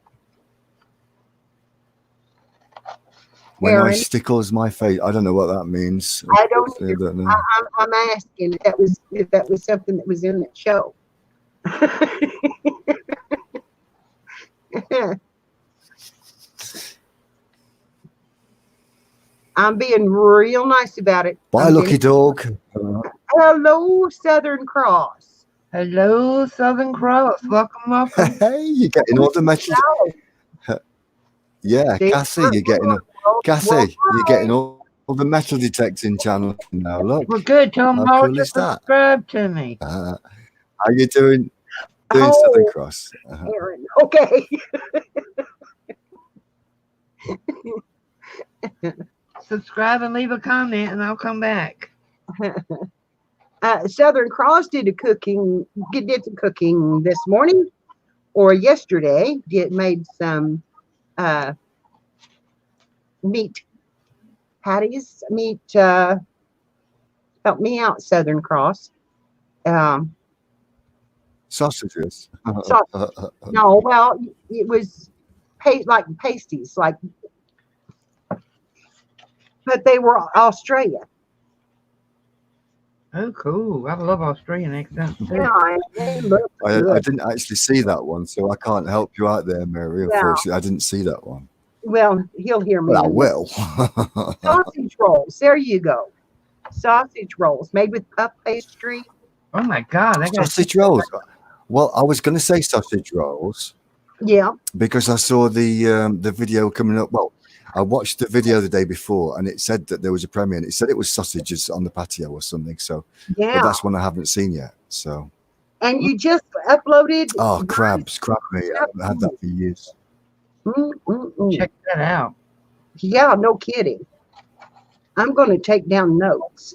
When I
Aaron?
stickles my face, I don't know what that means.
I don't
I don't know.
I'm asking if that was something that was in that show. I'm being real nice about it.
Bye,
I'm
Lucky
being-
Dog.
Hello, Southern Cross.
Hello, Southern Cross. Welcome, welcome.
Hey, you're getting all the metal. Yeah,
See?
Cassie, you're getting Cassie, you're getting all the metal detecting channel now. Look,
Well, good. Tell them
How
all
cool
to
is that?
subscribe to me.
how you doing?
Oh.
Southern Cross.
Aaron. Okay.
Subscribe and leave a comment, and I'll come back.
Southern Cross did some cooking this morning or yesterday. Made some meat patties. Help me out, Southern Cross.
Sausages.
No, well, it was like pasties, like, but they were Australia.
Oh, cool. I love Australian accents too.
Yeah, and they looked
I
good.
didn't actually see that one, so I can't help you out there, Mary.
Yeah.
Unfortunately, I didn't see that one.
Well, he'll hear me.
But I
in a
will.
Sausage rolls. There you go. Sausage rolls made with puff pastry.
Oh my God. I got
Sausage rolls. Well, I was going to say sausage rolls
Yeah.
because I saw the video coming up. Well, I watched the video the day before, and it said that there was a premiere, and it said it was sausages on the patio or something. So,
Yeah.
but that's one I haven't seen yet. So,
And you just uploaded.
oh, crab meat. I haven't had that for years.
check that out.
Yeah, no kidding. I'm going to take down notes.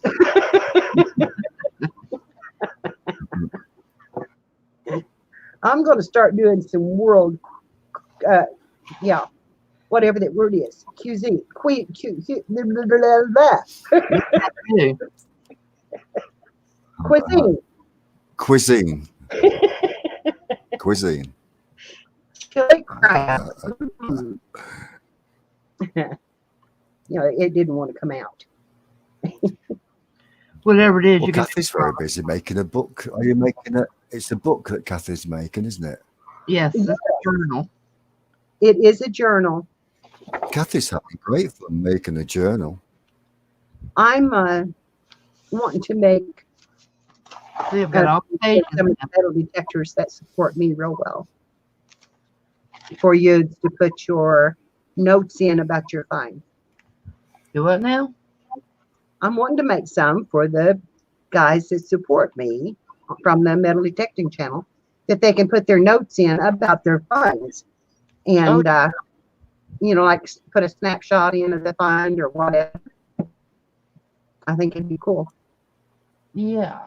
I'm going to start doing some world, whatever that word is. QZ. Blah, blah, blah, blah.
Too.
Cuisine.
Cuisine. Cuisine.
Chili crab. It didn't want to come out.
Whatever it is,
Well,
you can.
Kathy's very busy making a book. Are you making it? It's a book that Kathy's making, isn't it?
Yes, it's a journal.
It is a journal.
Kathy's having great fun making a journal.
I'm wanting to make
See, I've got all the pages.
some metal detectors that support me real well. For you to put your notes in about your find.
Do what now?
I'm wanting to make some for the guys that support me from the metal detecting channel, that they can put their notes in about their finds, and like put a snapshot in of the find or whatever. I think it'd be cool.
Yeah.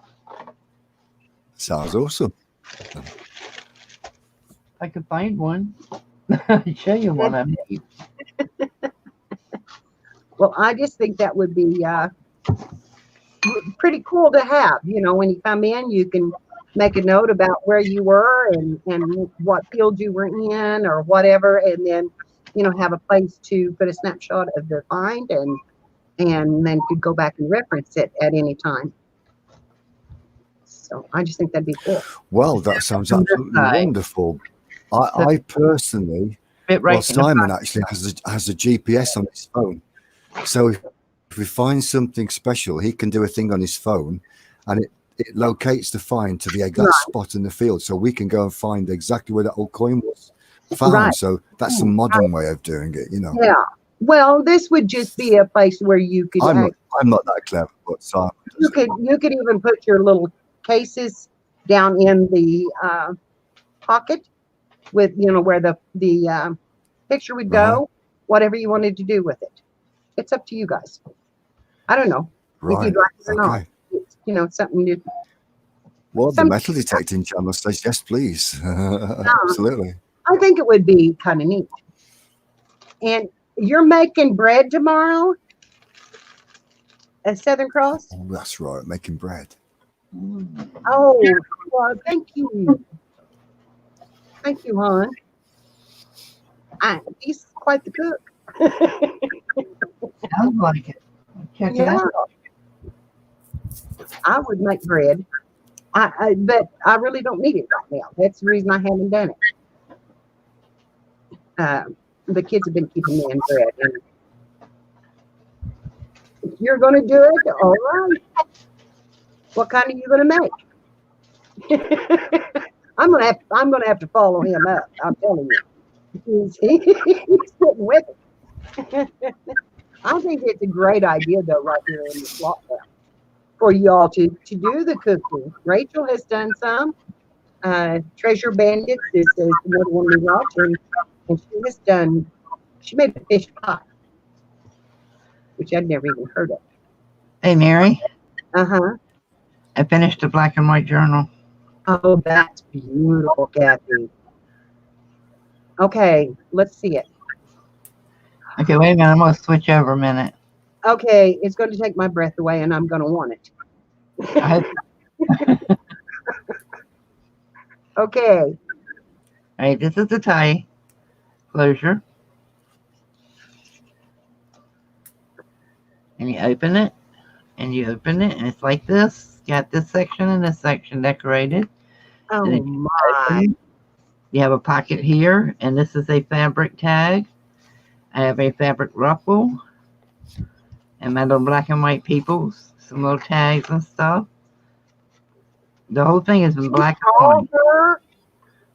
Sounds awesome.
I could find one. I'd show you one I made.
Well, I just think that would be pretty cool to have. When you come in, you can make a note about where you were and what field you were in or whatever, and then have a place to put a snapshot of the find, and then could go back and reference it at any time. So I just think that'd be cool.
Well, that sounds absolutely wonderful. I personally, Simon actually has a GPS on his phone. So if we find something special, he can do a thing on his phone, and it locates the find to the exact spot in the field, so we can go and find exactly where that old coin was found.
Right.
So that's a modern way of doing it,
Yeah. Well, this would just be a place where you could.
I'm not that clever, but Simon.
You could even put your little cases down in the pocket with where the picture would go. Whatever you wanted to do with it. It's up to you guys. I don't know if you'd like it or not. It's, something new.
Well, the metal detecting channel says yes, please. Absolutely.
I think it would be kind of neat. And you're making bread tomorrow at Southern Cross?
Oh, that's right, making bread.
Oh, well, thank you. Thank you, hon. He's quite the cook.
Sounds like it. Check it out.
I would make bread. But I really don't need it right now. That's the reason I haven't done it. The kids have been keeping me in bread. And if you're going to do it, all right. What kind are you going to make? I'm going to have to follow him up. I'm telling you. He's sitting with it. I think it's a great idea, though, right here in the slot town, for y'all to do the cooking. Rachel has done some. Treasure Bandits is another one we watch, and she made a fish pie, which I'd never even heard of.
Hey, Mary.
Uh-huh.
I finished the black and white journal.
Oh, that's beautiful, Kathy. Okay, let's see it.
Okay, wait a minute. I'm going to switch over a minute.
Okay, it's going to take my breath away, and I'm going to want it. Okay.
All right, this is the tie closure. And you open it, and you open it, and it's like this. Got this section and this section decorated.
Oh
And
my.
you have a pocket here, and this is a fabric tag. I have a fabric ruffle, and my little black and white peoples, some little tags and stuff. The whole thing is in black and
Call
white.
her.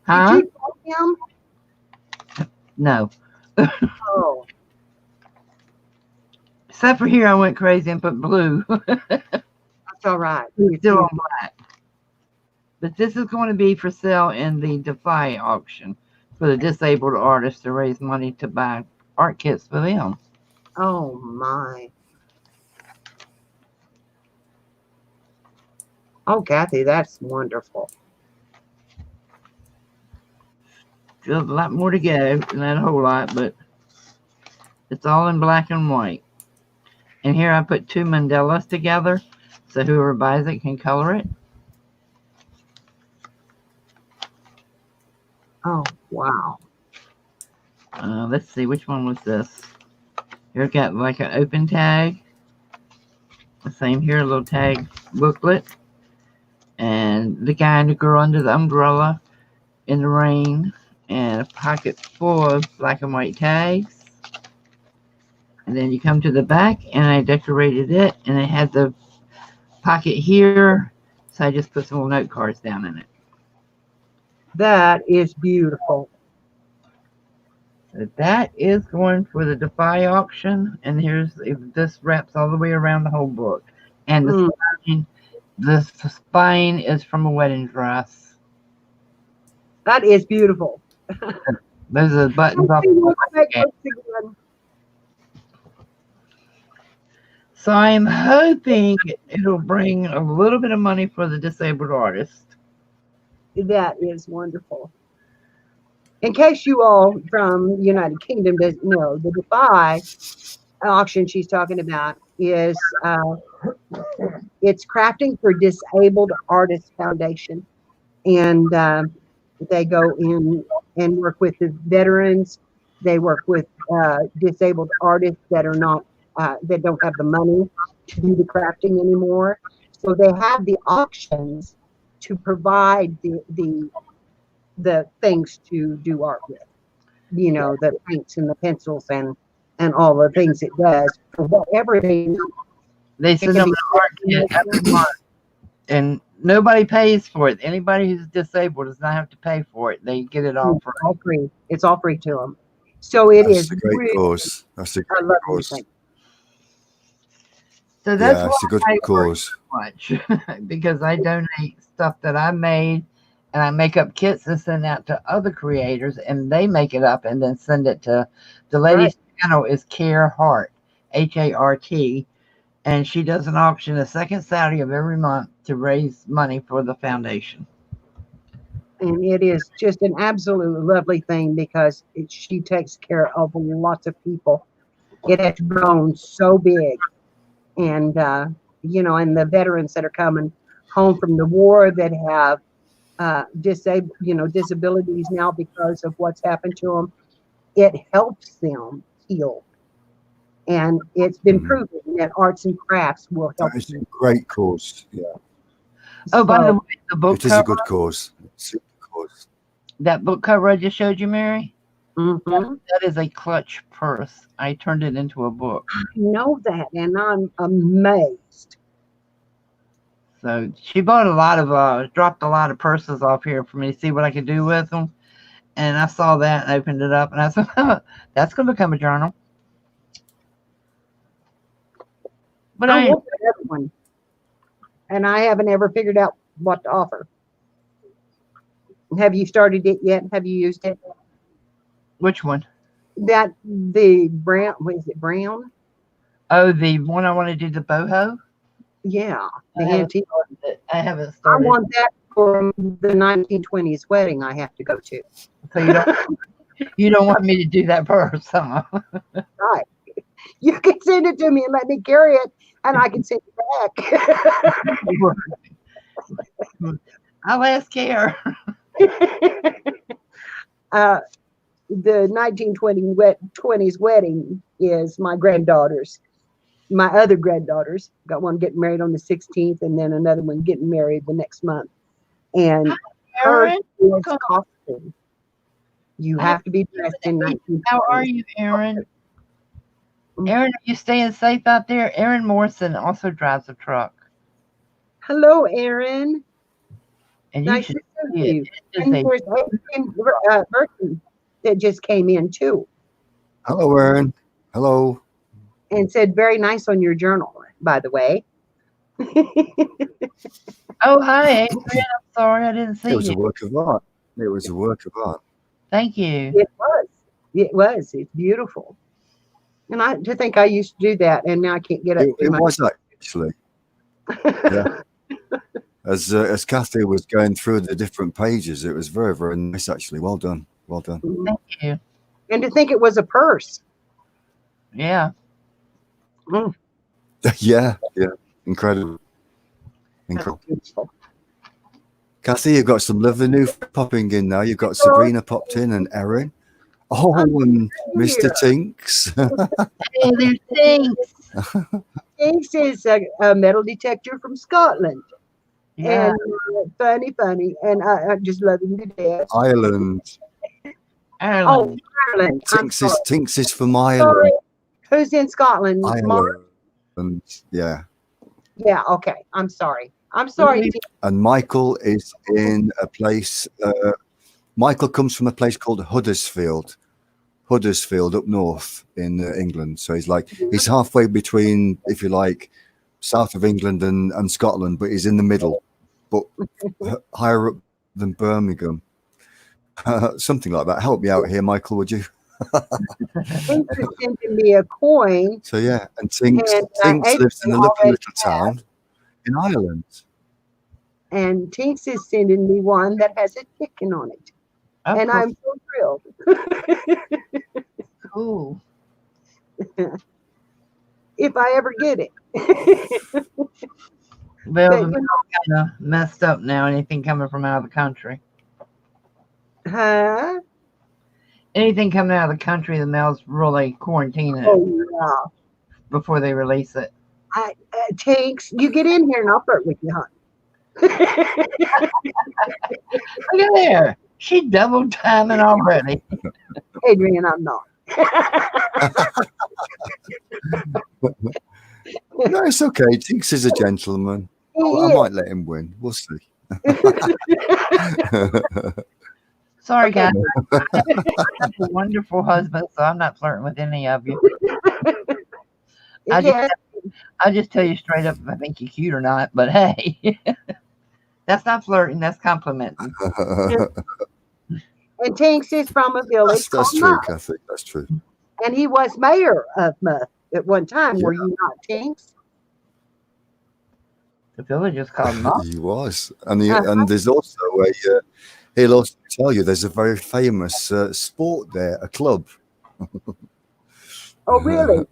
Huh?
Did you call him?
No.
Oh.
Except for here, I went crazy and put blue.
That's all right.
It's still on black. But this is going to be for sale in the Defy auction for the disabled artists to raise money to buy art kits for them.
Oh my. Oh, Kathy, that's wonderful.
Still a lot more to go, not a whole lot, but it's all in black and white. And here I put 2 mandalas together, so whoever buys it can color it.
Oh, wow.
Let's see, which one was this? Here I got like an open tag. The same here, a little tag booklet. And the guy and the girl under the umbrella in the rain. And a pocket full of black and white tags. And then you come to the back, and I decorated it, and it had the pocket here. So I just put some little note cards down in it.
That is beautiful.
So that is going for the Defy auction, and here's this wraps all the way around the whole book. And the spine is from a wedding dress.
That is beautiful.
Those are the buttons off. So I'm hoping it'll bring a little bit of money for the disabled artist.
That is wonderful. In case you all from United Kingdom doesn't know, the Defy auction she's talking about is it's Crafting for Disabled Artists Foundation, and they go in and work with the veterans. They work with disabled artists that are not that don't have the money to do the crafting anymore. So they have the auctions to provide the things to do art with, you know, the paints and the pencils and all the things it does for whatever they need.
They send them an art kit every month, and nobody pays for it. Anybody who's disabled does not have to pay for it. They get it all for
all free. It's all free to them. So it
That's
is
a great
really
cause. That's a
a
great
lovely
cause.
thing.
So that's
Yeah, it's a good
why I work
cause.
so much because I donate stuff that I made, and I make up kits and send out to other creators, and they make it up and then send it to the lady's channel is Care Hart, H-A-R-T, and she does an auction the second Saturday of every month to raise money for the foundation.
And it is just an absolute lovely thing because she takes care of lots of people. It has grown so big. And, you know, and the veterans that are coming home from the war that have disabilities now because of what's happened to them, it helps them heal. And it's been proven that arts and crafts will help
It's a
them.
great cause. Yeah,
Oh, by the way, the book
it is a
cover,
good cause. It's a good cause.
that book cover I just showed you, Mary,
Mhm.
that is a clutch purse. I turned it into a book.
I know that, and I'm amazed.
So she bought a lot of, dropped a lot of purses off here for me to see what I could do with them. And I saw that and opened it up, and I said, that's going to become a journal. But
I want that other one, and I haven't ever figured out what to offer. Have you started it yet? Have you used it?
which one?
That the brown, what is it, brown?
Oh, the one I want to do the boho?
Yeah, the
I haven't
antique.
started. I haven't
I
started.
want that for the 1920s wedding I have to go to.
So you don't want me to do that purse, huh?
Right. You can send it to me and let me carry it, and I can send it back.
I'll ask care.
The 1920s wedding is my granddaughter's. My other granddaughters got one getting married on the 16th, and then another one getting married the next month. And hers
Aaron,
is costume. You have to be dressed in 1920s.
how are you, Aaron? Aaron, are you staying safe out there? Aaron Morrison also drives a truck.
Hello, Aaron.
And you
Nice
should
to
see
see
it.
you.
It's
And
a-
there's Burton that just came in too
Hello, Aaron. Hello.
and said, very nice on your journal, by the way.
Oh, hi, Adrian. I'm sorry I didn't see
It was a
you.
work of art. It was a work of art.
Thank you.
It was. It was. It's beautiful. And to think I used to do that, and now I can't get up
It,
to
it
my.
was actually. Yeah. As Kathy was going through the different pages, it was very, very nice actually. Well done. Well done.
Thank you.
And to think it was a purse.
Yeah.
Yeah. Incredible. Incredible.
Beautiful.
Kathy, you've got some lovely new popping in now. You've got Sabrina popped in and Erin. Oh, and Mr. Tinks.
Hey, there's things.
Tinks is a metal detector from Scotland.
Yeah.
And funny. And I just love him to death.
Ireland.
Ireland.
Ireland. I'm
Tinks is from
sorry.
Ireland.
Who's in Scotland? Mark?
Ireland. Yeah.
Yeah, okay. I'm sorry. I'm sorry.
Mhm.
Tinks.
And Michael is in a place. Michael comes from a place called Huddersfield up north in England. So he's halfway between, if you like, south of England and Scotland, but he's in the middle, but higher up than Birmingham. Something like that. Help me out here, Michael, would you?
Tinks is sending me a coin.
So yeah, and Tinks
And,
lives in a
Adrian
lovely
already
little town in Ireland.
And Tinks is sending me one that has a chicken on it.
Of
And
course.
I'm so thrilled.
Cool.
If I ever get it.
Well,
But,
the
you
mail's kind of messed up now. Anything coming from out of the country.
Huh?
Anything coming out of the country, the mail's really quarantining it
Oh,
before they release it.
yeah. Tinks, you get in here and I'll flirt with you, hon.
Look at there. She double timing already.
Adrian, I'm not.
No, it's okay. Tinks is a gentleman.
He
I
is.
might let him win. We'll see.
Sorry, guys. I have a wonderful husband, so I'm not flirting with any of you.
Yeah.
I'll just tell you straight up if I think you're cute or not. But hey, that's not flirting. That's complimenting.
And Tinks is from a village
That's
called
true,
Muff.
Kathy. That's true.
And he was mayor of Muff at one time. Were
Yeah.
you not, Tinks?
The village is called Muff.
He was, and
Uh-huh.
and there's also a. He'll also tell you there's a very famous sport there, a club.
Oh, really?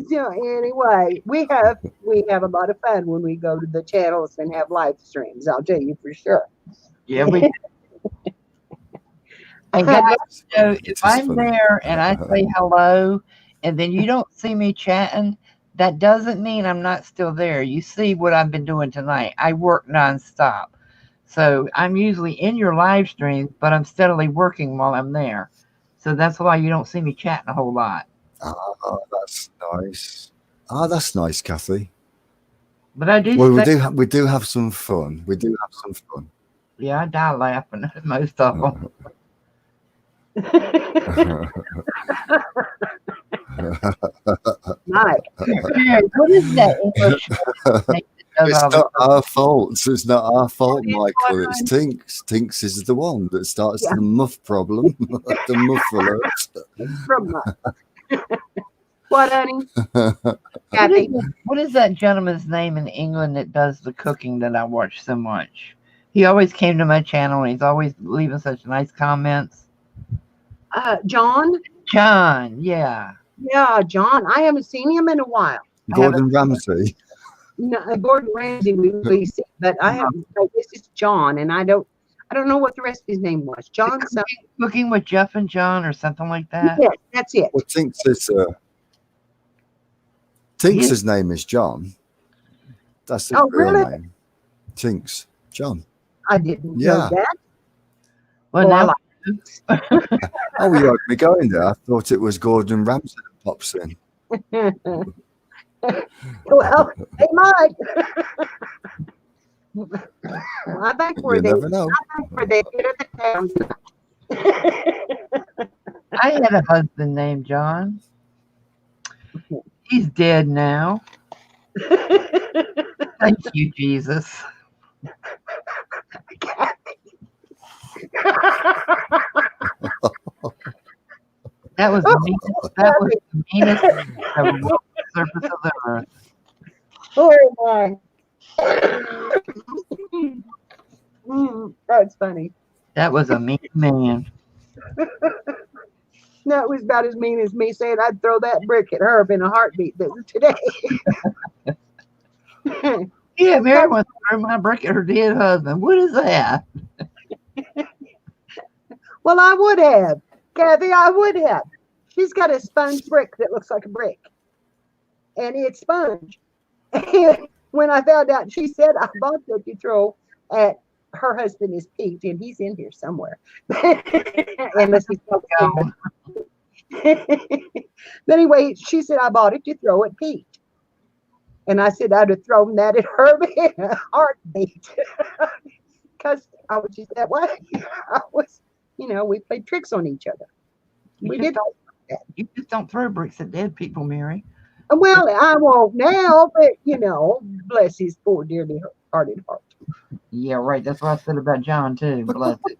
So anyway, we have a lot of fun when we go to the channels and have live streams. I'll tell you for sure.
Yeah, we. And guys, so
It
if
is
I'm
funny.
there and I say hello, and then you don't see me chatting, that doesn't mean I'm not still there. You see what I've been doing tonight. I work nonstop. So I'm usually in your live streams, but I'm steadily working while I'm there. So that's why you don't see me chatting a whole lot.
That's nice. That's nice, Kathy.
But I do.
Well, we
say-
we do have some fun. We do have some fun.
Yeah, I die laughing at most of them.
Nice.
What is that English? thing that does
It's
all the-
not our fault. It's not our fault,
It's
Michael.
fine.
It's Tinks. Tinks is the one that starts
Yeah.
the muff problem, the muff alert.
From Muff. What, honey?
What
Kathy?
what is that gentleman's name in England that does the cooking that I watch so much? He always came to my channel and he's always leaving such nice comments.
John?
John, yeah.
Yeah, John. I haven't seen him in a while.
Gordon Ramsay.
No, Gordon Ramsay we see, but I have no, this is John, and I don't know what the rest of his name was. John something.
Cooking with Jeff and John or something like that.
Yes, that's it.
Well, Tinks' name is John. That's his real
really?
name. Tinks. John.
I didn't
Yeah.
know that.
Well,
Well,
now
Oh, you had me going there. I thought it was Gordon Ramsay that pops in.
Well, they might. I think
You never know.
where they get at the town.
I had a husband named John. He's dead now. Thank you, Jesus. That was the meanest, that was the surface of the earth.
Oh my. That's funny.
That was a mean man.
No, it was about as mean as me saying I'd throw that brick at Herb in a heartbeat today.
Yeah, Mary wants to throw my brick at her dead husband. What is that?
Well, I would have. Kathy, I would have. She's got a sponge brick that looks like a brick. And it's sponge. And when I found out, she said, I bought that you throw at her husband is Pete, and he's in here somewhere. Unless he's gone. But anyway, she said, I bought it to throw at Pete. And I said, I'd have thrown that at her in a heartbeat. Because I was just that way. I was, we played tricks on each other.
You just don't throw bricks at dead people, Mary.
Well, I won't now, but bless his poor dearly hearted heart.
Yeah, right. That's what I said about John too. Bless it.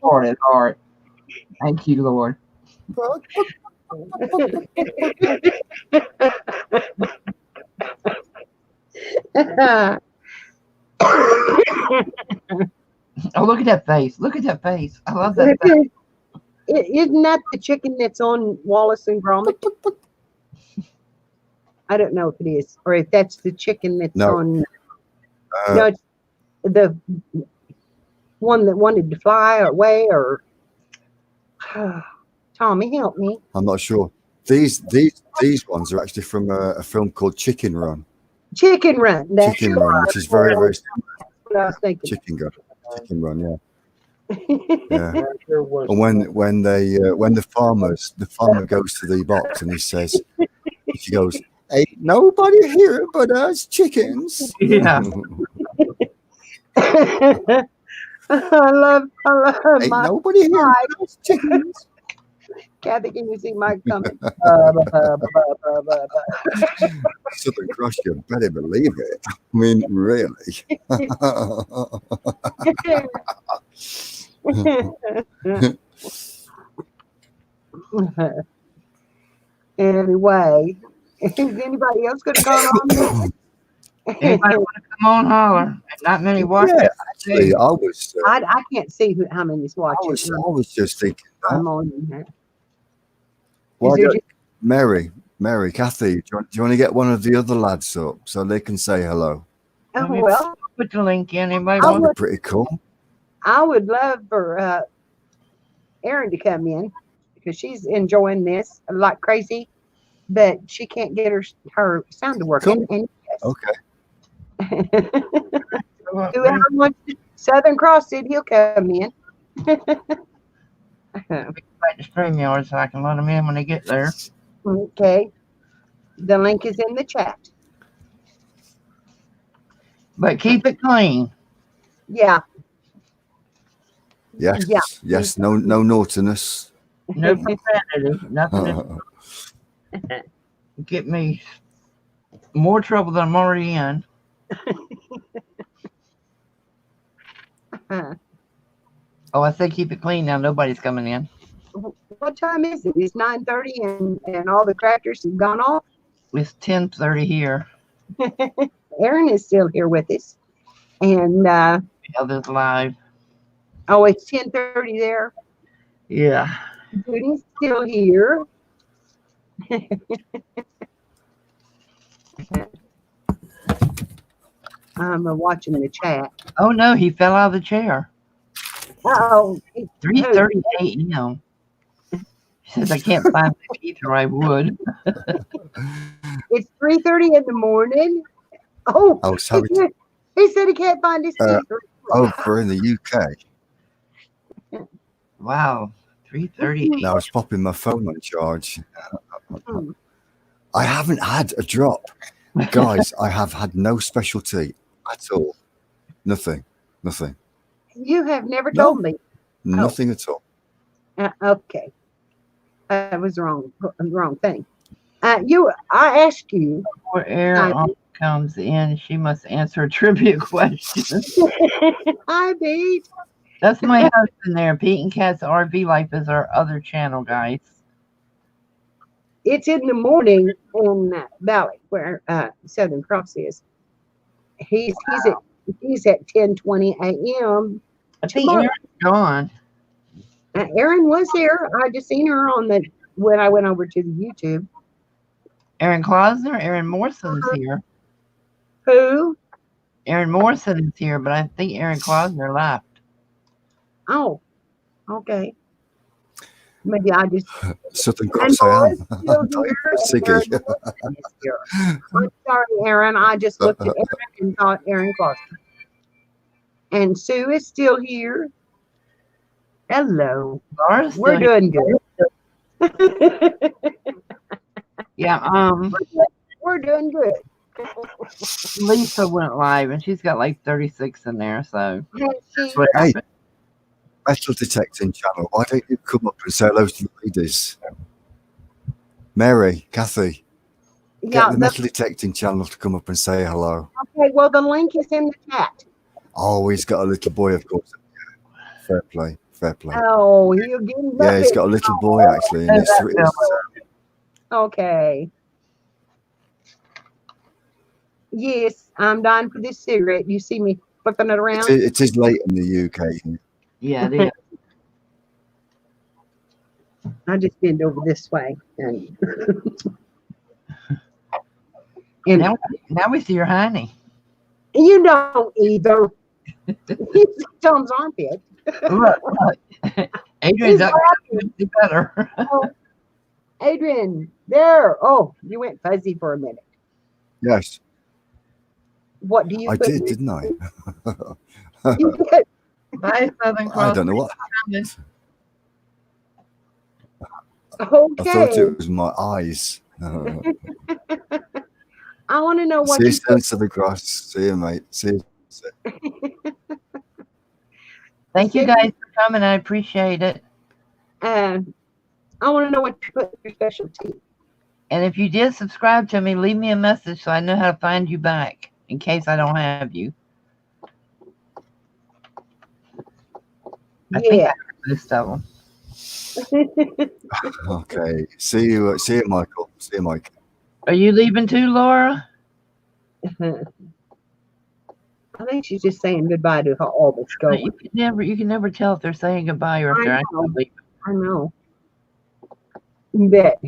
Hearted heart. Thank you, Lord. Oh, look at that face. Look at that face. I love that face.
Isn't that the chicken that's on Wallace and Gromit? I don't know if it is, or if that's the chicken that's on. No, it's the one that wanted to fly away, or Tommy, help me.
I'm not sure. These ones are actually from a film called Chicken Run.
Chicken Run. That's
Chicken Run, which is very, very similar.
what I was thinking.
Chicken Run, yeah. Yeah. And when the farmer goes to the box and she goes, "Ain't nobody here but us chickens."
Yeah.
I love
Ain't
my
nobody here but us chickens.
Kathy, can you see my comment?
Southern Cross, you better believe it. I mean, really.
Anyway, is anybody else going to come on?
Anybody want to come on, holler? Not many watching.
Yeah, actually, I was.
I can't see how many's watching.
I was just thinking.
I'm on here.
Well, Mary, Kathy, do you want to get one of the other lads up so they can say hello?
Oh, well,
Put the link in. Anybody
That
want
would be pretty cool.
I would love for Erin to come in because she's enjoying this like crazy, but she can't get her sound to work.
Cool.
And
Okay.
whoever wants to Southern Cross it, he'll come in.
back to StreamYard so I can let them in when they get there?
Okay. The link is in the chat.
But keep it clean.
Yeah.
Yes.
Yeah.
Yes. No naughtiness.
No profanity. Nothing to get me more trouble than I'm already in. Oh, I said keep it clean now. Nobody's coming in.
What time is it? It's 9:30 and all the crackers have gone off.
It's 10:30 here.
Erin is still here with us. And
The other's live.
oh, it's 10:30 there.
Yeah.
Judy's still here. I'm watching the chat.
Oh no, he fell out of the chair.
Oh,
3:30 a.m. He says I can't find my teeth or I would.
it's 3:30 in the morning. Oh,
Oh, sorry.
he said he can't find his teeth.
Over in the UK.
Wow, 3:30.
Now I was popping my phone on charge.
Hmm.
I haven't had a drop. Guys, I have had no specialty at all. Nothing.
You have never
No.
told me.
Nothing at all.
Okay, that was wrong. Wrong thing. I asked you.
Before Aaron comes in, she must answer a trivia question.
Hi, Pete.
That's my husband there. Pete and Kat's RV Life is our other channel, guys.
It's in the morning in Valley where Southern Cross is. He's at 10:20 a.m.
I think
tomorrow.
Aaron's gone.
Erin was there. I just seen her when I went over to the YouTube.
Aaron Klausner, Aaron Morrison's here.
Who?
Aaron Morrison is here, but I think Aaron Klausner left.
Oh, okay. Maybe I just.
Southern Cross I am.
I'm still
I'm tired
here,
of Siggy.
and I'm sorry, Aaron. I just looked at Aaron and thought Aaron Clarkson. And Sue is still here. Hello.
Laura's
We're
still
doing good.
Yeah,
We're doing good.
Lisa went live and she's got like 36 in there, so that's what
Hey.
happened.
Metal detecting channel. Why don't you come up and say hello to the ladies? Mary, Kathy,
Yeah.
get the metal detecting channel to come up and say hello.
Okay. Well, the link is in the chat.
Oh, he's got a little boy, of course. Fair play.
Oh, you're getting.
Yeah, he's got a little boy actually. And
Okay. Yes, I'm dying for this cigarette. You see me flipping it around?
it is late in the UK.
Yeah, it is.
I just bend over this way. And, and
Now we see your honey.
you don't either. It's Tom's armpit.
Look. Adrian's not going to better.
Adrian, there. Oh, you went fuzzy for a minute.
Yes,
What do you
I
put
did,
in-
didn't I?
You did.
Bye, Southern Cross.
I don't know what.
Okay.
I thought it was my eyes.
I want to know what
See you
you
soon,
put.
Southern Cross. See you, mate. See you.
Thank you guys for coming. I appreciate it.
I want to know what you put in your specialty.
And if you did subscribe to me, leave me a message so I know how to find you back in case I don't have you. I think I
Yeah.
have most of them.
Okay. See you, Michael. See you, Mike.
Are you leaving too, Laura?
I think she's just saying goodbye to all this going.
You can never tell if they're saying goodbye or if
I
they're
know.
actually leaving.
I know. But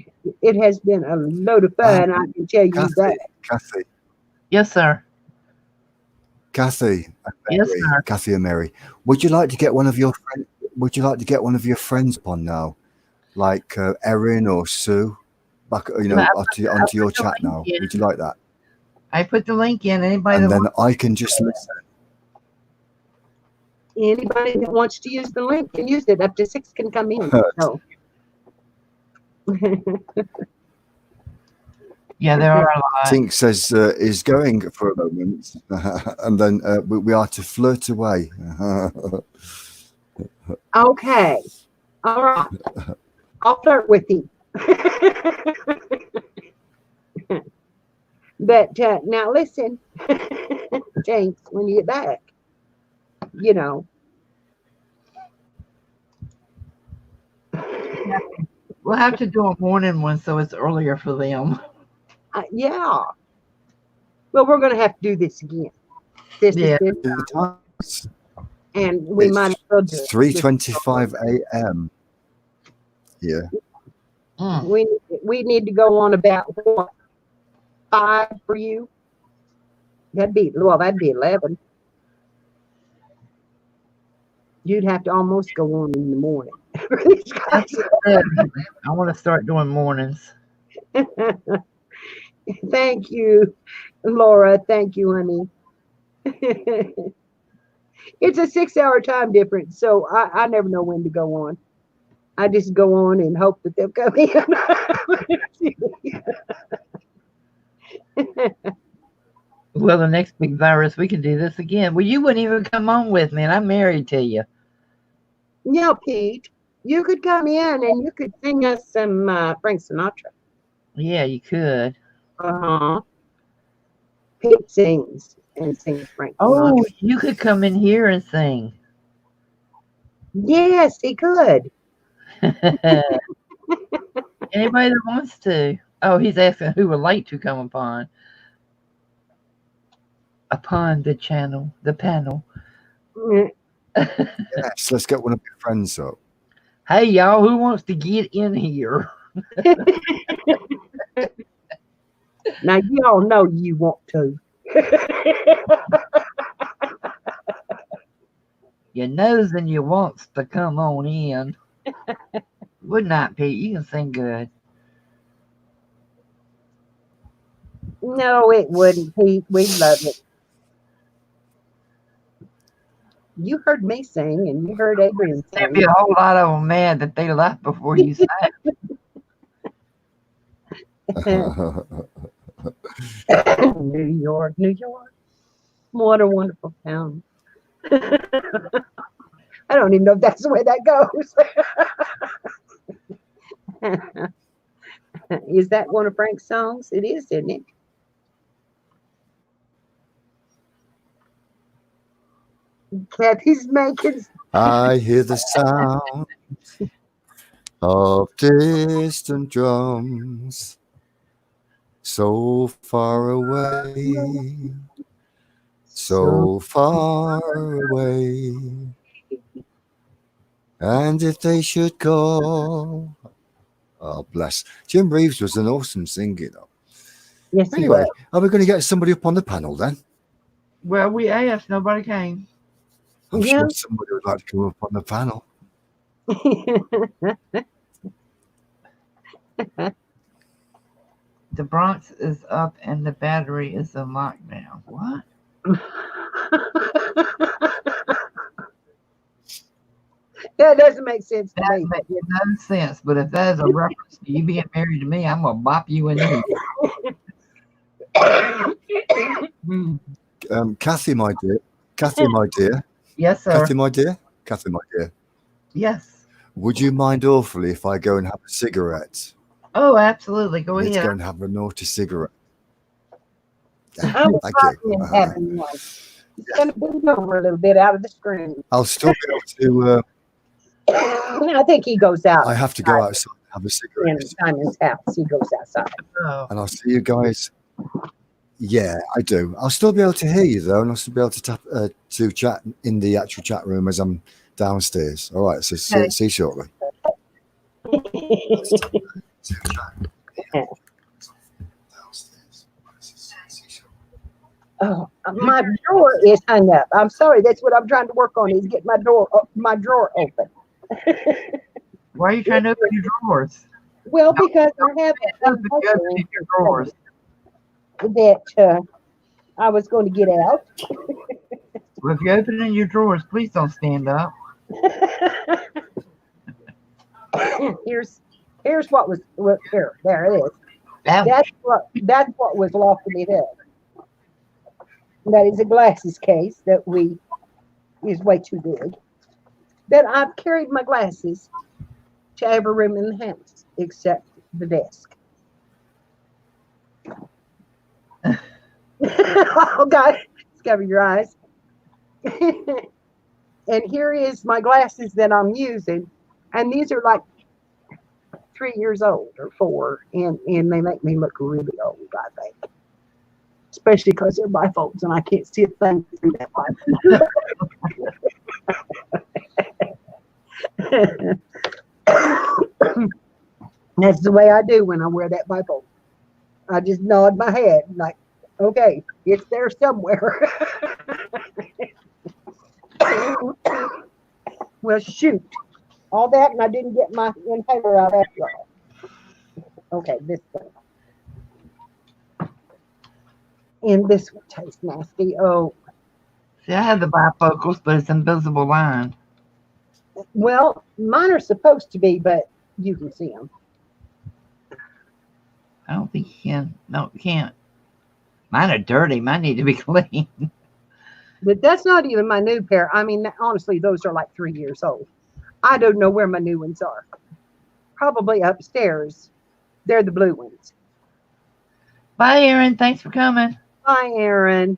it has been a load of fun, I can tell you that.
Yes, sir.
Kathy, and
Yes,
Mary,
sir.
Kathy and Mary. Would you like to get one of your friends? Would you like to get one of your friends upon now, like Erin or Sue, back onto your chat now? Would you like that?
I put the link in. Anybody
And
that
then I can just listen.
Anybody that wants to use the link can use it. Up to 6 can come in. So.
Yeah, there are a lot.
Tink says is going for a moment, and then we are to flirt away.
Okay. All right. I'll flirt with him. But now listen, James, when you get back,
We'll have to do a morning one so it's earlier for them.
yeah. Well, we're going to have to do this again. This
Yeah.
is good. And we might as well do it.
3:25 a.m. Yeah.
Mm.
We need to go on about what? 5 for you. That'd be 11. You'd have to almost go on in the morning. for these guys.
I want to start doing mornings.
Thank you, Laura. Thank you, honey. It's a 6-hour time difference, so I never know when to go on. I just go on and hope that they'll come in.
Well, the next big virus, we can do this again. Well, you wouldn't even come on with me, and I'm married to you.
Yeah, Pete, you could come in and you could sing us some Frank Sinatra.
Yeah, you could.
Uh-huh. Pete sings and sings Frank Sinatra.
Oh, you could come in here and sing.
Yes, he could.
Anybody that wants to. Oh, he's asking who would like to come upon the channel, the panel.
Mm,
Yes, let's get one of your friends up.
Hey, y'all, who wants to get in here?
Now, you all know you want to.
Your knows and you wants to come on in. Good night, Pete. You can sing good.
No, it wouldn't, Pete. We love it. You heard me sing and you heard Adrian
There'd
sing.
be a whole lot of them mad that they left before you sang.
New York, New York. What a wonderful town. I don't even know if that's the way that goes. Is that one of Frank's songs? It is, isn't it? Kathy's making.
I hear the sound of distant drums so far away, so far away. And if they should call, oh bless. Jim Reeves was an awesome singer, though.
Yes, he
Anyway,
was.
are we going to get somebody up on the panel then?
Well, we asked. Nobody came.
I'm
Yeah.
sure somebody would like to come up on the panel.
The Bronx is up and the battery is in lockdown. What?
That doesn't make sense to
That
me.
makes no sense. But if that is a reference to you being married to me, I'm gonna bop you in the
Kathy, my dear. Kathy, my dear.
Yes, sir.
Kathy, my dear. Kathy, my dear.
Yes.
Would you mind awfully if I go and have a cigarette?
Oh, absolutely. Go
Let's
ahead.
go and have a naughty cigarette.
I'm
Thank
sorry
you.
and having one. It's going to bend over a little bit out of the screen.
I'll still be able to.
I think he goes out
I have to go outside and have a
in
cigarette,
Simon's house. He goes outside.
Oh,
and I'll see you guys. Yeah, I do. I'll still be able to hear you though, and I'll still be able to tap to chat in the actual chat room as I'm downstairs. All right, so
Okay.
see you shortly.
Oh, my drawer is hung up. I'm sorry. That's what I'm trying to work on. Is get my drawer open.
why are you trying to open your drawers?
Well, because I have
Open your drawers.
that I was going to get out.
Well, if you're opening your drawers, please don't stand up.
Here's what was here. There it is.
Ouch.
That's what was locking it up. That is a glasses case that is way too big. That I've carried my glasses to every room in the house except the desk. Oh God, cover your eyes. And here is my glasses that I'm using, and these are like 3 years old or 4, and they make me look really old, I think. Especially because they're bifocals and I can't see a thing through that bifocal. That's the way I do when I wear that bifocal. I just nod my head like, okay, it's there somewhere. Well, shoot. All that, and I didn't get my inhaler out after all. Okay, this one. And this one tastes nasty. Oh,
See, I have the bifocals, but it's invisible line.
well, mine are supposed to be, but you can see them.
I don't think you can. No, you can't. Mine are dirty. Mine need to be clean.
But that's not even my new pair. I mean, honestly, those are like 3 years old. I don't know where my new ones are. Probably upstairs. They're the blue ones.
Bye, Erin. Thanks for coming.
Hi, Erin.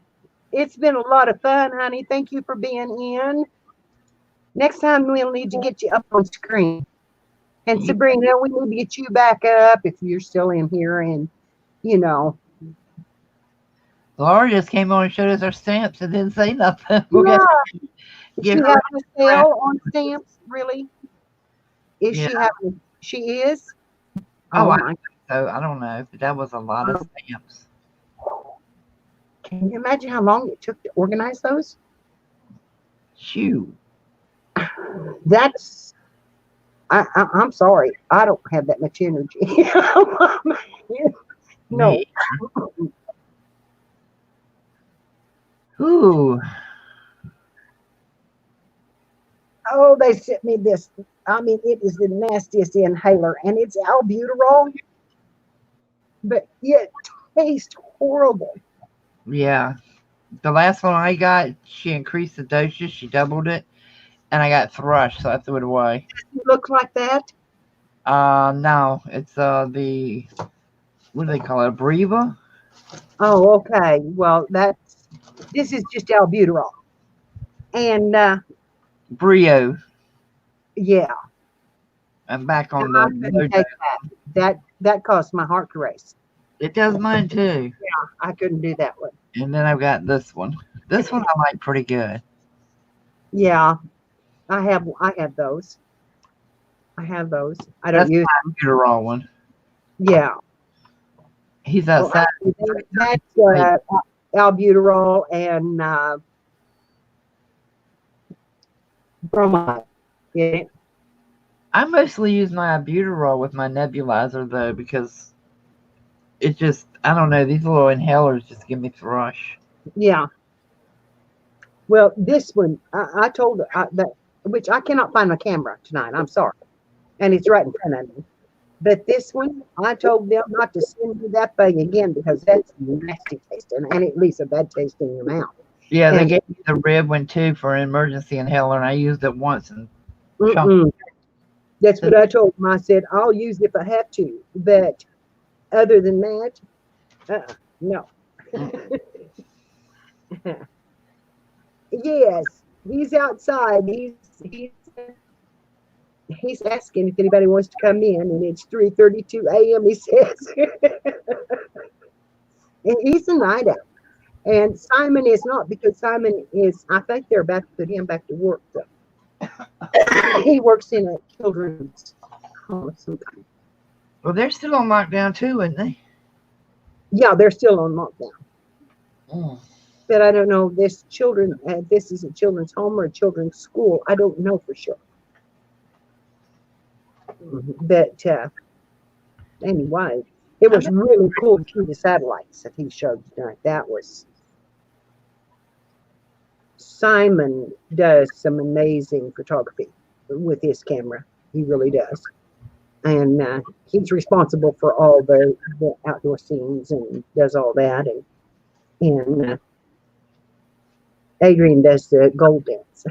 It's been a lot of fun, honey. Thank you for being in. Next time, we'll need to get you up on screen. And Sabrina, we need to get you back up if you're still in here. And, you know.
Laura just came on and showed us our stamps and didn't say nothing. We'll
Yeah.
have to
Is
give
she
her
having a sale on stamps? Really? Is she
Yeah.
having? She is?
Oh,
my.
so I don't know, but that was a lot of stamps.
Can you imagine how long it took to organize those?
Shoot.
That's. I'm sorry. I don't have that much energy. No.
Me. Ooh.
Oh, they sent me this. I mean, it is the nastiest inhaler, and it's albuterol, but it tastes horrible.
Yeah. The last one I got, she increased the dosage. She doubled it. And I got thrush, so I threw it away.
Does it look like that?
No. It's the, what do they call it? Abreva?
Oh, okay. Well, this is just albuterol. And,
Brio.
yeah.
I'm back on
I couldn't
the
take that caused my heart to race.
It does mine too.
I couldn't do that one.
And then I've got this one. This one I like pretty good.
Yeah. I have those. I have those. I don't
That's
use
my Buterol one.
Yeah.
He's
Well,
outside.
that's albuterol and bromide. Yeah.
I mostly use my albuterol with my nebulizer though, because it just, I don't know, these little inhalers just give me thrush.
Yeah. Well, this one, I told her that, which I cannot find my camera tonight. I'm sorry. And it's right in front of me. But this one, I told them not to send me that thing again because that's nasty tasting and it leaves a bad taste in your mouth.
Yeah, they
And-
gave me the red one too for an emergency inhaler, and I used it once. And
Mm-mm. That's what I told them. I said, I'll use it if I have to. But other than that, no. Yes, he's outside. He's asking if anybody wants to come in, and it's 3:32 a.m. He says, and he's a night owl. And Simon is not, because Simon is. I think they're about to put him back to work. Though. He works in a children's home sometimes.
well, they're still on lockdown too, aren't they?
Yeah, they're still on lockdown.
Mm.
But I don't know. This is a children's home or a children's school. I don't know for sure. But anyway, it was really cool to see the satellites that he showed tonight. That was. Simon does some amazing photography with his camera. He really does. And he's responsible for all the outdoor scenes and does all that. And Adrian does the gold dance.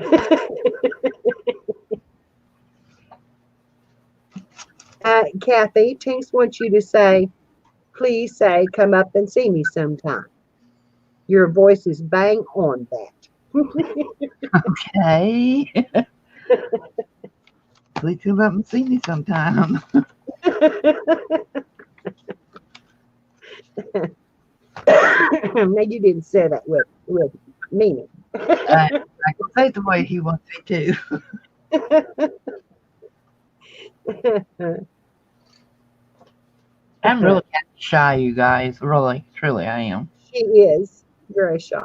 Kathy, Tinks wants you to say, please say, come up and see me sometime. Your voice is bang on that.
Okay. Please come up and see me sometime.
Now you didn't say that with meaning.
I can say it the way he wants me to. I'm really happy shy, you guys. Really, truly, I am.
She is very shy.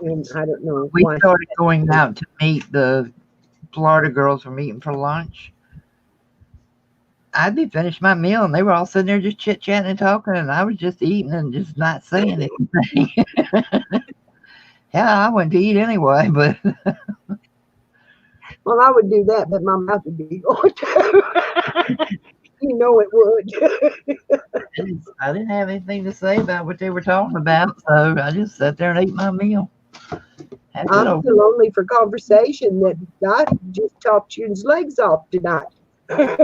And I don't know
We
why.
started going out to meet the Florida girls were meeting for lunch. I'd be finished my meal and they were all sitting there just chit chatting and talking, and I was just eating and just not saying anything. Yeah, I went to eat anyway, but
Well, I would do that, but my mouth would be going to. You know it would.
I didn't have anything to say about what they were talking about, so I just sat there and ate my meal. Had it
I'm
over.
still only for conversation that I just talked his legs off tonight.
I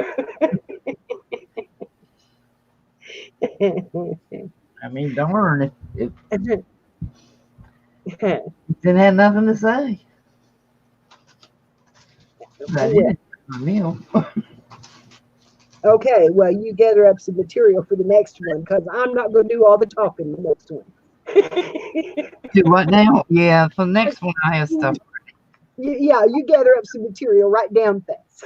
mean, darn, it didn't have nothing to say. But I did my meal.
Okay, well, you gather up some material for the next one because I'm not going to do all the talking the next one.
Do what now? Yeah, for the next one, I have stuff.
Yeah, you gather up some material, write down things.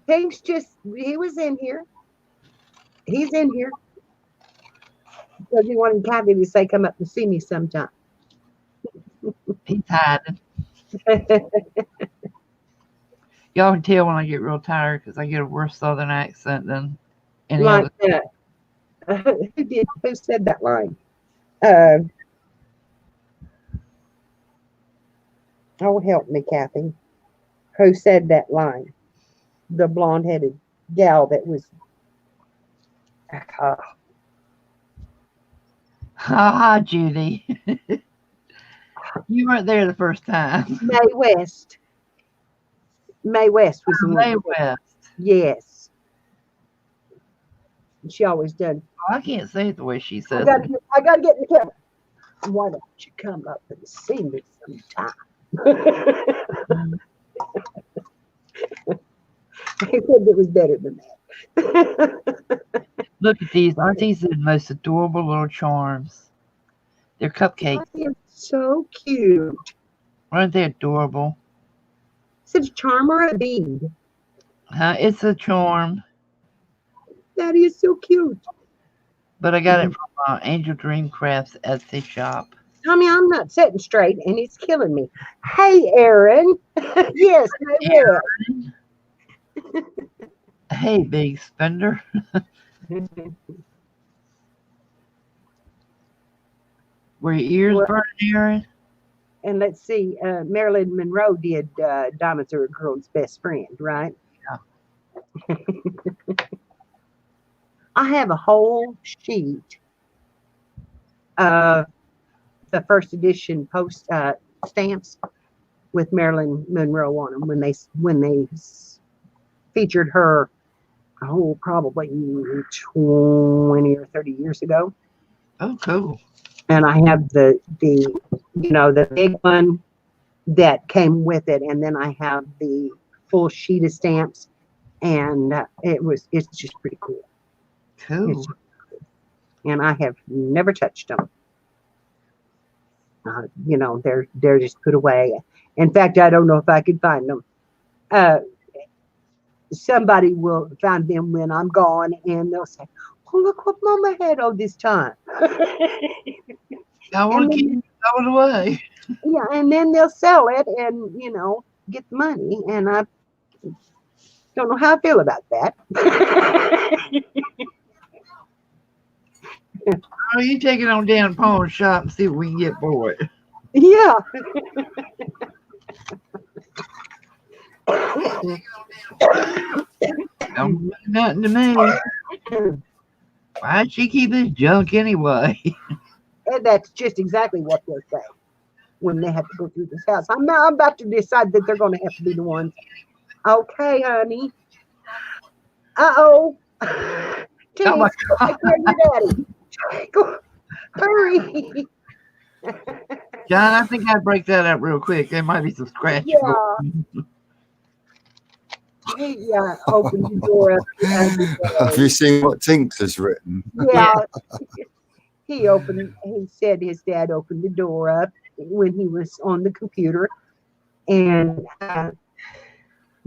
Things just, he was in here. He's in here. Because he wanted Kathy to say, come up and see me sometime.
He's hiding. Y'all can tell when I get real tired because I get a worse southern accent than any
Like
other.
that. Who said that line? Oh, help me, Kathy. Who said that line? The blonde-headed gal that was.
Ha, Judy. You weren't there the first time.
Mae West. Mae West was the
Mae
one.
West.
Yes. She always done.
Oh, I can't say it the way she says
I
it.
gotta get in the camera. Why don't you come up and see me sometime? I said it was better than that.
Look at these. Aren't these the most adorable little charms? They're cupcakes.
They are so cute.
Aren't they adorable?
Is it a charm or a bead?
It's a charm,
That is so cute.
but I got it from Angel Dream Crafts Etsy shop.
Tommy, I'm not sitting straight and it's killing me. Hey, Aaron. Yes, I will.
Hey, big spender. Were your ears
Well-
burning, Aaron?
And let's see, Marilyn Monroe did Diamonds Are a Girl's Best Friend, right?
Yeah.
I have a whole sheet of the first edition post stamps with Marilyn Monroe on them when they featured her, probably 20 or 30 years ago.
Oh, cool.
And I have the big one that came with it, and then I have the full sheet of stamps, and it's just pretty cool.
Cool.
And I have never touched them. They're just put away. In fact, I don't know if I could find them. Somebody will find them when I'm gone, and they'll say, "Oh, look what Mama had all this time."
I want to keep it going away.
Yeah, and then they'll sell it and, get the money. And I don't know how I feel about that.
Oh, you take it on down to pawn shop and see what we can get for it.
Yeah.
Don't mean nothing to me. Why'd she keep this junk anyway?
And that's just exactly what they'll say when they have to go through this house. I'm about to decide that they're going to have to be the ones. Okay, honey. Uh-oh.
Oh my
Take care of your daddy. Go, hurry.
John, I think I'd break that up real quick. There might be some scratches.
Yeah. He opened the door up.
Have you seen what Tinks has written?
Yeah. He said his dad opened the door up when he was on the computer, and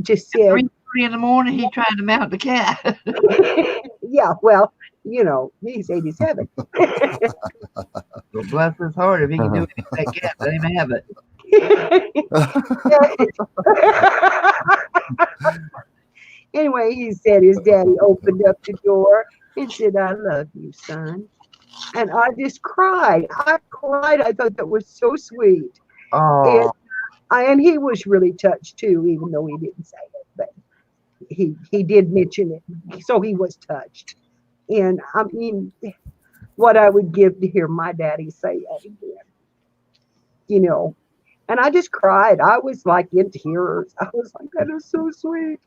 just said,
3:30 in the morning, he trying to mount the cat.
yeah, well, you know, he's 87.
Well, bless his heart if he can do it with that cat. Let him have it.
Anyway, he said his daddy opened up the door and said, I love you, son. And I just cried. I cried. I thought that was so sweet.
Oh,
And he was really touched too, even though he didn't say it. But he did mention it. So he was touched. And I mean, what I would give to hear my daddy say that again. You know, and I just cried. I was like in tears. I was like, that is so sweet.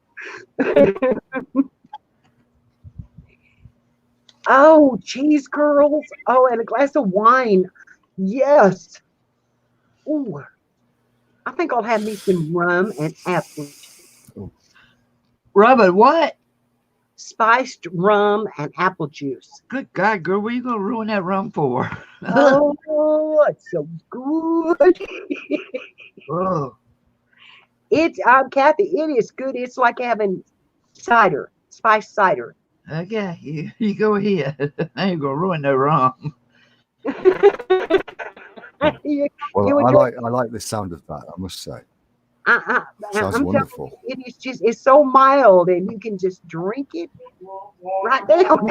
Oh, cheese curls. Oh, and a glass of wine. Yes. Ooh. I think I'll have me some rum and apple.
Robert, what?
Spiced rum and apple juice.
Good God, girl, what are you going to ruin that rum for?
Oh, it's so good.
Oh,
It's Kathy, it is good. It's like having cider, spiced cider.
okay, you go ahead. I ain't going to ruin no rum.
You
Well,
would
I like the sound of that, I must say.
I'm
Sounds
telling
wonderful.
you, it is just, it's so mild and you can just drink it right down.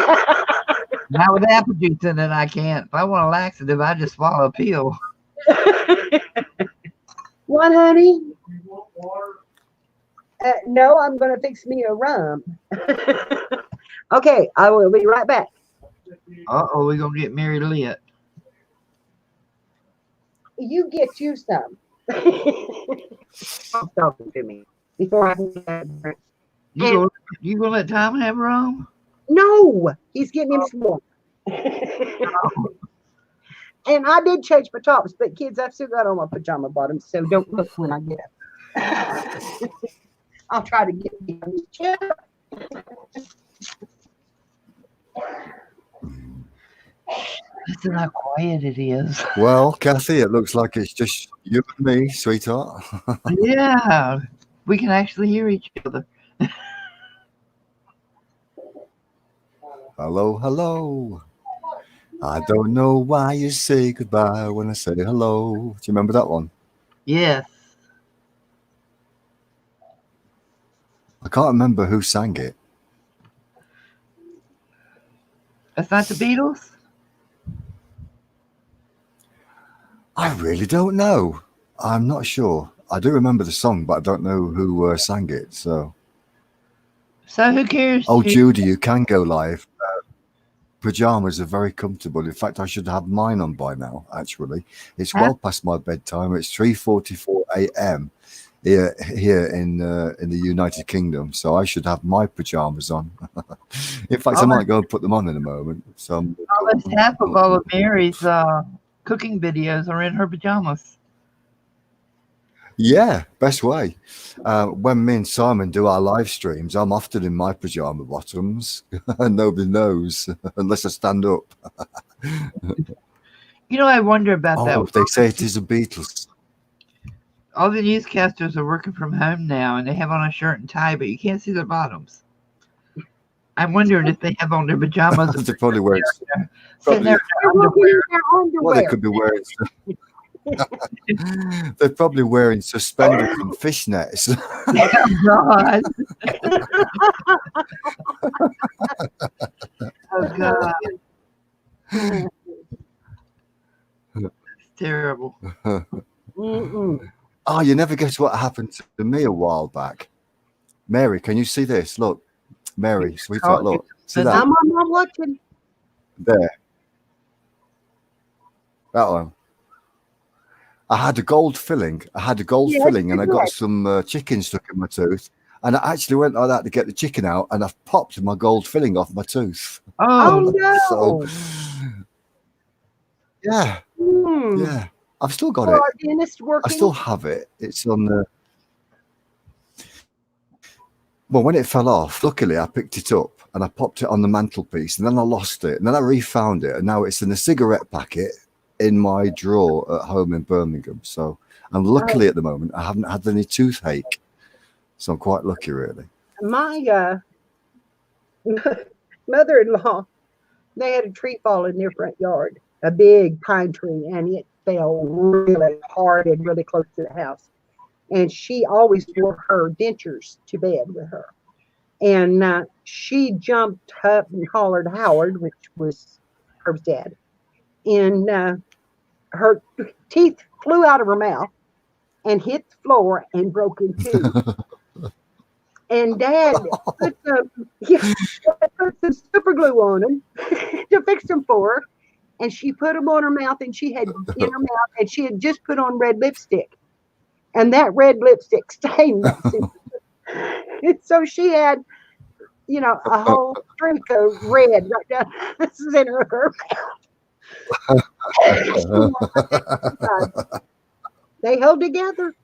Not with apple juice in it, I can't. If I want a laxative, I just swallow a pill.
What, honey? No, I'm going to fix me a rum. Okay, I will be right back.
Uh-oh, we're going to get married lit.
You get you some. Stop talking to me before I can get a drink.
You gonna let Tom have rum?
No, he's getting him some more. And I did change my tops, but kids, I've still got on my pajama bottoms, so don't look when I get up. I'll try to get me on this chair.
Listen how quiet it is.
Well, Kathy, it looks like it's just you and me, sweetheart.
Yeah, we can actually hear each other.
Hello, hello. I don't know why you say goodbye when I say hello. Do you remember that one?
Yes.
I can't remember who sang it.
That's not the Beatles?
I really don't know. I'm not sure. I do remember the song, but I don't know who sang it. So
who cares?
Oh, Judy, you can go live. Pajamas are very comfortable. In fact, I should have mine on by now, actually. It's well past my bedtime. It's 3:44 a.m. here in the United Kingdom. So I should have my pajamas on. In fact, I might go and put them on in a moment. So
Almost half of all of Mary's cooking videos are in her pajamas.
yeah, best way. When me and Simon do our live streams, I'm often in my pajama bottoms. And nobody knows unless I stand up.
You know, I wonder about that.
Oh, they say it is the Beatles.
All the newscasters are working from home now, and they have on a shirt and tie, but you can't see their bottoms. I'm wondering if they have on their pajamas.
They're probably wearing.
Sitting there in their underwear.
Well, they could be wearing. They're probably wearing suspenders and fishnets.
Oh, God. Oh, God. It's terrible.
Mm-mm.
Oh, you never guess what happened to me a while back. Mary, can you see this? Look, Mary, sweetheart, look. See that?
I'm watching.
There. That one. I had a gold filling. And I got some chicken stuck in my tooth. And I actually went like that to get the chicken out, and I've popped my gold filling off my tooth.
Oh, no.
So, yeah.
Hmm.
Yeah. I've still got
So
it.
our dentist working?
I still have it. It's on the. Well, when it fell off, luckily I picked it up and I popped it on the mantelpiece, and then I lost it, and then I refound it, and now it's in a cigarette packet in my drawer at home in Birmingham. So, and luckily at the moment I haven't had any toothache. So I'm quite lucky, really.
My mother-in-law, they had a tree fall in their front yard, a big pine tree, and it fell really hard and really close to the house. And she always wore her dentures to bed with her. And she jumped up and hollered Howard, which was Herb's dad. And her teeth flew out of her mouth and hit the floor and broke in two. And Dad put some super glue on them to fix them for her. And she put them on her mouth, and she had in her mouth, and she had just put on red lipstick. And that red lipstick stained. So she had, a whole streak of red right down the center of her mouth. They held together.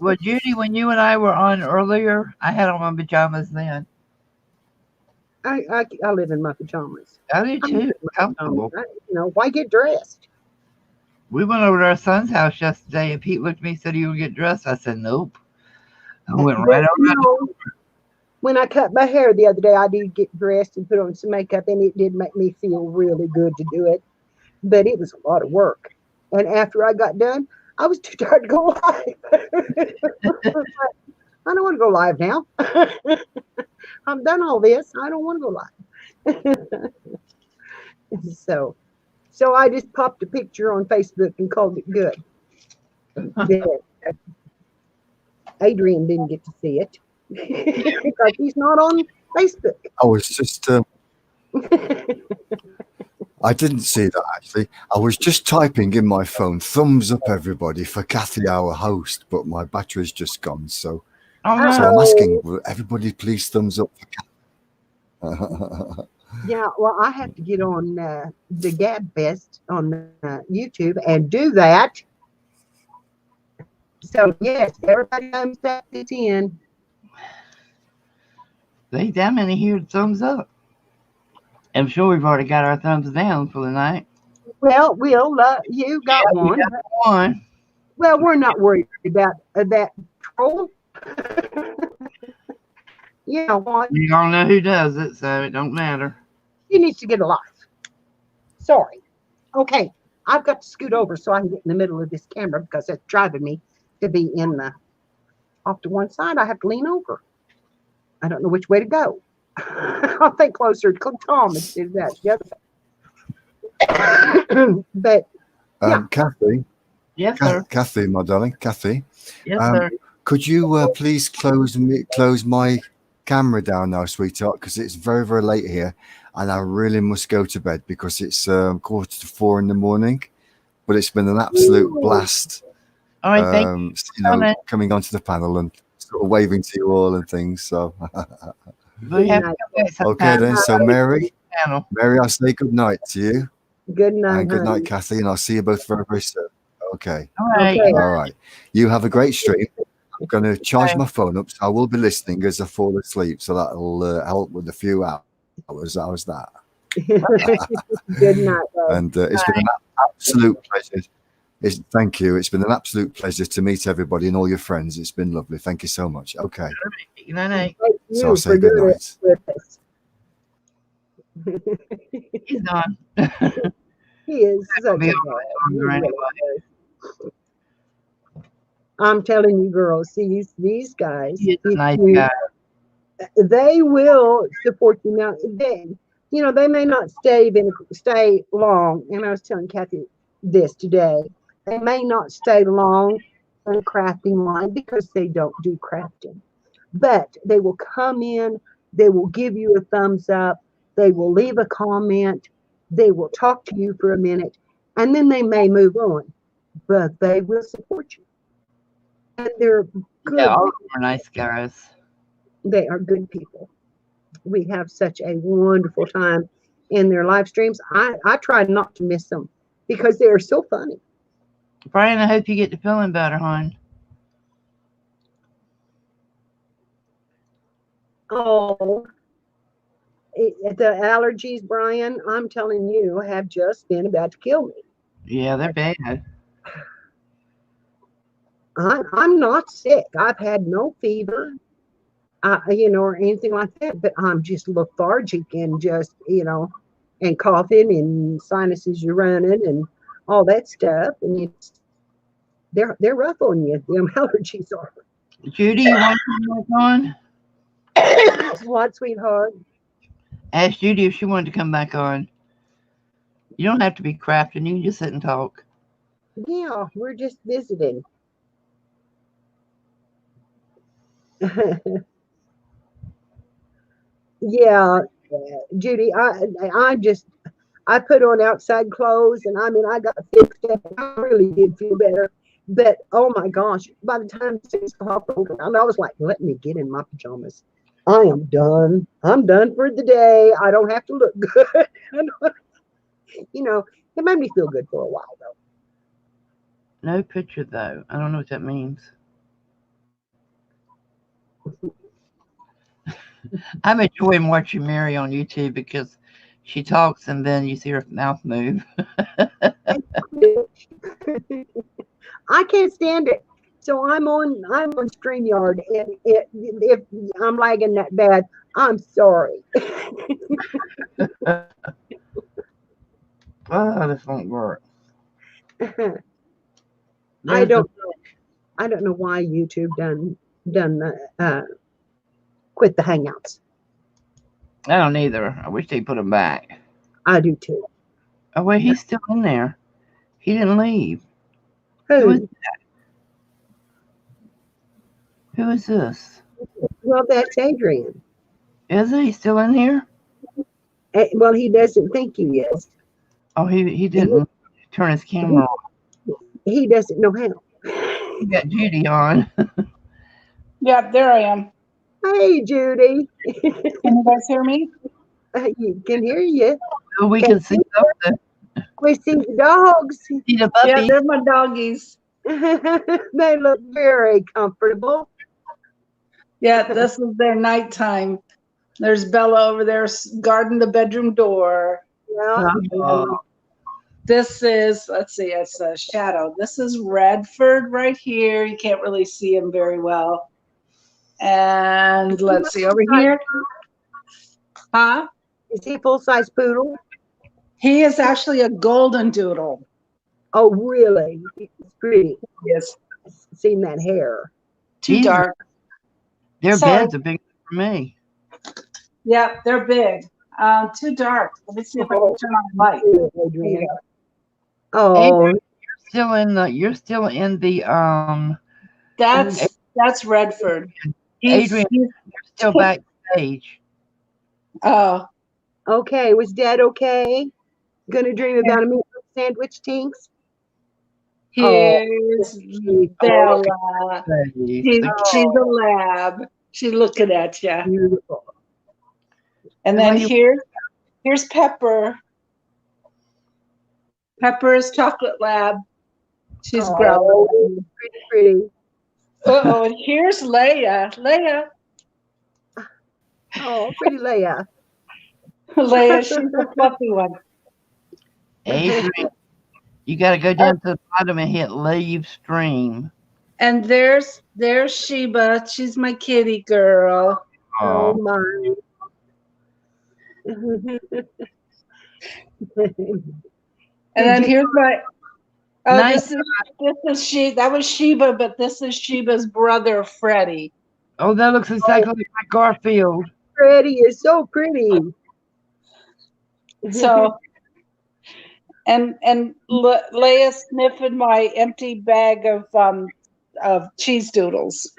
Well, Judy, when you and I were on earlier, I had on my pajamas then.
I live in my pajamas.
I do too. Comfortable.
Why get dressed?
We went over to our son's house yesterday, and Pete looked at me and said, "You would get dressed?" I said, "Nope." I went right over.
When I cut my hair the other day, I did get dressed and put on some makeup, and it did make me feel really good to do it. But it was a lot of work. And after I got done, I was too tired to go live. I don't want to go live now. I've done all this. I don't want to go live. So I just popped a picture on Facebook and called it good. Adrian didn't get to see it because he's not on Facebook.
I was just, I didn't see that actually. I was just typing in my phone, thumbs up everybody for Kathy, our host, but my battery's just gone. So, so I'm asking, will everybody please thumbs up for Kathy?
Yeah, well, I have to get on the Gab Fest on YouTube and do that. So, yes, everybody comes back to 10.
They ain't that many here thumbs up. I'm sure we've already got our thumbs down for the night.
Well, Will, you got one.
We got one.
Well, we're not worried about that troll. You know what?
You all know who does it, so it don't matter.
He needs to get a life. Sorry. Okay, I've got to scoot over so I can get in the middle of this camera because it's driving me to be off to one side. I have to lean over. I don't know which way to go. I'll think closer to Tom instead of that. But yeah.
Kathy.
Yes, sir.
Kathy, my darling, Kathy.
Yes, sir.
Could you please close my camera down now, sweetheart, because it's very, very late here, and I really must go to bed because it's 3:45 in the morning. But it's been an absolute blast.
All right, thank you.
Coming onto the panel and sort of waving to you all and things. So. Okay then. So Mary, I'll say good night to you.
Good night.
And good night, Kathy, and I'll see you both very, very soon. Okay.
All right.
Okay.
All right. You have a great stream. I'm going to charge my phone up, so I will be listening as I fall asleep. So that'll help with a few hours. How's that?
Good night.
And it's been an absolute pleasure. Thank you. It's been an absolute pleasure to meet everybody and all your friends. It's been lovely. Thank you so much. Okay.
Good night.
So I'll say good night.
He's on.
He is such a I'm telling you, girls, see these guys.
He's a nice guy.
They will support you now. They may not stay long. And I was telling Kathy this today. They may not stay long on crafting line because they don't do crafting, but they will come in. They will give you a thumbs up. They will leave a comment. They will talk to you for a minute, and then they may move on, but they will support you. And they're good.
Yeah, all of them are nice guys.
They are good people. We have such a wonderful time in their live streams. I try not to miss them because they are so funny.
Brian, I hope you get to feeling better, hon.
Oh, the allergies, Brian, I'm telling you, have just been about to kill me.
Yeah, they're bad.
I'm not sick. I've had no fever, or anything like that, but I'm just lethargic and just, and coughing and sinuses are running and all that stuff. And they're rough on you. Them allergies are.
Judy, you want to come back on?
What, sweetheart?
Ask Judy if she wanted to come back on. You don't have to be crafting. You can just sit and talk.
Yeah, we're just visiting. Yeah, Judy, I put on outside clothes and I got fixed up. I really did feel better. But oh my gosh, by the time 6 o'clock rolled around, I was like, let me get in my pajamas. I am done. I'm done for the day. I don't have to look good. It made me feel good for a while though.
No picture though. I don't know what that means. I'm enjoying watching Mary on YouTube because she talks and then you see her mouth move.
I can't stand it. So I'm on StreamYard, and if I'm lagging that bad, I'm sorry.
Oh, this won't work.
I don't know why YouTube done quit the Hangouts.
I don't either. I wish they put them back.
I do too.
Oh wait, he's still in there. He didn't leave.
Who
is that? Who is this?
Well, that's Adrian.
Is he still in here?
Well, he doesn't think he is.
Oh, he didn't turn his camera on.
He doesn't know how.
He got Judy on.
Yeah, there I am.
Hey, Judy.
Can you guys hear me?
You can hear you.
Oh, we can see something.
We see the dogs.
See the puppies.
Yeah, they're my doggies.
They look very comfortable.
Yeah, this is their nighttime. There's Bella over there guarding the bedroom door.
Yeah.
This is, let's see, it's a shadow. This is Redford right here. You can't really see him very well. And let's see over here. Huh?
Is he a full-size poodle?
He is actually a golden doodle.
Oh, really? He's pretty.
Yes.
Seen that hair.
Too dark.
Their
Sorry.
beds are big for me.
Yeah, they're big. Too dark. Let me see if I can turn on the light.
Adrian. Oh,
Adrian, you're still in the
That's Redford.
Adrian, you're still backstage.
Oh,
okay. Was Dad okay? Gonna dream about a meatloaf sandwich, Tinks?
here's Bella. She's a lab. She's looking at you.
Beautiful.
And then here's Pepper. Pepper is Chocolate Lab. She's growling.
Pretty.
Uh-oh, and here's Leia. Leia.
Oh, pretty Leia.
Leia, she's the fluffy one.
Adrian, you got to go down to the bottom and hit leave stream.
And there's Sheba. She's my kitty girl.
Oh my.
And then here's my
Nice.
that was Sheba, but this is Sheba's brother, Freddie.
Oh, that looks exactly like Garfield.
Freddie is so pretty.
So, and Leia sniffing my empty bag of cheese doodles.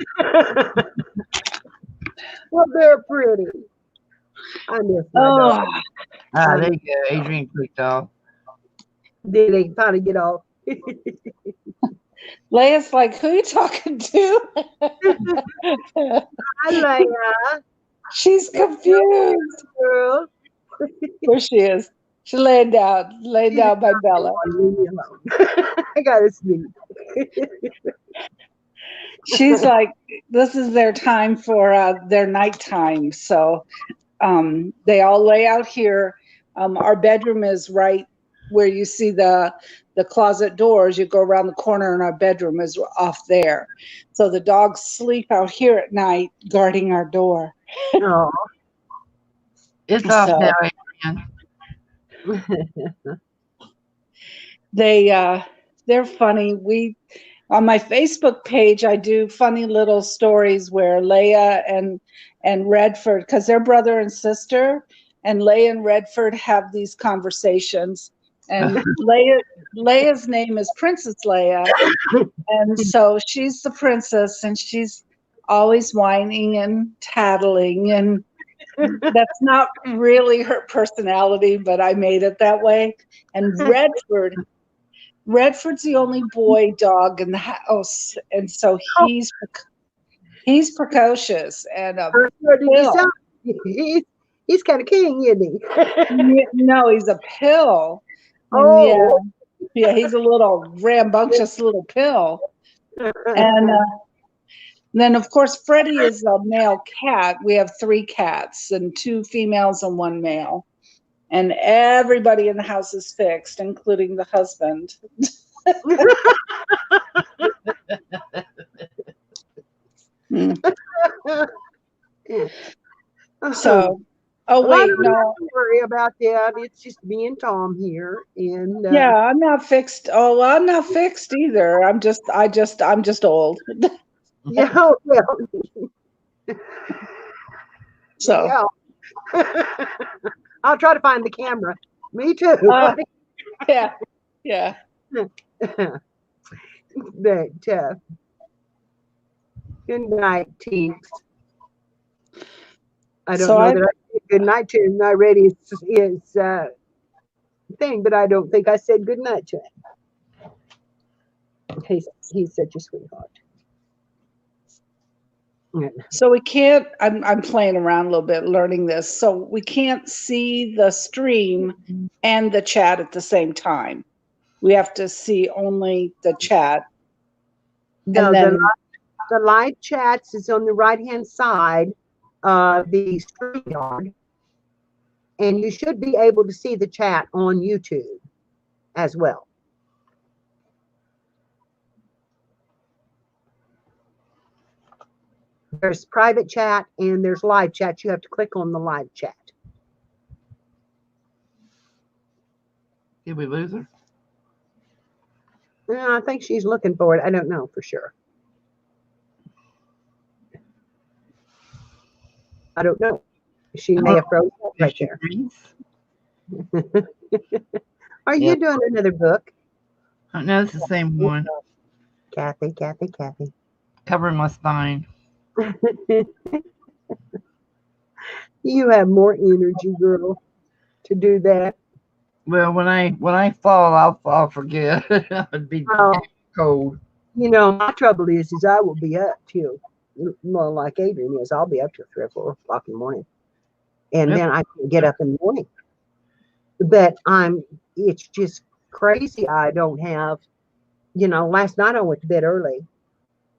Well, they're pretty. I miss my dog.
Ah, there you go. Adrian clicked off.
Did they finally get off?
Leia's like, who are you talking to?
Hi, Leia.
She's confused.
Girl.
Where she is. She's laying down by Bella.
Leave me alone. I gotta sleep.
She's like, this is their time for their nighttime. So they all lay out here. Our bedroom is right where you see the closet doors, you go around the corner and our bedroom is off there. So the dogs sleep out here at night guarding our door.
Oh.
It's off
So-
now, Adrian.
They're funny. On my Facebook page, I do funny little stories where Leia and Redford, because they're brother and sister, and Leia and Redford have these conversations. And Leia's name is Princess Leia, and so she's the princess, and she's always whining and tattling, and that's not really her personality, but I made it that way. And Redford's the only boy dog in the house, and so he's precocious and a pill.
He's kind of king, isn't he?
No, he's a pill.
Oh.
Yeah, he's a little rambunctious little pill. And then, of course, Freddie is a male cat. We have 3 cats, and 2 females and 1 male. And everybody in the house is fixed, including the husband. So, oh
Well, I
wait,
don't
no.
have to worry about that. It's just me and Tom here, and
Yeah, I'm not fixed. Oh, well, I'm not fixed either. I'm just old.
yeah, well,
So,
yeah. I'll try to find the camera. Me too.
yeah, yeah.
But good night, Tinks. I don't
So
know
I-
that I said good night to him. I read his thing, but I don't think I said good night to him. He's such a sweetheart. Yeah.
So we can't, I'm playing around a little bit, learning this. So we can't see the stream and the chat at the same time. We have to see only the chat.
No,
And then,
the live chats is on the right-hand side of the StreamYard, and you should be able to see the chat on YouTube as well. There's private chat and there's live chat. You have to click on the live chat.
Did we lose her?
I think she's looking for it. I don't know for sure. I don't know. She may have frozen up right there. Are you doing another book?
Oh, no, it's the same one.
Kathy.
Covering my spine.
You have more energy, girl, to do that.
Well, when I fall, I'll fall forget. I'd be
Oh.
cold.
You know, my trouble is I will be up till, well, like Adrian is, I'll be up till 3 or 4 o'clock in the morning. And
Yep.
then I can get up in the morning. But it's just crazy. I don't have, last night I went to bed early.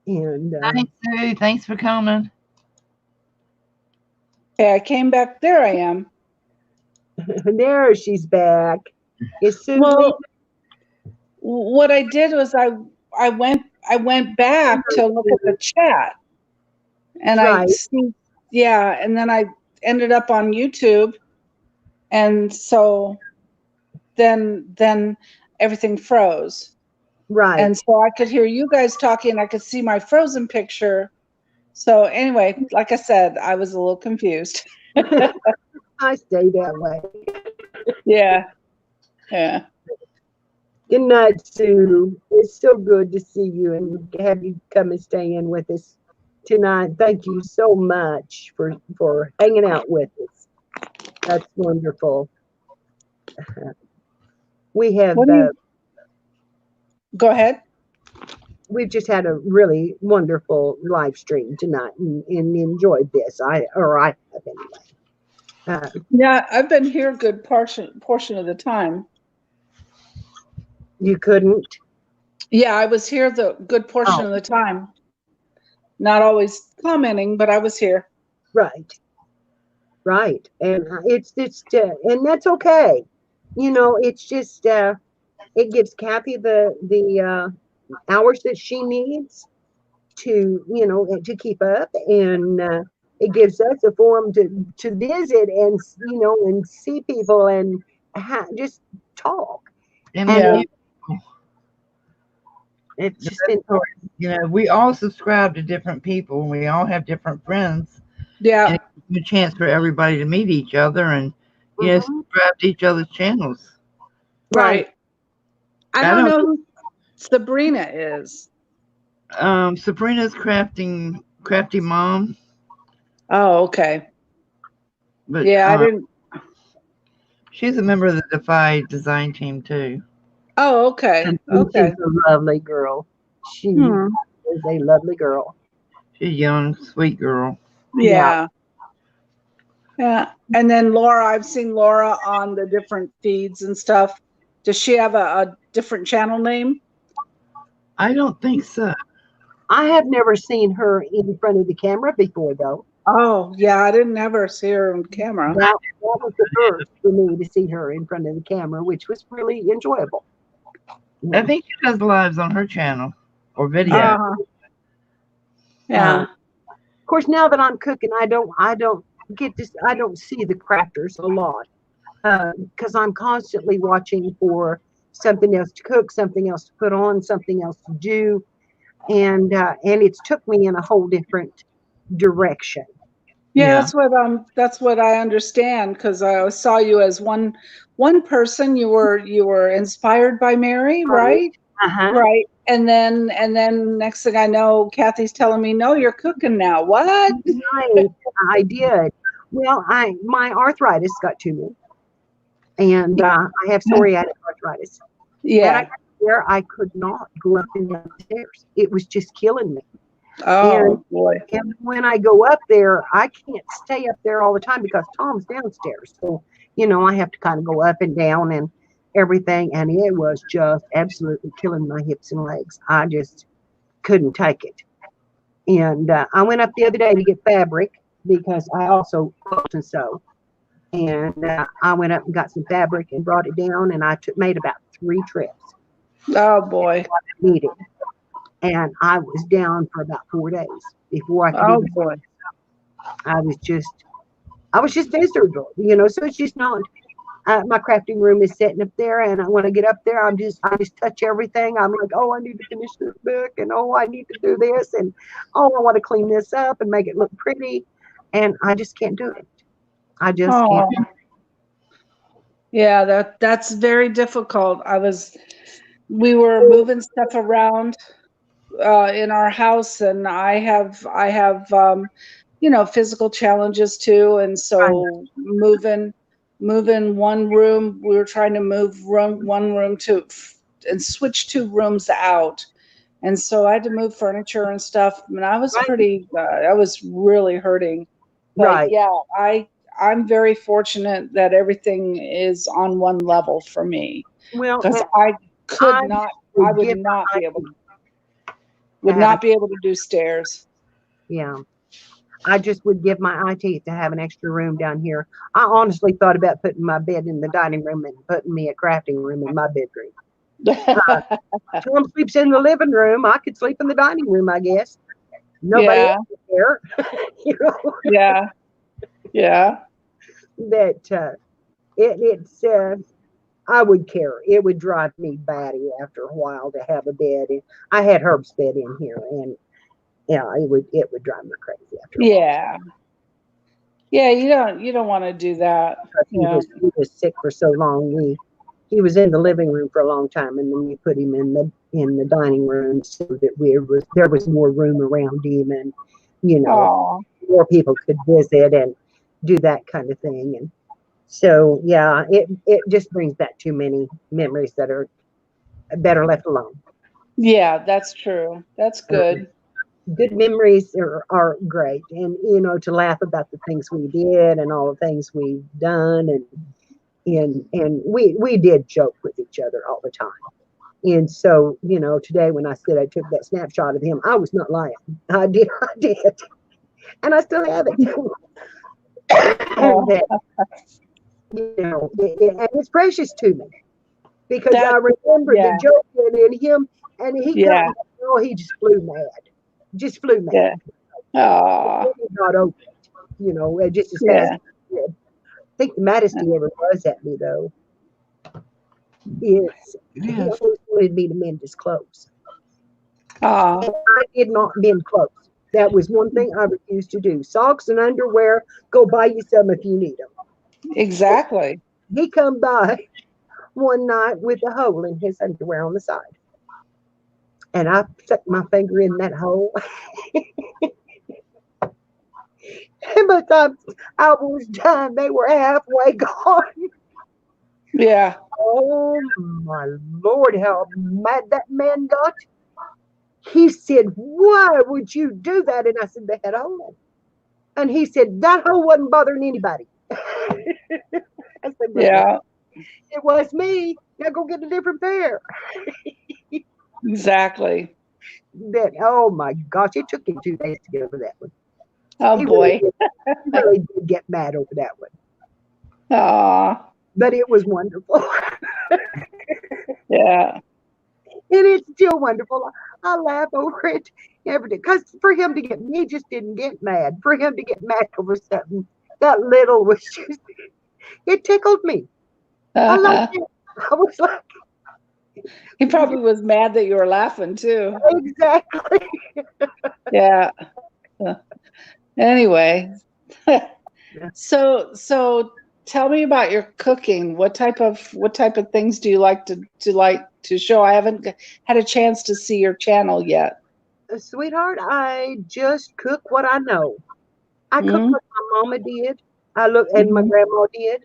And
Thanks, Sue. Thanks for coming.
okay, I came back. There I am.
there she's back. Is Sue
Well, what I did was I went back to look at the chat, and I
Right.
see, yeah, and then I ended up on YouTube, and so then everything froze,
right.
and so I could hear you guys talking. I could see my frozen picture. So anyway, like I said, I was a little confused.
I stay that way.
Yeah.
Good night, Sue. It's so good to see you and have you come and stay in with us tonight. Thank you so much for hanging out with us. That's wonderful. We have
Go ahead.
we've just had a really wonderful live stream tonight and enjoyed this. I have anyway.
Yeah, I've been here a good portion of the time.
You couldn't?
Yeah, I was here the good portion of the time. Not always commenting, but I was here.
Right. And it's and that's okay. you know, it's just it gives Kathy the hours that she needs to, you know, to keep up, and it gives us a forum to visit and, you know, and see people and just talk.
And
Yeah.
It's just
that's
been
what, you know, we all subscribe to different people, and we all have different friends, and
Yeah.
it gives a chance for everybody to meet each other and, you know, subscribe to each other's channels.
Right. I don't know
don't
who Sabrina is.
Sabrina's crafty mom,
Oh, okay.
but
Yeah, I didn't.
she's a member of the Defy design team too.
Oh, okay.
And
Okay.
she's a lovely girl. She
Hmm.
is a lovely girl.
She's a young, sweet girl.
Yeah. Yeah. And then Laura, I've seen Laura on the different feeds and stuff. Does she have a different channel name?
I don't think so.
I have never seen her in front of the camera before, though.
Oh, yeah, I didn't ever see her on camera.
That was the first for me to see her in front of the camera, which was really enjoyable.
I think she does lives on her channel or video.
Yeah.
Of course, now that I'm cooking, I don't get this. I don't see the crafters a lot because I'm constantly watching for something else to cook, something else to put on, something else to do, and it's took me in a whole different direction.
Yeah, that's what I understand, because I saw you as one person. You were inspired by Mary, right?
Uh-huh.
Right. And then next thing I know, Kathy's telling me, no, you're cooking now. What?
Right, I did. Well, my arthritis got to me, and I have psoriatic arthritis.
Yeah.
And I got there, I could not go up and down the stairs. It was just killing me.
Oh, boy.
And when I go up there, I can't stay up there all the time because Tom's downstairs. So, you know, I have to kind of go up and down and everything. And it was just absolutely killing my hips and legs. I just couldn't take it. And I went up the other day to get fabric because I also quilt and sew. And I went up and got some fabric and brought it down, and I made about 3 trips.
Oh, boy.
Needed. And I was down for about 4 days before I could.
Oh,
even
boy.
I was just miserable, you know. So it's just not. My crafting room is sitting up there, and when I get up there, I just touch everything. I'm like, oh, I need to finish this book, and oh, I need to do this, and oh, I want to clean this up and make it look pretty, and I just can't do it. I just can't.
Yeah, that's very difficult. We were moving stuff around in our house, and I have you know, physical challenges too, and so moving one room, we were trying to move one room and switch 2 rooms out, and so I had to move furniture and stuff. I mean, I was I was really hurting. But
Right.
yeah, I'm very fortunate that everything is on one level for me,
Well,
because I would not be able to do stairs.
Yeah. I just would give my IT to have an extra room down here. I honestly thought about putting my bed in the dining room and putting me a crafting room in my bedroom. Tom sleeps in the living room. I could sleep in the dining room, I guess. Nobody else is there. You know?
Yeah. Yeah.
That it's I would care. It would drive me batty after a while to have a bed. And I had Herb's bed in here, and yeah, it would drive me crazy after a while.
Yeah. Yeah, you don't want to do that.
He was sick for so long. He was in the living room for a long time, and then we put him in the dining room so that there was more room around him, and you know, more people could visit and do that kind of thing. And so yeah, it just brings back too many memories that are left alone.
Yeah, that's true. That's good.
Good memories are great, and you know, to laugh about the things we did and all the things we've done, and we did joke with each other all the time. And so, you know, today when I said I took that snapshot of him, I was not lying. I did, and I still have it. You know, and it's precious to me because
That-
I remember
yeah.
the joking and him, and he
Yeah.
come, oh, he just flew mad,
Yeah. Oh,
He got over it, you know, just as
yeah.
fast as he did. I think the maddest he ever was at me though is he
Yes.
always wanted me to mend his clothes.
Oh,
And I did not mend clothes. That was one thing I refused to do. Socks and underwear, go buy you some if you need them.
exactly.
He come by one night with a hole in his underwear on the side. And I stuck my finger in that hole. And by the time I was done, they were halfway gone.
Yeah.
Oh my Lord, how mad that man got. He said, why would you do that? And I said, they had a hole in it. And he said, that hole wasn't bothering anybody. I said, "Well,
Yeah.
it was me. Now go get a different pair."
Exactly.
That, oh my gosh, it took him 2 days to get over that one.
Oh
He
boy.
really did get mad over that one.
Oh,
But it was wonderful.
yeah.
And it's still wonderful. I laugh over it every day. Because for him to get, he just didn't get mad. For him to get mad over something that little was just, it tickled me. I loved it. I was like,
He probably was mad that you were laughing too.
exactly.
Yeah. Anyway. So tell me about your cooking. What type of things do you like to show? I haven't had a chance to see your channel yet.
Sweetheart, I just cook what I know. I cook
Mhm.
what my mama did. I look and my
Mhm.
grandma did.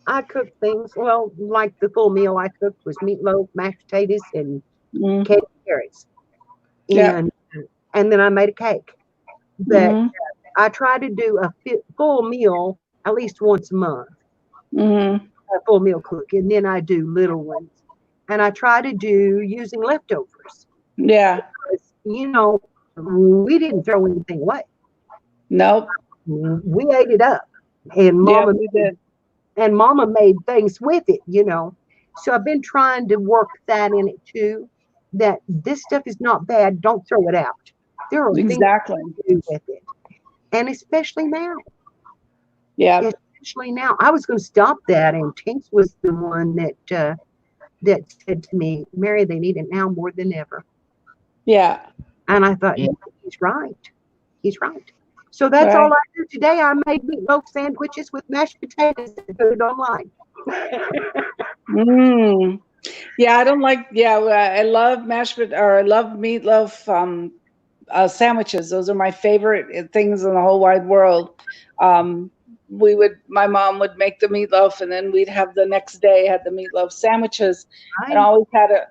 I cook things, well, like the full meal I cooked was meatloaf, mashed potatoes, and
Mhm.
candied carrots.
Yeah.
And then I made a cake. But
Mhm.
I try to do a full meal at least once a month,
Mhm.
a full meal cook, and then I do little ones. And I try to do using leftovers.
Yeah.
Because, you know, we didn't throw anything away.
Nope.
We ate it up. And
Yeah,
mama
we did.
and mama made things with it, you know. So I've been trying to work that in it too, that this stuff is not bad. Don't throw it out. There are things
Exactly.
you can do with it. And especially now.
Yeah.
Especially now. I was going to stop that, and Tinks was the one that said to me, Mary, they need it now more than ever.
Yeah.
And I thought,
Yeah.
he's right. He's right. So that's all
Right.
I do today. I made meatloaf sandwiches with mashed potatoes and put it online.
Mm. Yeah, I don't like. Yeah, I love I love meatloaf sandwiches. Those are my favorite things in the whole wide world. My mom would make the meatloaf, and then we'd have the next day had the meatloaf sandwiches, and
Right?
always had it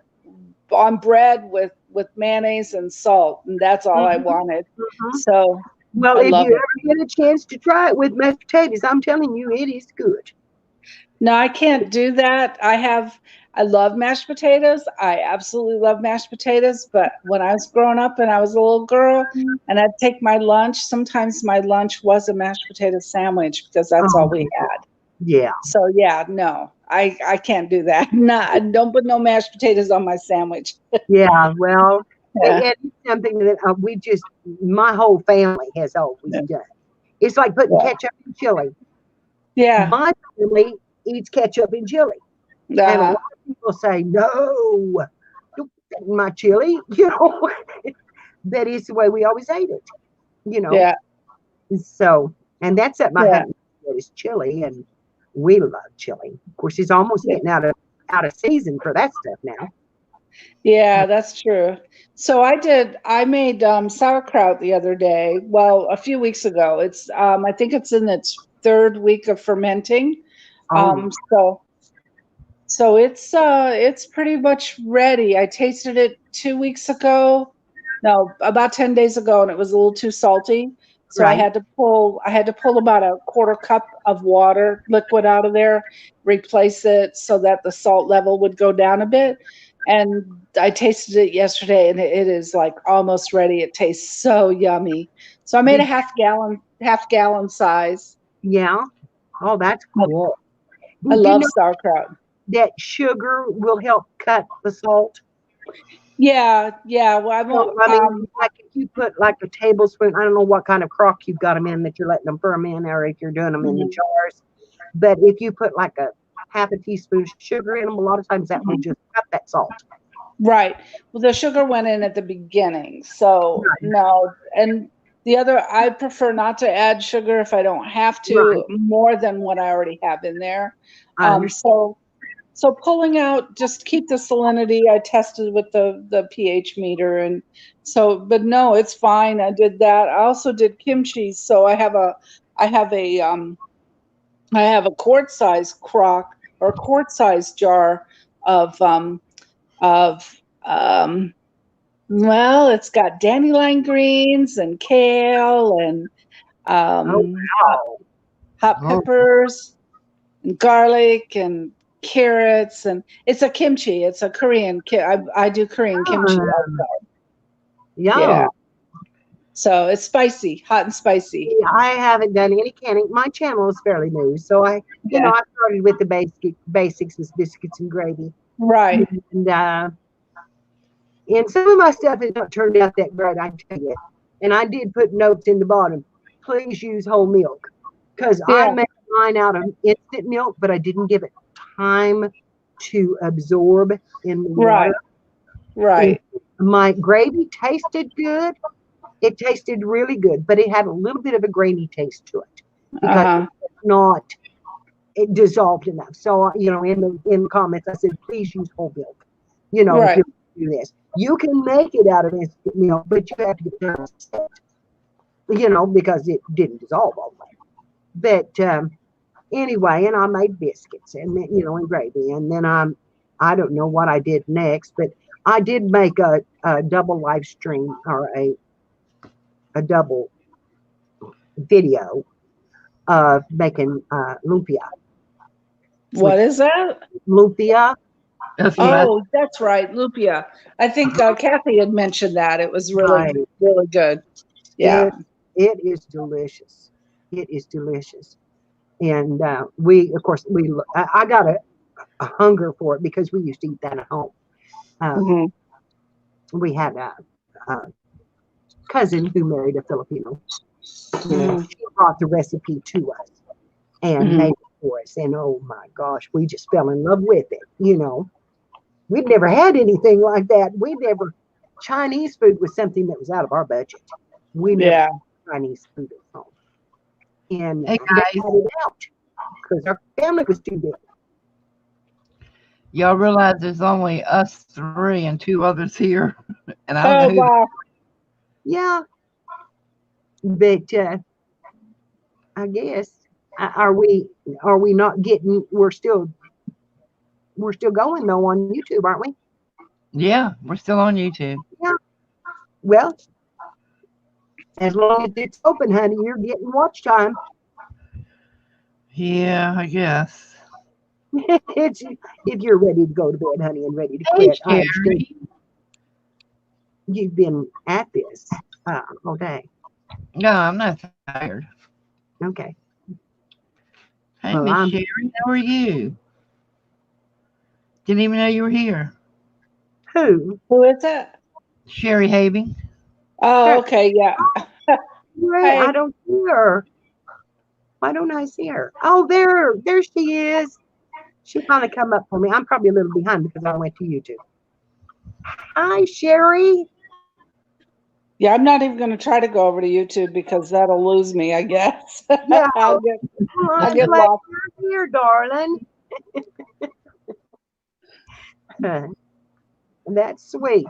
on bread with mayonnaise and salt, and that's all I
Mhm,
wanted.
mhm.
So
Well,
I
if
love
you
it.
ever get a chance to try it with mashed potatoes, I'm telling you, it is good.
No, I can't do that. I love mashed potatoes. I absolutely love mashed potatoes. But when I was growing up and I was a little girl and I'd take my lunch, sometimes my lunch was a mashed potato sandwich because that's all we had.
Yeah.
So yeah, no, I can't do that. No, don't put no mashed potatoes on my sandwich.
Yeah. Well,
Yeah.
it's something that my whole family has always
Yeah.
done. It's like putting
Yeah.
ketchup in chili.
Yeah.
My family eats ketchup in chili. And a
Uh,
lot of people say, no, don't put that in my chili, you know. That is the way we always ate it, you know.
yeah.
So, and that's at my
Yeah.
husband is chili, and we love chili. Of course, he's almost
Yeah.
getting out of season for that stuff now.
Yeah, that's true. So I made sauerkraut the other day. Well, a few weeks ago. It's I think it's in its third week of fermenting.
Oh,
So it's pretty much ready. I tasted it 2 weeks ago. No, about 10 days ago, and it was a little too salty. So I
right.
had to pull about a quarter cup of water liquid out of there, replace it so that the salt level would go down a bit. And I tasted it yesterday and it is like almost ready. It tastes so yummy. So I made a
Did,
half gallon size.
yeah. Oh, that's cool.
I
Do you
love
know
sauerkraut.
that sugar will help cut the salt?
Yeah, yeah. Well, I
So,
won't.
I mean, like if you put like a tablespoon, I don't know what kind of crock you've got them in that you're letting them ferment, or if you're doing them in the
Mhm.
jars. But if you put like a half a teaspoon of sugar in them, a lot of times that will just cut that salt.
Right. Well, the sugar went in at the beginning, so
Right.
no. And the other, I prefer not to add sugar if I don't have to,
Right.
more than what I already have in there.
I understand.
So pulling out, just keep the salinity. I tested with the pH meter, and so, but no, it's fine. I did that. I also did kimchi, so I have a quart-sized crock or quart-sized jar of well, it's got dandelion greens and kale and
Oh,
hot
Oh.
peppers and garlic and carrots, and it's a kimchi. It's a Korean. I do Korean kimchi also.
yeah.
Yeah. So it's spicy, hot and spicy.
I haven't done any canning. My channel is fairly new, so I started with the basics with biscuits and gravy.
Right.
And some of my stuff has not turned out that great, I tell you. And I did put notes in the bottom. Please use whole milk, because I made mine out of instant milk, but I didn't give it time to absorb in the water.
Right.
And my gravy tasted good. It tasted really good, but it had a little bit of a grainy taste to it because it dissolved enough. So, in the comments, I said, please use whole milk. If you do this, you can make it out of instant milk, but you have to get it set, because it didn't dissolve all the way. But anyway, and I made biscuits and and gravy, and then I don't know what I did next, but I did make a double live stream or a double video of making lumpia.
What is that?
Lumpia.
Oh, that's right, lupia. I think Kathy had mentioned that. It was really, really good. Yeah.
It is delicious. It is delicious. And I got a hunger for it because we used to eat that at home. We had a cousin who married a Filipino. She brought the recipe to us and made it for us. And oh my gosh, we just fell in love with it. We'd never had anything like that. Chinese food was something that was out of our budget. We never had Chinese food at home. And
Hey,
we had it out because our family was too big.
Y'all realize there's only us three and two others here, and I don't know who.
Wow.
Yeah, but I guess are we not getting? We're still going though on YouTube, aren't we?
Yeah, we're still on YouTube.
Yeah. Well, as long as it's open, honey, you're getting watch time.
Yeah, I guess.
It's if you're ready to go to bed, honey, and ready to
Hey,
quit. I understand.
Sherry.
You've been at this all day.
No, I'm not tired.
Okay.
Hey,
Well,
Miss Sherry, how are you? Didn't even know you were here.
Who?
Who is that?
Sherry Having.
Oh, okay, yeah.
Right, I don't see her. Why don't I see her? Oh, there she is. She finally come up for me. I'm probably a little behind because I went to YouTube. Hi, Sherry.
Yeah, I'm not even going to try to go over to YouTube because that'll lose me, I guess.
Yeah.
I'll get
glad
lost.
you're here, darling. That's sweet.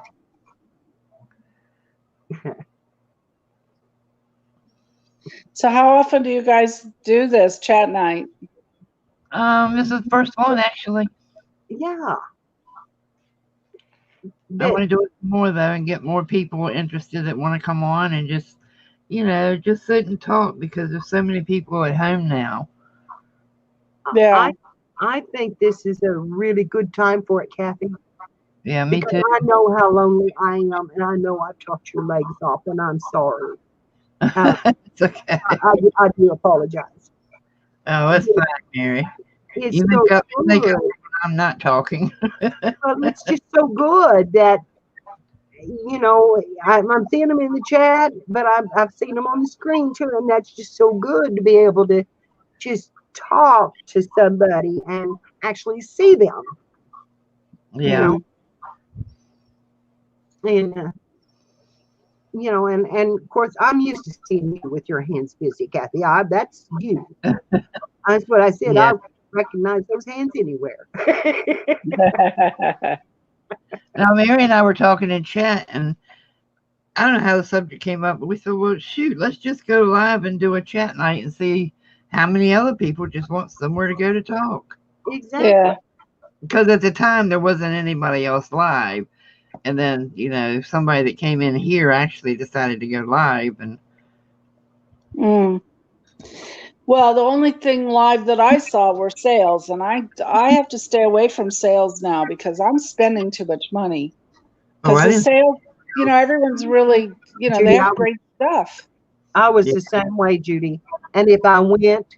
So how often do you guys do this chat night?
This is the first one actually.
Yeah.
I want to do it more though and get more people interested that want to come on and just sit and talk because there's so many people at home now.
Yeah.
I think this is a really good time for it, Kathy.
Yeah, me
because
too.
I know how lonely I am, and I know I've talked your legs off, and I'm sorry.
It's okay.
I do apologize.
Oh, it's fine, Mary.
It's
You
so
make
good.
up when I'm not talking.
Well, it's just so good that, you know, I'm seeing them in the chat, but I've seen them on the screen too, and that's just so good to be able to just talk to somebody and actually see them, you
Yeah.
know, and you know, and of course I'm used to seeing you with your hands busy, Kathy. That's you. That's what I said.
Yeah.
I recognize those hands anywhere.
Now, Mary and I were talking in chat, and I don't know how the subject came up, but we said, well, shoot, let's just go live and do a chat night and see how many other people just want somewhere to go to talk.
Exactly.
Yeah.
Because at the time, there wasn't anybody else live. And then, you know, somebody that came in here actually decided to go live. And
Mm. Well, the only thing live that I saw were sales, and I have to stay away from sales now because I'm spending too much money.
Oh,
Because
I
the
didn't.
sales, you know, everyone's really, you know, they
Judy,
have great stuff.
I was
Yeah.
the same way, Judy. And if I went,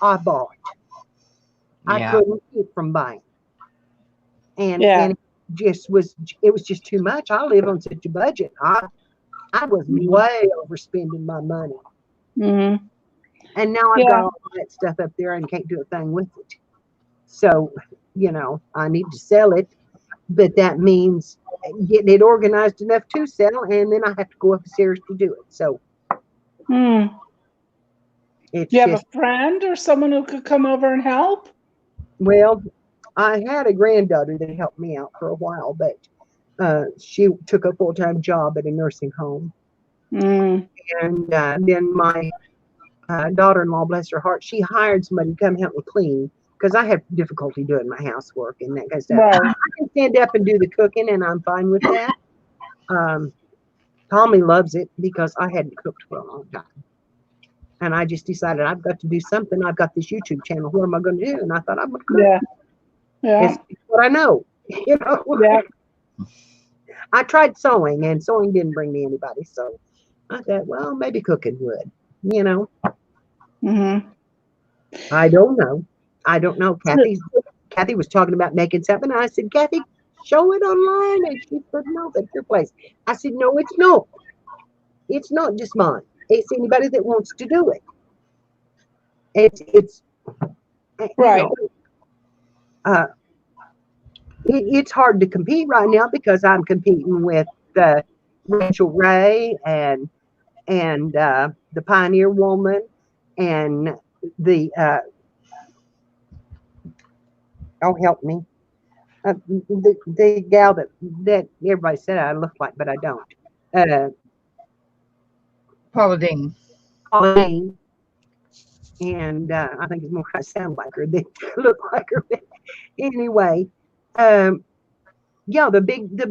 I bought. I
Yeah.
couldn't keep from buying. And
Yeah.
and it was just too much. I live on such a budget. I was way overspending my money.
Mm-hmm.
And now I've
Yeah.
got all that stuff up there and can't do a thing with it. So, you know, I need to sell it, but that means getting it organized enough to sell, and then I have to go upstairs to do it. So
Mm.
it's
Do you have
just,
a friend or someone who could come over and help?
well, I had a granddaughter that helped me out for a while, but she took a full-time job at a nursing home.
Mm.
And then my daughter-in-law, bless her heart, she hired somebody to come help me clean because I have difficulty doing my housework and that kind of stuff.
Right.
I can stand up and do the cooking, and I'm fine with that. Tommy loves it because I hadn't cooked for a long time. And I just decided I've got to do something. I've got this YouTube channel. What am I going to do? And I thought I'm going to cook.
Yeah. Yeah.
It's what I know. You know.
Yeah.
I tried sewing, and sewing didn't bring me anybody. So I thought, well, maybe cooking would. You know.
Mm-hmm.
I don't know. I don't know. Kathy was talking about making something. And I said, Kathy, show it online. And she said, no, that's your place. I said, no, it's not. It's not just mine. It's anybody that wants to do it. It's
Right.
You know, it's hard to compete right now because I'm competing with Rachel Ray and the Pioneer Woman and the oh, help me, the gal that everybody said I look like, but I don't.
Paula Dean.
Pauline, and I think it's more I sound like her than look like her. Anyway, yeah, the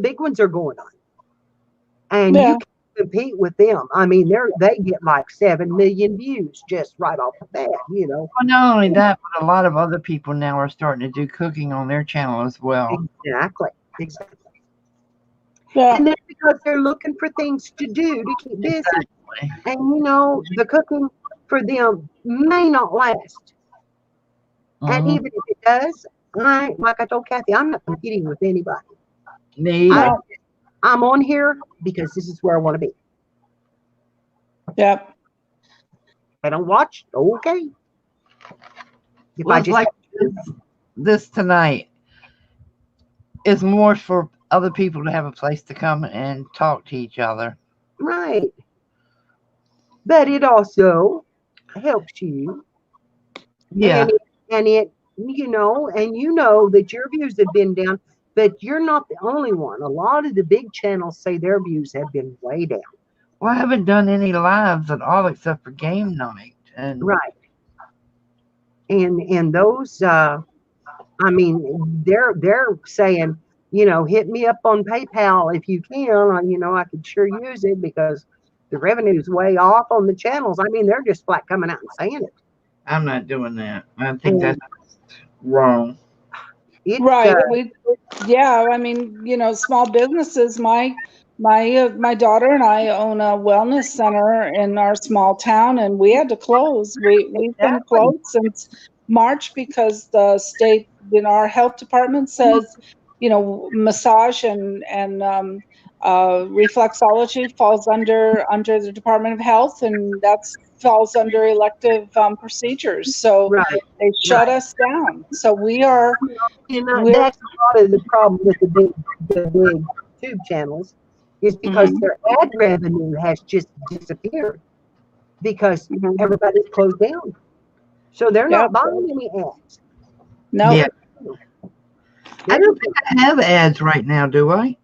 big ones are going on, and
Yeah.
you can compete with them. I mean, they get like 7 million views just right off the bat, you know.
Well, not only that, but a lot of other people now are starting to do cooking on their channel as well.
Exactly.
Yeah.
And that's because they're looking for things to do to keep busy.
Exactly.
And you know, the cooking for them may not last. And
Mhm.
even if it does, like I told Kathy, I'm not competing with anybody.
Me either.
I'm on here because this is where I want to be.
Yep.
I don't watch, okay. If
Well,
I
it's
just
like this tonight is more for other people to have a place to come and talk to each other.
right. But it also helps you.
Yeah.
And it, you know that your views have been down, but you're not the only one. A lot of the big channels say their views have been way down.
Well, I haven't done any lives at all except for game night. And
Right. And those I mean, they're saying, you know, hit me up on PayPal if you can. You know, I could sure use it because the revenue's way off on the channels. I mean, they're just flat coming out and saying it.
I'm not doing that. I think that's wrong.
It's,
Right. Yeah. I mean, you know, small businesses, my My daughter and I own a wellness center in our small town, and we had to close. We've been
Exactly.
closed since March because the state, our health department says, massage and reflexology falls under the Department of Health, and that's falls under elective procedures. So
Right.
they shut
Right.
us down. So we're
That's a lot of the problem with the big tube channels is because their ad revenue has just disappeared because everybody's closed down. So they're not buying any ads.
No.
Yeah. I don't think I have ads right now, do I?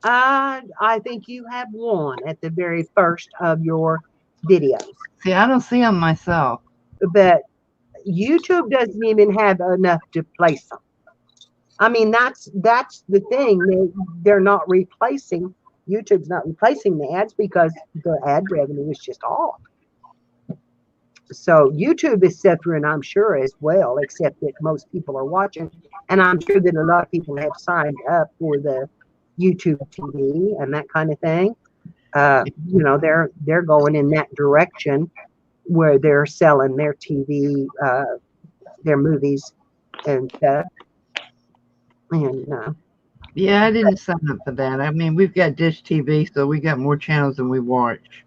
I think you have one at the very first of your videos.
See, I don't see them myself.
But YouTube doesn't even have enough to place them. I mean, that's the thing. They're not replacing. YouTube's not replacing the ads because the ad revenue is just off. So YouTube is suffering, I'm sure, as well, except that most people are watching. And I'm sure that a lot of people have signed up for the YouTube TV and that kind of thing. They're going in that direction where they're selling their TV, their movies and stuff. And
yeah, I didn't sign up for that. I mean, we've got Dish TV, so we got more channels than we watch.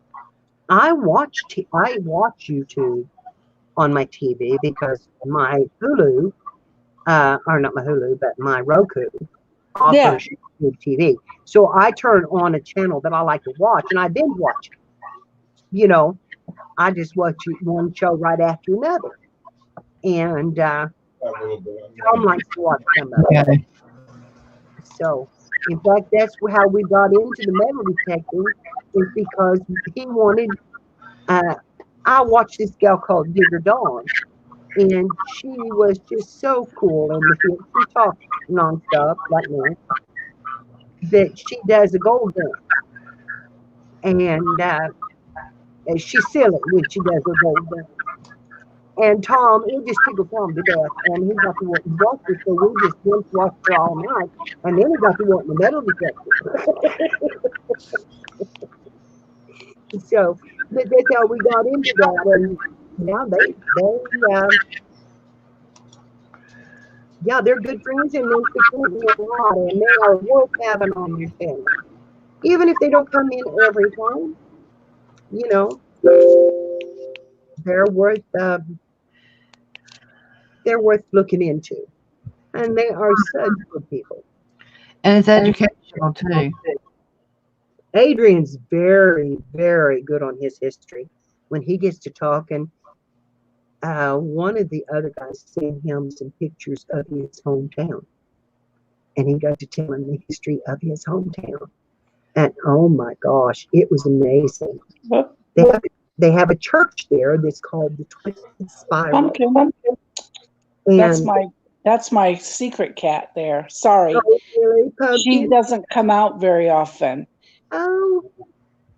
I watch YouTube on my TV because my Hulu, or not my Hulu, but my Roku offers YouTube TV. So I turn on a channel that I like to watch, and I binge watch it. I just watch one show right after another. And Tom likes to watch some of it.
Okay.
So, in fact, that's how we got into the metal detecting, is because he wanted. I watched this gal called Digger Dawn, and she was just so cool. And she talks nonstop like me, that she does a gold dance, and she's silly when she does her gold dance. And Tom, it just tickled Tom to death, and he got to want to watch her, so we just binge watched her all night, and then he got to want the metal detector. So, but that's how we got into that, and now they're good friends, and they support me a lot, and they are worth having on your channel. Even if they don't come in every time, they're worth looking into, and they are such good people.
And it's educational too.
Adrian's very, very good on his history when he gets to talking. One of the other guys sent him some pictures of his hometown, and he got to telling the history of his hometown. And oh my gosh, it was amazing. They have a church there that's called the Twisted Spiral.
Pumpkin. That's my secret cat there. Sorry.
Oh, really,
she doesn't come out very often.
Oh,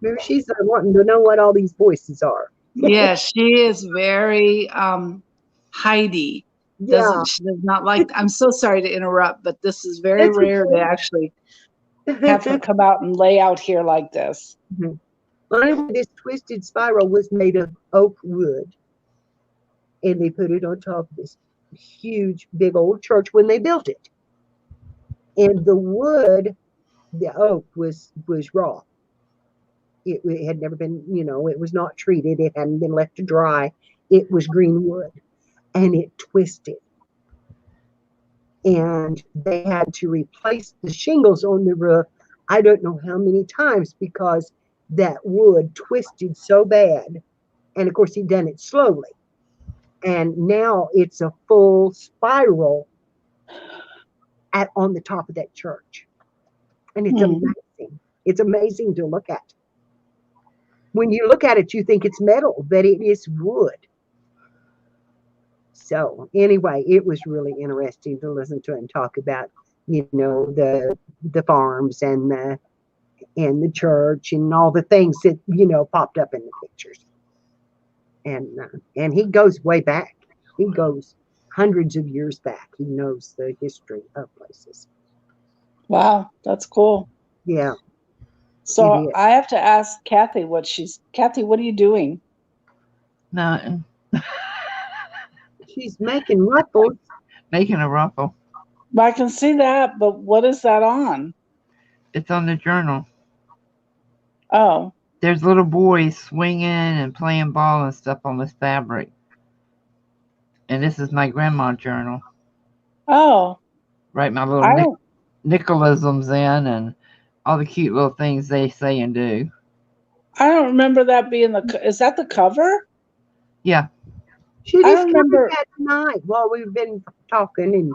maybe she's wanting to know what all these voices are.
Yeah, she is very Heidi.
Yeah.
She does not like. I'm so sorry to interrupt, but this is very rare to actually have her come out and lay out here like this.
Mm-hmm. Well, anyway, this Twisted Spiral was made of oak wood, and they put it on top of this huge, big old church when they built it. And the wood, the oak was raw. It had never been, it was not treated. It hadn't been left to dry. It was green wood, and it twisted. And they had to replace the shingles on the roof, I don't know how many times, because that wood twisted so bad. And of course, he'd done it slowly. And now it's a full spiral on the top of that church. And it's amazing. It's amazing to look at. When you look at it, you think it's metal, but it is wood. So anyway, it was really interesting to listen to him talk about, the farms and the church and all the things that, popped up in the pictures. And he goes way back. He goes hundreds of years back. He knows the history of places.
Wow, that's cool.
Yeah.
So
It is.
I have to ask Kathy Kathy, what are you doing?
Nothing.
She's making ruffles.
Making a ruffle.
I can see that, but what is that on?
It's on the journal.
Oh,
There's little boys swinging and playing ball and stuff on this fabric. And this is my grandma journal.
oh,
Write my little
I don't,
Nicholasms in and all the cute little things they say and do.
I don't remember that being is that the cover?
Yeah.
She
I
just
remember-
covered that tonight while we've been talking, and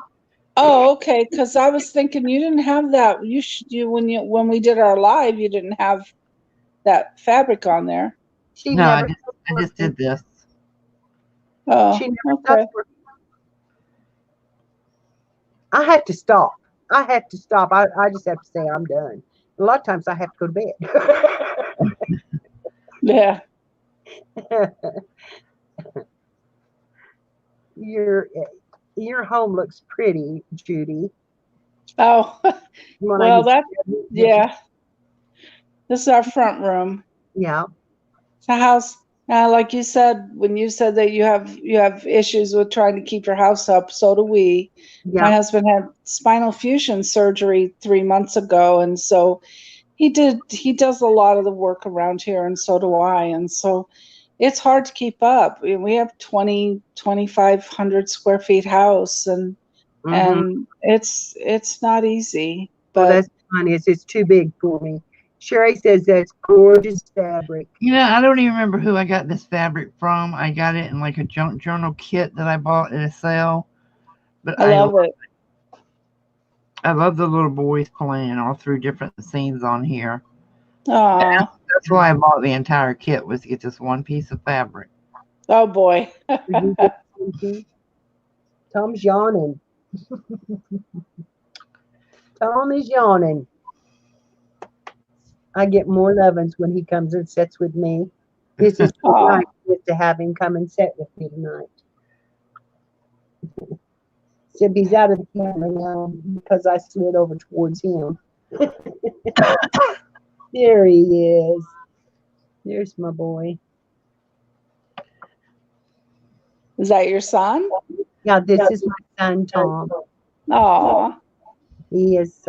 Oh, okay. Because I was thinking you didn't have that. When we did our live, you didn't have that fabric on there.
she
No, I
never.
just did this.
Oh,
She never
okay.
touched her. I have to stop. I just have to say I'm done. A lot of times I have to go to bed.
Yeah.
Your home looks pretty, Judy.
Oh,
When I
well,
get-
yeah. This is our front room.
Yeah.
The house, like you said, when you said that you have issues with trying to keep your house up, so do we. My
Yeah.
husband had spinal fusion surgery 3 months ago, and so he does a lot of the work around here, and so do I. And so it's hard to keep up. We have 2,500 square feet house, and it's not easy.
Well,
But
that's fine. It's too big for me. Sherry says that's gorgeous fabric.
You know, I don't even remember who I got this fabric from. I got it in like a junk journal kit that I bought at a sale. But
I love it.
I love the little boys playing all through different scenes on here.
Aw.
That's why I bought the entire kit, was to get this one piece of fabric.
Oh boy.
Tom's yawning. Tom is yawning. I get more lovins when he comes and sits with me. This is
Aw.
nice to have him come and sit with me tonight. Except he's out of the camera now because I slid over towards him. There he is. There's my boy.
Is that your son?
Yeah, this is my son, Tom.
Aw.
He is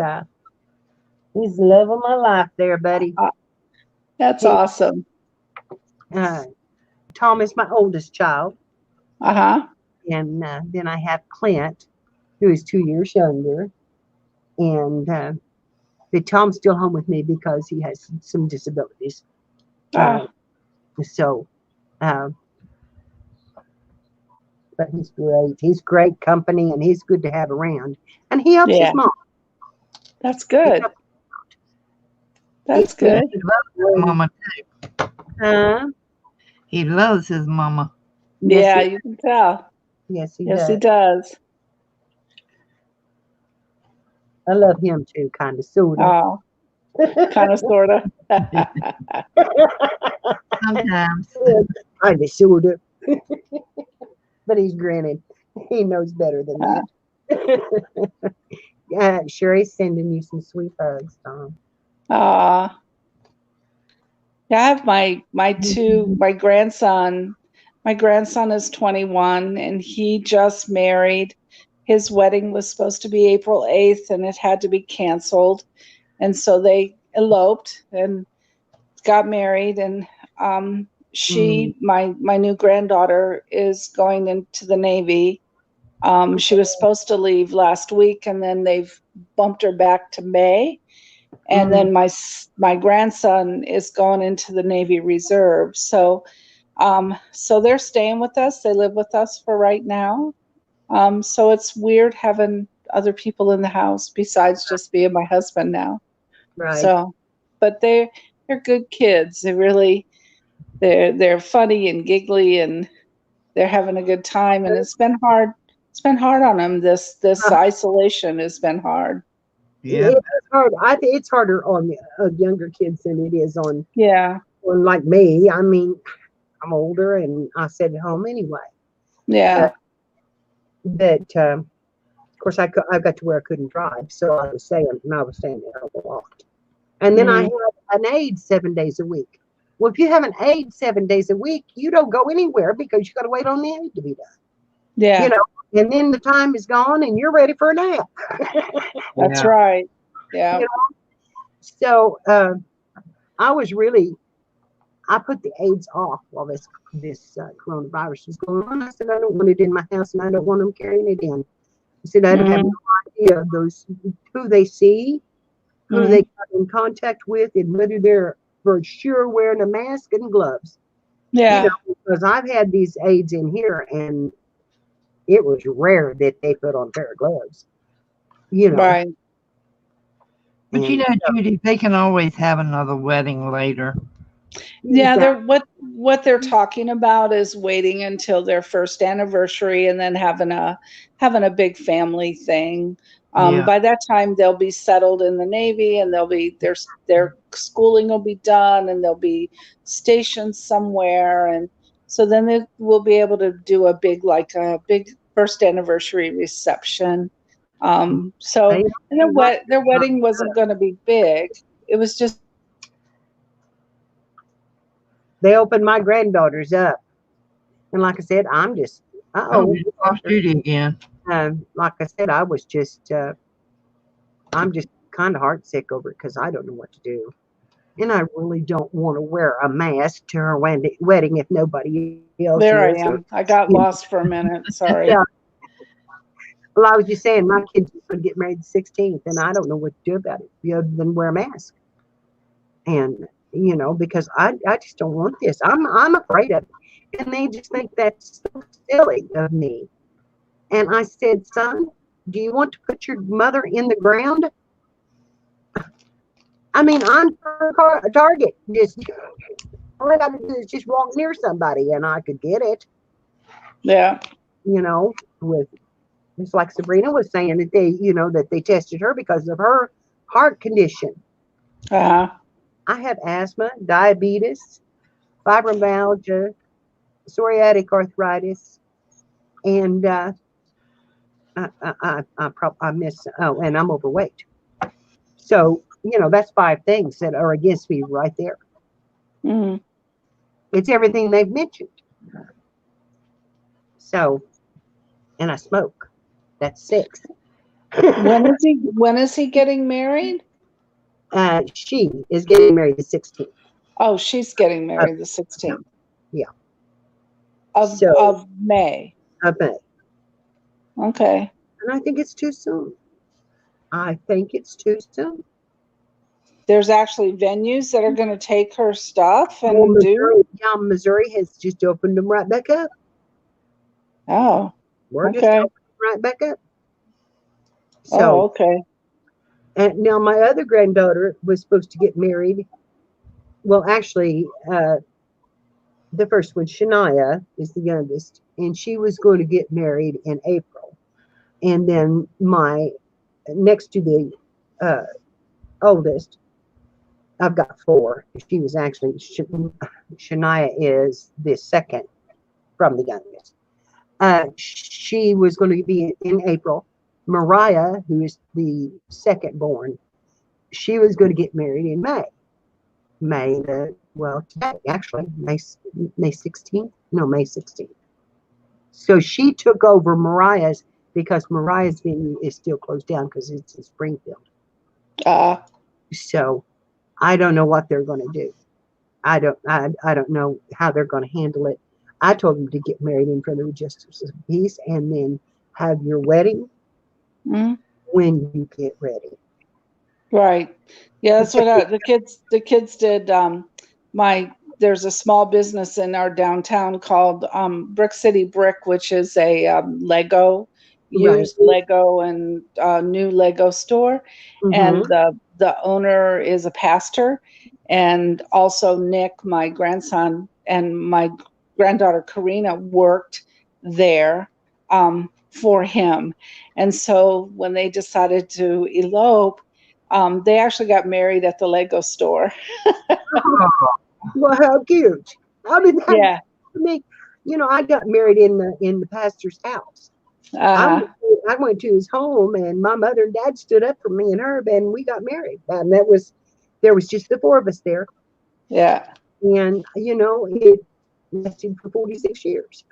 he's loving my life there, buddy.
That's
He-
awesome.
Tom is my oldest child.
Uh-huh.
And then I have Clint, who is 2 years younger. And but Tom's still home with me because he has some disabilities. So, but he's great. He's great company, and he's good to have around. And he helps
Yeah.
his mom.
That's good. That's good.
He loves his mama too.
Huh?
He loves his mama.
Yeah,
Yes,
you can tell.
yes, he
Yes,
does.
he does.
I love him too, kind of, sort of.
Oh, kind of, sort of.
Sometimes.
Kind of, sort of. But he's grinning. He knows better than that. Sherry's sending you some sweet hugs, Tom.
Aw. Yeah, I have my grandson. My grandson is 21 and he just married. His wedding was supposed to be April 8th and it had to be canceled. And so they eloped and got married. And my new granddaughter is going into the Navy. She was supposed to leave last week and then they've bumped her back to May. And then my grandson is going into the Navy Reserve. So they're staying with us. They live with us for right now. So it's weird having other people in the house besides just being my husband now.
Right.
So, but they're good kids. They're funny and giggly and they're having a good time. And it's been hard. It's been hard on them. This isolation has been hard.
Yeah.
It's hard. I think it's harder on younger kids than it is on like me. I mean, I'm older and I sit at home anyway.
Yeah.
But of course, I got to where I couldn't drive, so I was staying, and I was staying there a lot. And then I had an aide 7 days a week. Well, if you have an aide 7 days a week, you don't go anywhere because you got to wait on the aide to be done.
Yeah.
You know, and then the time is gone and you're ready for a nap.
That's right. Yeah.
You know? So I was really, I put the aides off while this coronavirus was going on. I said, I don't want it in my house and I don't want them carrying it in. I said, I have no idea who they see, who they come in contact with, and whether they're for sure wearing a mask and gloves.
Yeah.
You know, because I've had these aides in here and it was rare that they put on a pair of gloves. You know.
Right.
But you know, Judy, they can always have another wedding later.
Yeah, they're what they're talking about is waiting until their first anniversary and then having a big family thing. By that time they'll be settled in the Navy and they'll be their schooling will be done and they'll be stationed somewhere, and so then they will be able to do a big first anniversary reception. So and their wedding wasn't going to be big. It was just
they opened my granddaughters up, and like I said, I'm just
we lost Judy again.
Like I said, I was just I'm just kind of heartsick over it because I don't know what to do, and I really don't want to wear a mask to her wedding if nobody else.
There
is,
I am. I got lost for a minute. Sorry.
Yeah. Well, I was just saying my kids would get married the 16th, and I don't know what to do about it other than wear a mask. And you know, because I just don't want this. I'm afraid of it. And they just think that's so silly of me. And I said, son, do you want to put your mother in the ground? I mean, I'm a target. Just all I got to do is just walk near somebody and I could get it.
Yeah.
You know, it's like Sabrina was saying that that they tested her because of her heart condition. I have asthma, diabetes, fibromyalgia, psoriatic arthritis, and I miss. Oh, and I'm overweight. So that's 5 things that are against me right there. It's everything they've mentioned. So, and I smoke. That's 6.
When is he getting married?
She is getting married the 16th.
Oh, she's getting married the 16th.
Yeah.
Of May.
Of May.
Okay.
And I think it's too soon.
There's actually venues that are going to take her stuff and
Missouri has just opened them right back up.
Oh.
We're just opening right back up.
So, okay.
And now my other granddaughter was supposed to get married. Well, actually, the first one, Shania, is the youngest, and she was going to get married in April. And then my next to the oldest, I've got 4. She was actually Shania is the second from the youngest. She was going to be in April. Mariah, who is the second born, she was going to get married in May. Today, actually, May 16th? No, May 16th. So she took over Mariah's because Mariah's venue is still closed down because it's in Springfield. So I don't know what they're going to do. I don't know how they're going to handle it. I told them to get married in front of the Justice of Peace and then have your wedding when you get ready.
Right. Yeah, that's what the kids did. There's a small business in our downtown called Brick City Brick, which is a used Lego and new Lego store. And the owner is a pastor, and also Nick, my grandson, and my granddaughter Karina worked there for him. And so when they decided to elope, they actually got married at the Lego store.
Well, how cute! I mean,
yeah.
I got married in the pastor's house. I went to his home, and my mother and dad stood up for me and Herb, and we got married. And that was there was just the four of us there.
Yeah.
And, you know, it lasted for 46 years.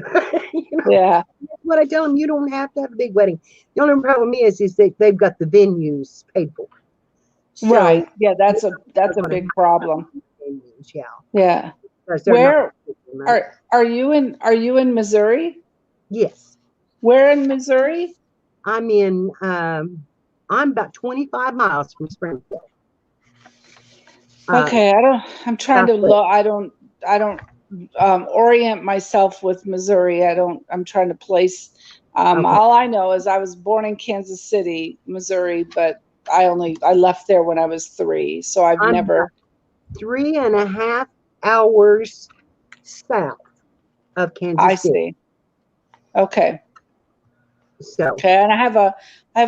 You know,
Yeah.
that's what I tell them. You don't have to have a big wedding. The only problem is that they've got the venues paid for. So,
Right. Yeah, that's a big problem.
venues, yeah.
Yeah.
Because they're
Where
not-
are you in Missouri?
Yes.
Where in Missouri?
I'm in, I'm about 25 miles from Springfield.
Okay, I'm trying to look. I don't orient myself with Missouri. I'm trying to place,
Okay.
all I know is I was born in Kansas City, Missouri, but I left there when I was 3. So I've
I'm
never.
3.5 hours south of Kansas
I
City.
see. Okay.
So,
Okay. And I have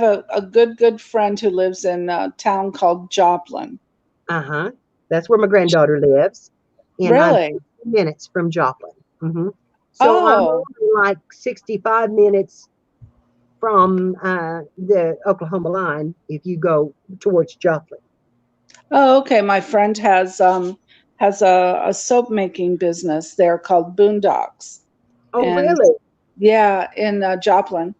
a good friend who lives in a town called Joplin.
that's where my granddaughter lives. And I'm
Really?
50 minutes from Joplin. So I'm
Oh.
only like 65 minutes from the Oklahoma line if you go towards Joplin.
Oh, okay. My friend has a soap making business there called Boondocks.
Oh,
And-
really?
Yeah, in Joplin.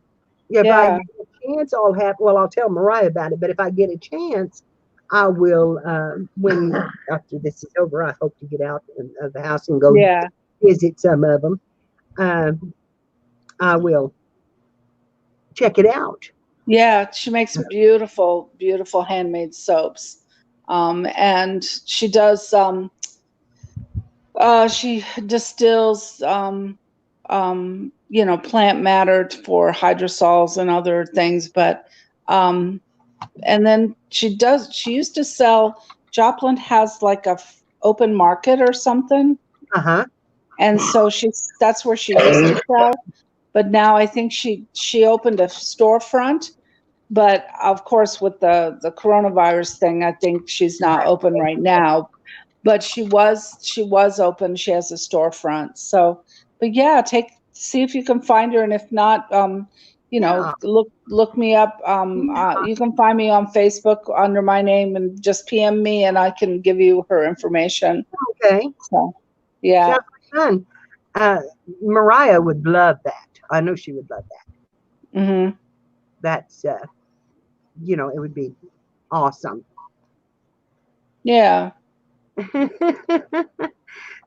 Yeah, if
Yeah.
I get a chance, I'll tell Mariah about it. But if I get a chance, I will, when after this is over, I hope to get out of the house and go
Yeah.
visit some of them. I will check it out.
Yeah, she makes beautiful, beautiful handmade soaps. And she does she distills plant matter for hydrosols and other things, but and then she used to sell. Joplin has like a open market or something. And so that's where she used to sell. But now I think she opened a storefront. But of course, with the coronavirus thing, I think she's not open right now. But she was open. She has a storefront. So, but yeah, see if you can find her, and if not, look me up. You can find me on Facebook under my name and just PM me, and I can give you her information.
Okay.
So, yeah.
Sounds fun. Mariah would love that. I know she would love that.
Mm-hmm.
That's, it would be awesome.
Yeah.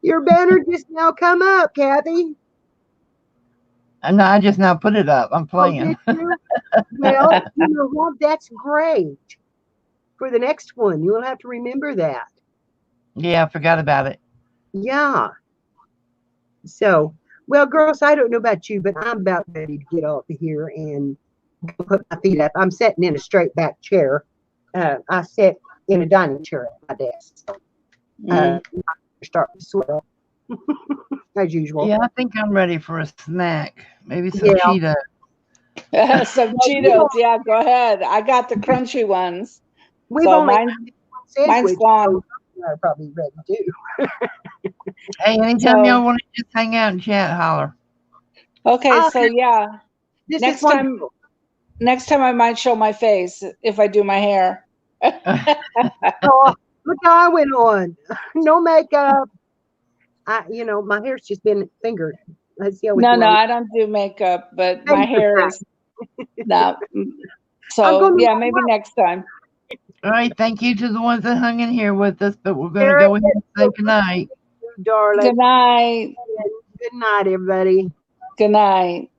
Your banner just now come up, Kathy.
And I just now put it up. I'm playing.
Well, you know what? That's great. For the next one, you'll have to remember that.
Yeah, I forgot about it.
Yeah. So, well, girls, I don't know about you, but I'm about ready to get off of here and put my feet up. I'm sitting in a straight back chair. I sit in a dining chair at my desk. Start to swell as usual.
Yeah, I think I'm ready for a snack. Maybe some
Yeah.
Cheetos.
Some Cheetos. Yeah, go ahead. I got the crunchy ones.
We've
So
only
mine's
sandwich,
gone.
so I'm probably ready too.
Hey, anytime
So-
y'all want to just hang out and chat, holler.
Okay, so yeah.
This
Next
is
time I might show my face if I do my hair.
Oh, look how I went on. No makeup. My hair's just been fingered. Let's see how we
No,
go.
I don't do makeup, but my
Thank you,
hair
Pat.
is no.
I'm
So
gonna
yeah,
go
maybe
out.
next time.
All right, thank you to the ones that hung in here with us, but we're going to
Very
go ahead and say goodnight.
Darling.
Good night.
Good night, everybody.
Good night.